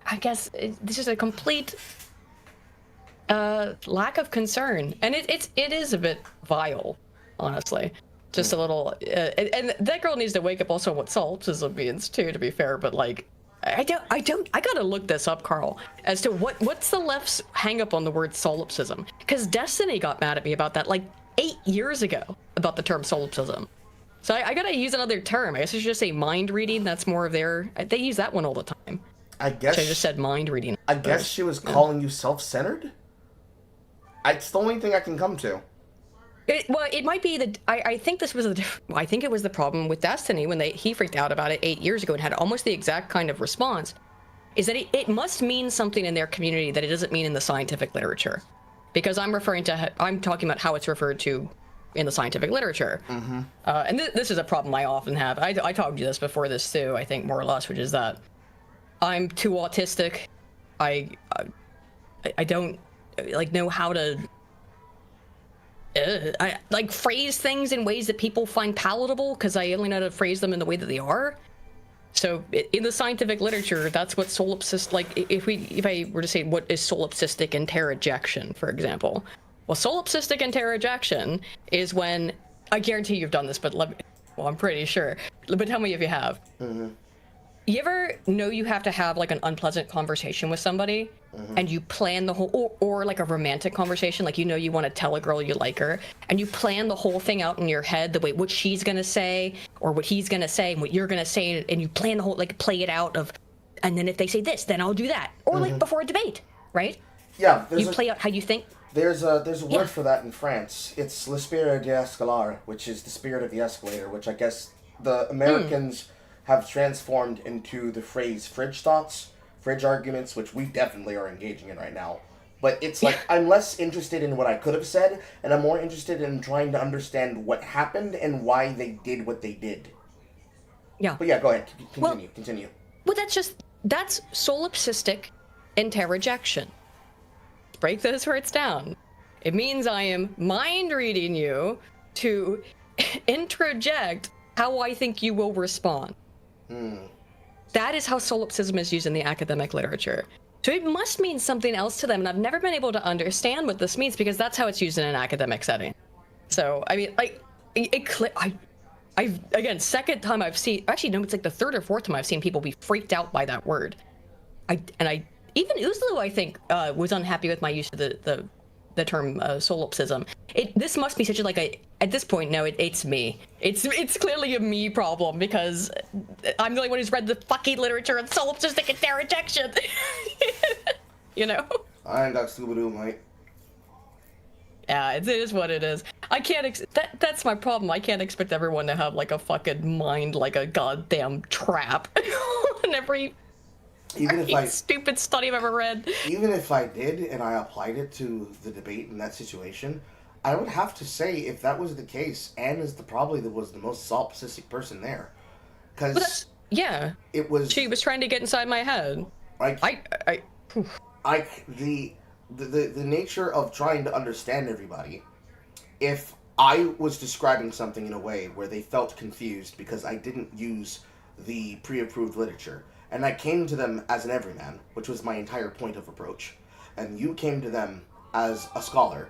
I guess this is a complete lack of concern. And it is a bit vile, honestly. Just a little, and that girl needs to wake up also on what solipsism means too, to be fair. But like, I gotta look this up, Carl, as to what's the left's hang up on the word solipsism? Because Destiny got mad at me about that like 8 years ago about the term solipsism. So I gotta use another term. I guess I should just say mind reading. That's more of their. They use that one all the time. I guess. So I just said mind reading. I guess she was calling you self-centered. It's the only thing I can come to. Well, it might be that I think this was I think it was the problem with Destiny when he freaked out about it 8 years ago and had almost the exact kind of response. Is that it must mean something in their community that it doesn't mean in the scientific literature, because I'm talking about how it's referred to in the scientific literature. Mm-hmm. And this is a problem I often have. I talked to you this before this too, I think, more or less, which is that I'm too autistic. I don't like know how to I like phrase things in ways that people find palatable, because I only know how to phrase them in the way that they are. So in the scientific literature, that's what solipsist, like if I were to say what is solipsistic enterojection, for example. Well, solipsistic enterojection is when, I guarantee you've done this, but I'm pretty sure. But tell me if you have. Mm-hmm. You ever know you have to have like an unpleasant conversation with somebody, and you plan the whole, or like a romantic conversation, like you want to tell a girl you like her, and you plan the whole thing out in your head, the way what she's gonna say or what he's gonna say and what you're gonna say, and you plan the whole, like, play it out of, and then if they say this, then I'll do that, or like before a debate, right? Yeah, you play out how you think. There's a word for that in France. It's l'esprit d'escalier, which is the spirit of the escalator, which I guess the Americans have transformed into the phrase fridge thoughts, fridge arguments, which we definitely are engaging in right now. But it's like, I'm less interested in what I could have said, and I'm more interested in trying to understand what happened and why they did what they did. Yeah. But yeah, go ahead. Continue. Well, that's solipsistic enterojection. Break those words down. It means I am mind reading you to introject how I think you will respond. That is how solipsism is used in the academic literature. So it must mean something else to them, and I've never been able to understand what this means, because that's how it's used in an academic setting. So, I mean, like, again, second time I've seen, actually, no, it's like the third or fourth time I've seen people be freaked out by that word. Even Uzlu, I think, was unhappy with my use of the term solipsism. This must be such a, like, at this point, no, it's me. It's clearly a me problem, because I'm the only one who's read the fucking literature on solipsistic enterojection. You know? I ain't got Scooby-Doo, mate. Yeah, it is what it is. I can't, that's my problem. I can't expect everyone to have, like, a fucking mind like a goddamn trap. And every stupid study I've ever read. Even if I did and I applied it to the debate in that situation, I would have to say, if that was the case, Anne is probably the most solipsistic person there, because she was trying to get inside my head. The nature of trying to understand everybody. If I was describing something in a way where they felt confused because I didn't use the pre-approved literature, and I came to them as an everyman, which was my entire point of approach, and you came to them as a scholar,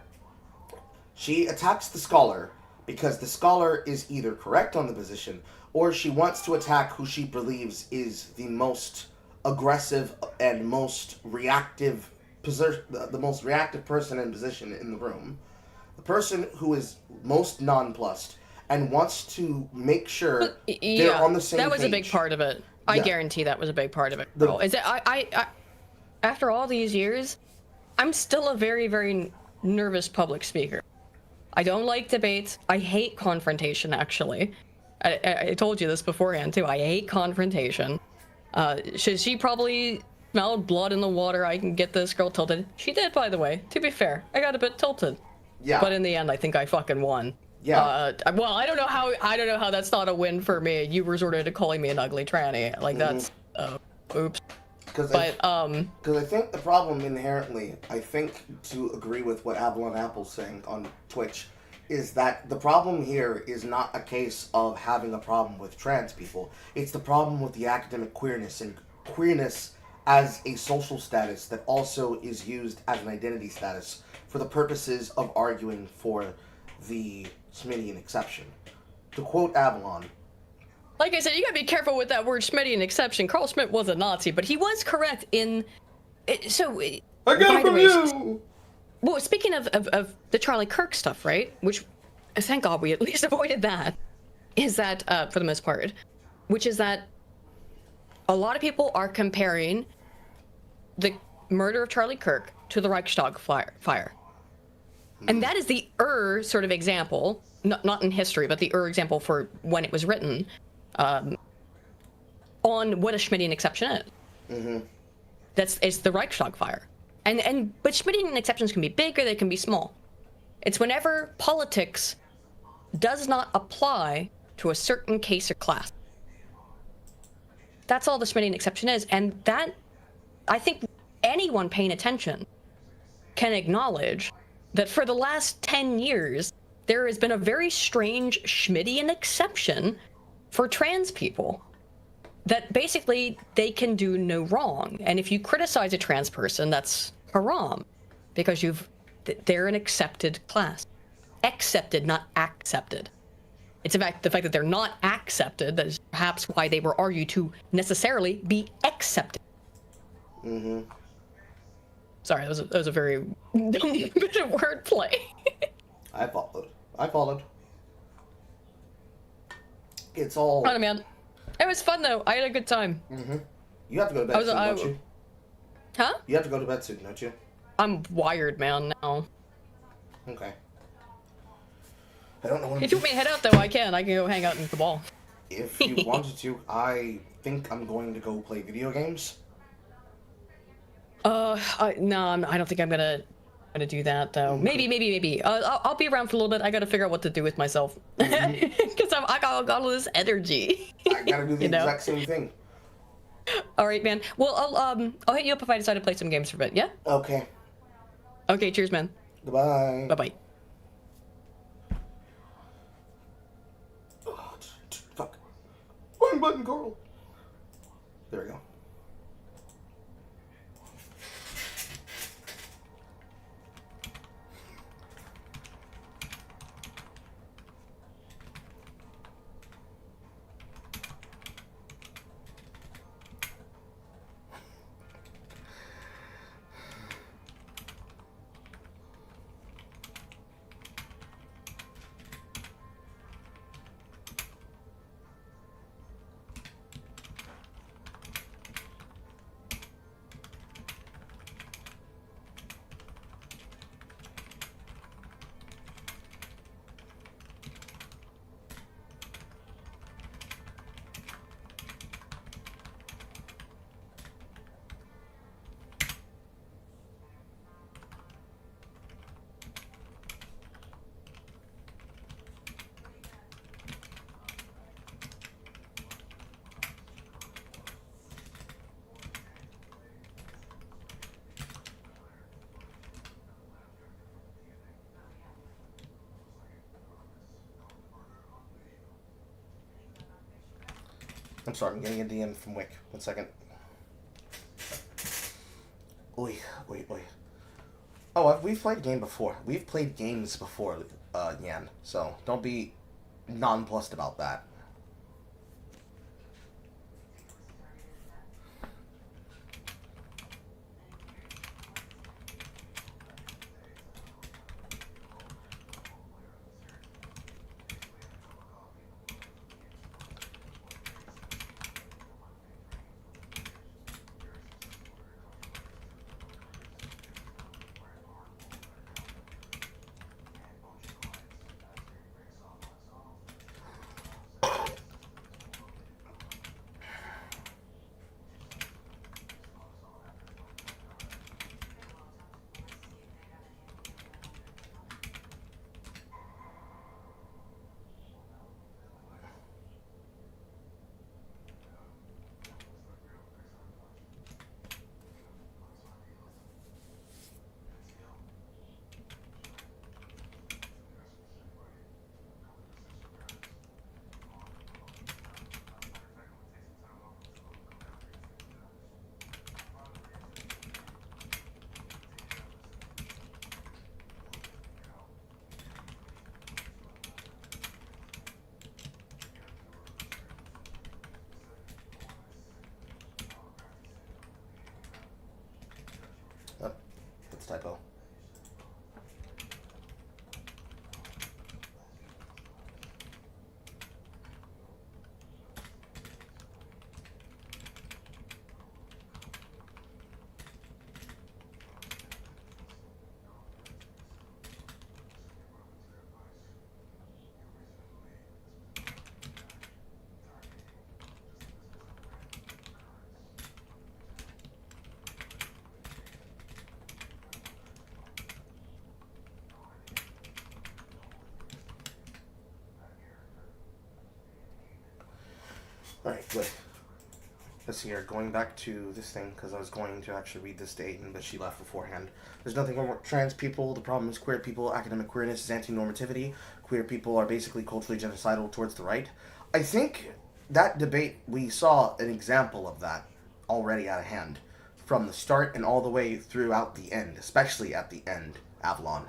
she attacks the scholar because the scholar is either correct on the position, or she wants to attack who she believes is the most aggressive and most reactive the most reactive person in position in the room. The person who is most nonplussed and wants to make sure they're on the same page. That was a big part of it. I guarantee that was a big part of it. Is it? I after all these years, I'm still a very, very nervous public speaker. I don't like debates. I hate confrontation, actually. I told you this beforehand, too. I hate confrontation. She probably smelled blood in the water. I can get this girl tilted. She did, by the way. To be fair, I got a bit tilted. Yeah. But in the end, I think I fucking won. Yeah. Well, I don't know how that's not a win for me. You resorted to calling me an ugly tranny. Like, that's oops. Because I think the problem inherently, I think, to agree with what Avalon Apple's saying on Twitch, is that the problem here is not a case of having a problem with trans people. It's the problem with the academic queerness, and queerness as a social status that also is used as an identity status for the purposes of arguing for the Smithian exception. To quote Avalon, like I said, you gotta be careful with that word Smithian exception. Carl Schmitt was a Nazi, but he was correct in... I got it from you! Well, speaking of the Charlie Kirk stuff, right? Which, thank God we at least avoided that. is that, for the most part, which is that a lot of people are comparing the murder of Charlie Kirk to the Reichstag fire. And that is the sort of example, not in history, but the example for when it was written, on what a Schmittian exception is. It's the Reichstag fire. But Schmittian exceptions can be big or they can be small. It's whenever politics does not apply to a certain case or class. That's all the Schmittian exception is. And that, I think anyone paying attention can acknowledge that for the last 10 years, there has been a very strange Schmittian exception for trans people. That basically they can do no wrong. And if you criticize a trans person, that's haram, because they're an accepted class. Accepted, not accepted. It's the fact that they're not accepted that is perhaps why they were argued to necessarily be accepted. Sorry, that was a very bit of wordplay. I followed. It's all. I don't know, man. It was fun though. I had a good time. You have to go to bed soon, don't you? Huh? You have to go to bed soon, don't you? I'm wired, man, now. Okay. I don't know what. If you want me to head out though, I can go hang out in the ball. If you wanted to, I think I'm going to go play video games. No, I don't think I'm gonna do that though. Maybe. I'll be around for a little bit. I gotta figure out what to do with myself because I got all this energy. I gotta do the exact same thing. All right, man. Well, I'll hit you up if I decide to play some games for a bit. Yeah. Okay. Okay. Cheers, man. Goodbye. Bye bye. Oh, fuck. Wrong button, Carl. There we go. I'm sorry, I'm getting a DM from Whick. 1 second. Oi. Oh, we've played a game before. We've played games before, Yan. So don't be nonplussed about that. Oh, that's a typo. Alright, good. Let's see here, going back to this thing, because I was going to actually read this to Aiden, but she left beforehand. There's nothing wrong with trans people. The problem is queer people. Academic queerness is anti-normativity. Queer people are basically culturally genocidal towards the right. I think that debate, we saw an example of that already out of hand. From the start and all the way throughout the end, especially at the end, Avalon.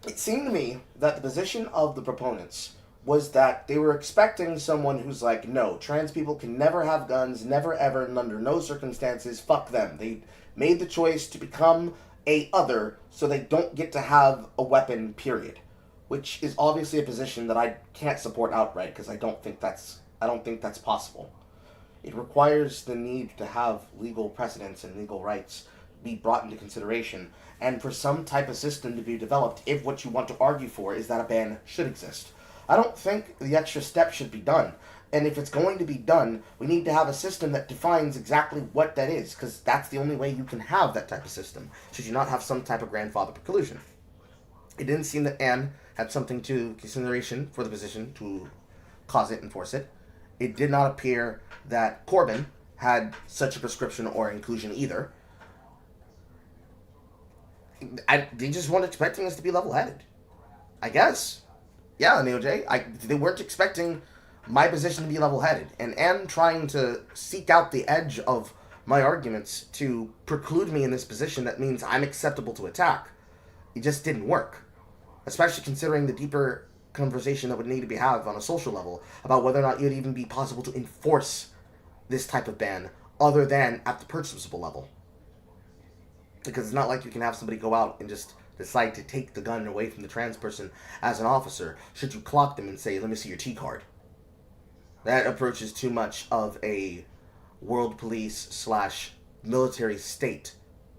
It seemed to me that the position of the proponents was that they were expecting someone who's like, no, trans people can never have guns, never ever, and under no circumstances, fuck them. They made the choice to become a other, so they don't get to have a weapon, period. Which is obviously a position that I can't support outright, because I don't think that's possible. It requires the need to have legal precedents and legal rights be brought into consideration, and for some type of system to be developed if what you want to argue for is that a ban should exist. I don't think the extra step should be done. And if it's going to be done, we need to have a system that defines exactly what that is, because that's the only way you can have that type of system, should you not have some type of grandfather preclusion. It didn't seem that Anne had something to consideration for the position to cause it, enforce it. It did not appear that Corbin had such a prescription or inclusion either. They just weren't expecting us to be level-headed, I guess. Yeah, NeoJ, they weren't expecting my position to be level-headed. And Anne trying to seek out the edge of my arguments to preclude me in this position that means I'm acceptable to attack. It just didn't work. Especially considering the deeper conversation that would need to be had on a social level about whether or not it would even be possible to enforce this type of ban other than at the purchasable level. Because it's not like you can have somebody go out and just decide to take the gun away from the trans person as an officer should you clock them and say, let me see your T-card. That approach is too much of a world police / military state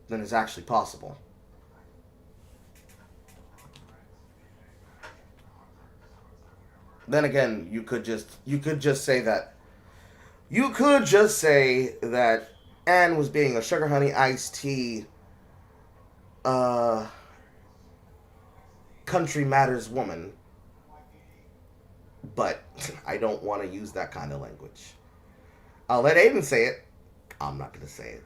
than is actually possible. Then again, you could just say that Anne was being a sugar honey iced tea country matters woman, but I don't want to use that kind of language. I'll let Aiden say it. I'm not going to say it.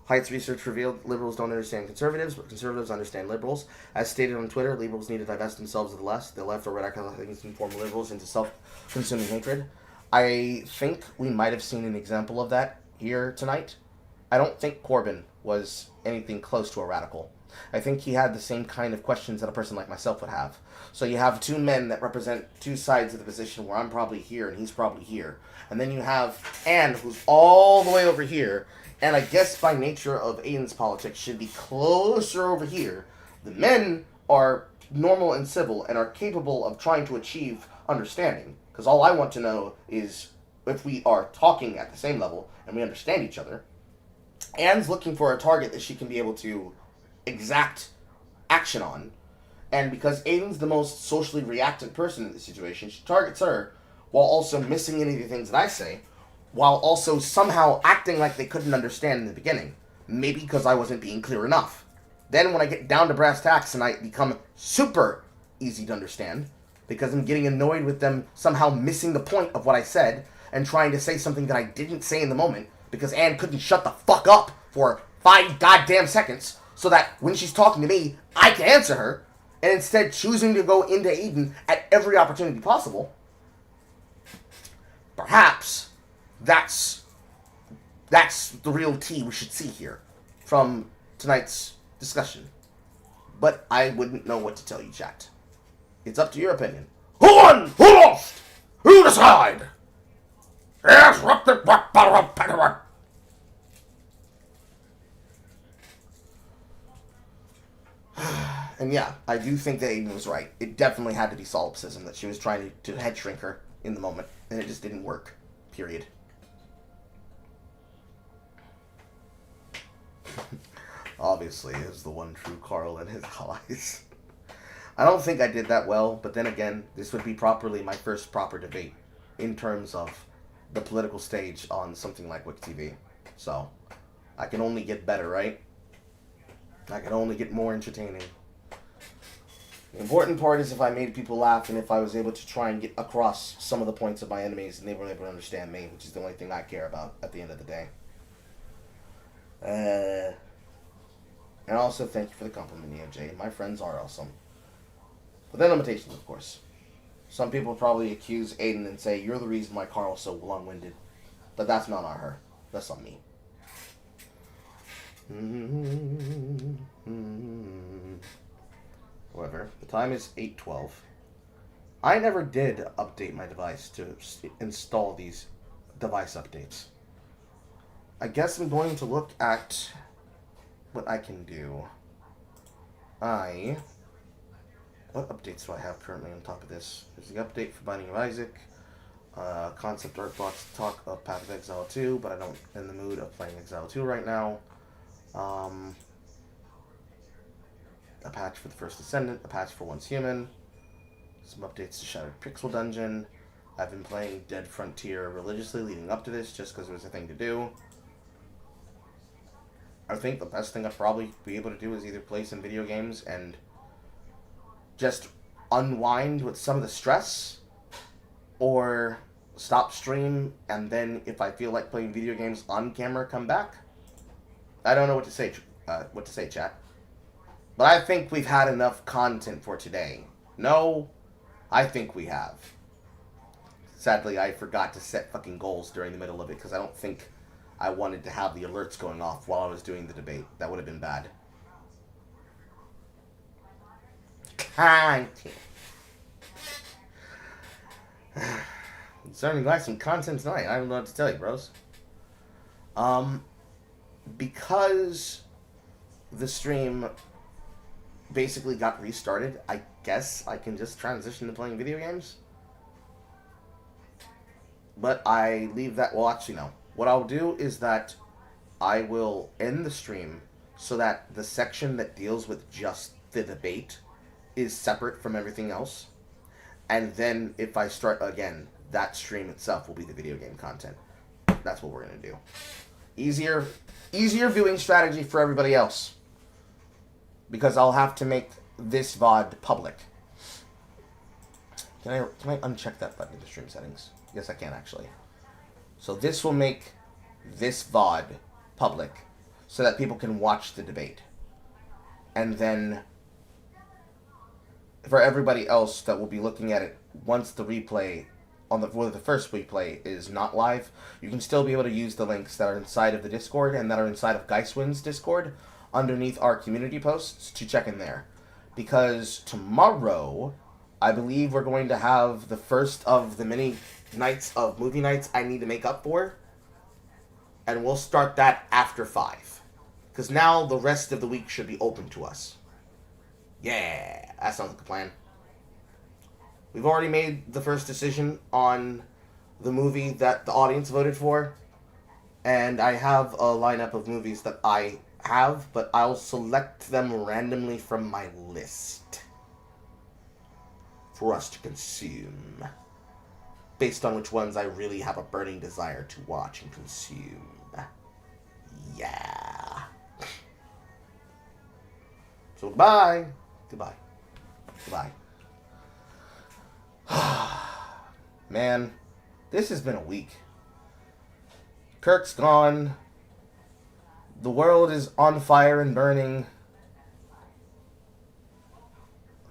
Heights research revealed liberals don't understand conservatives, but conservatives understand liberals. As stated on Twitter, liberals need to divest themselves of the left. The left are radicalizing inform liberals into self-consuming hatred. I think we might have seen an example of that here tonight. I don't think Corbin was anything close to a radical. I think he had the same kind of questions that a person like myself would have. So you have two men that represent two sides of the position where I'm probably here and he's probably here. And then you have Anne, who's all the way over here, and I guess by nature of Aiden's politics should be closer over here. The men are normal and civil and are capable of trying to achieve understanding. Because all I want to know is if we are talking at the same level and we understand each other. Anne's looking for a target that she can be able to exact action on. And because Aiden's the most socially reactant person in this situation, she targets her while also missing any of the things that I say, while also somehow acting like they couldn't understand in the beginning. Maybe because I wasn't being clear enough. Then when I get down to brass tacks and I become super easy to understand, because I'm getting annoyed with them somehow missing the point of what I said and trying to say something that I didn't say in the moment, because Anne couldn't shut the fuck up for 5 goddamn seconds so that when she's talking to me, I can answer her, and instead choosing to go into Aiden at every opportunity possible. Perhaps that's the real tea we should see here from tonight's discussion. But I wouldn't know what to tell you, chat. It's up to your opinion. Who won? Who lost? Who decide? Yes, and yeah, I do think that Aiden was right. It definitely had to be solipsism that she was trying to head shrink her in the moment, and it just didn't work. Period. Obviously, is the one true Carl and his allies. I don't think I did that well, but then again, this would be properly my first proper debate in terms of the political stage on something like Whick TV. So, I can only get better, right? I can only get more entertaining. The important part is if I made people laugh and if I was able to try and get across some of the points of my enemies and they were able to understand me, which is the only thing I care about at the end of the day. And also thank you for the compliment, EOJ. My friends are awesome. But then limitations, of course. Some people probably accuse Aiden and say, you're the reason why Carl's so long-winded. But that's not on her. That's on me. However, the time is 8:12. I never did update my device to install these device updates. I guess I'm going to look at what I can do. What updates do I have currently on top of this? There's the update for Binding of Isaac, concept art box talk of Path of Exile 2, but I don't in the mood of playing Exile 2 right now. A patch for the First Descendant, a patch for Once Human, some updates to Shattered Pixel Dungeon. I've been playing Dead Frontier religiously leading up to this just because it was a thing to do. I think the best thing I'd probably be able to do is either play some video games and just unwind with some of the stress, or stop stream and then if I feel like playing video games on camera, come back. I don't know what to say, chat. But I think we've had enough content for today. No, I think we have. Sadly, I forgot to set fucking goals during the middle of it because I don't think I wanted to have the alerts going off while I was doing the debate. That would have been bad. Content. Starting to like some content tonight. I don't know what to tell you, bros. Because the stream basically got restarted, I guess I can just transition to playing video games. But I leave that, well actually no. What I'll do is that I will end the stream so that the section that deals with just the debate is separate from everything else. And then if I start again, that stream itself will be the video game content. That's what we're going to do. Easier viewing strategy for everybody else. Because I'll have to make this VOD public. Can I uncheck that button in the stream settings? Yes, I can actually. So this will make this VOD public so that people can watch the debate. And then for everybody else that will be looking at it once the replay the first replay is not live, you can still be able to use the links that are inside of the Discord and that are inside of Geistwind's Discord underneath our community posts to check in there. Because tomorrow, I believe we're going to have the first of the many nights of movie nights I need to make up for. And we'll start that after 5. Because now the rest of the week should be open to us. Yeah, that sounds like a plan. We've already made the first decision on the movie that the audience voted for. And I have a lineup of movies that I have, but I'll select them randomly from my list for us to consume, based on which ones I really have a burning desire to watch and consume. Yeah. So goodbye. Goodbye. Goodbye. Man, this has been a week. Kirk's gone. The world is on fire and burning.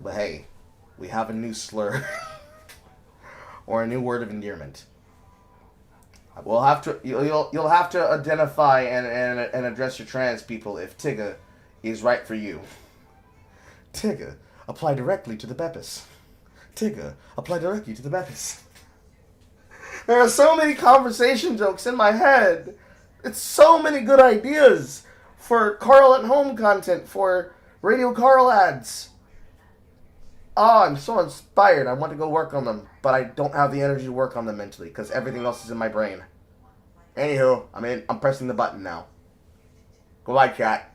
But hey, we have a new slur. Or a new word of endearment. We'll have to you'll have to identify and address your trans people if Tigga is right for you. Tigga, apply directly to the Beppis. Tigga, apply directly to the Beppis. There are so many conversation jokes in my head. It's so many good ideas for Carl at Home content, for Radio Carl ads. Oh, I'm so inspired. I want to go work on them, but I don't have the energy to work on them mentally because everything else is in my brain. Anywho, I'm pressing the button now. Goodbye, chat.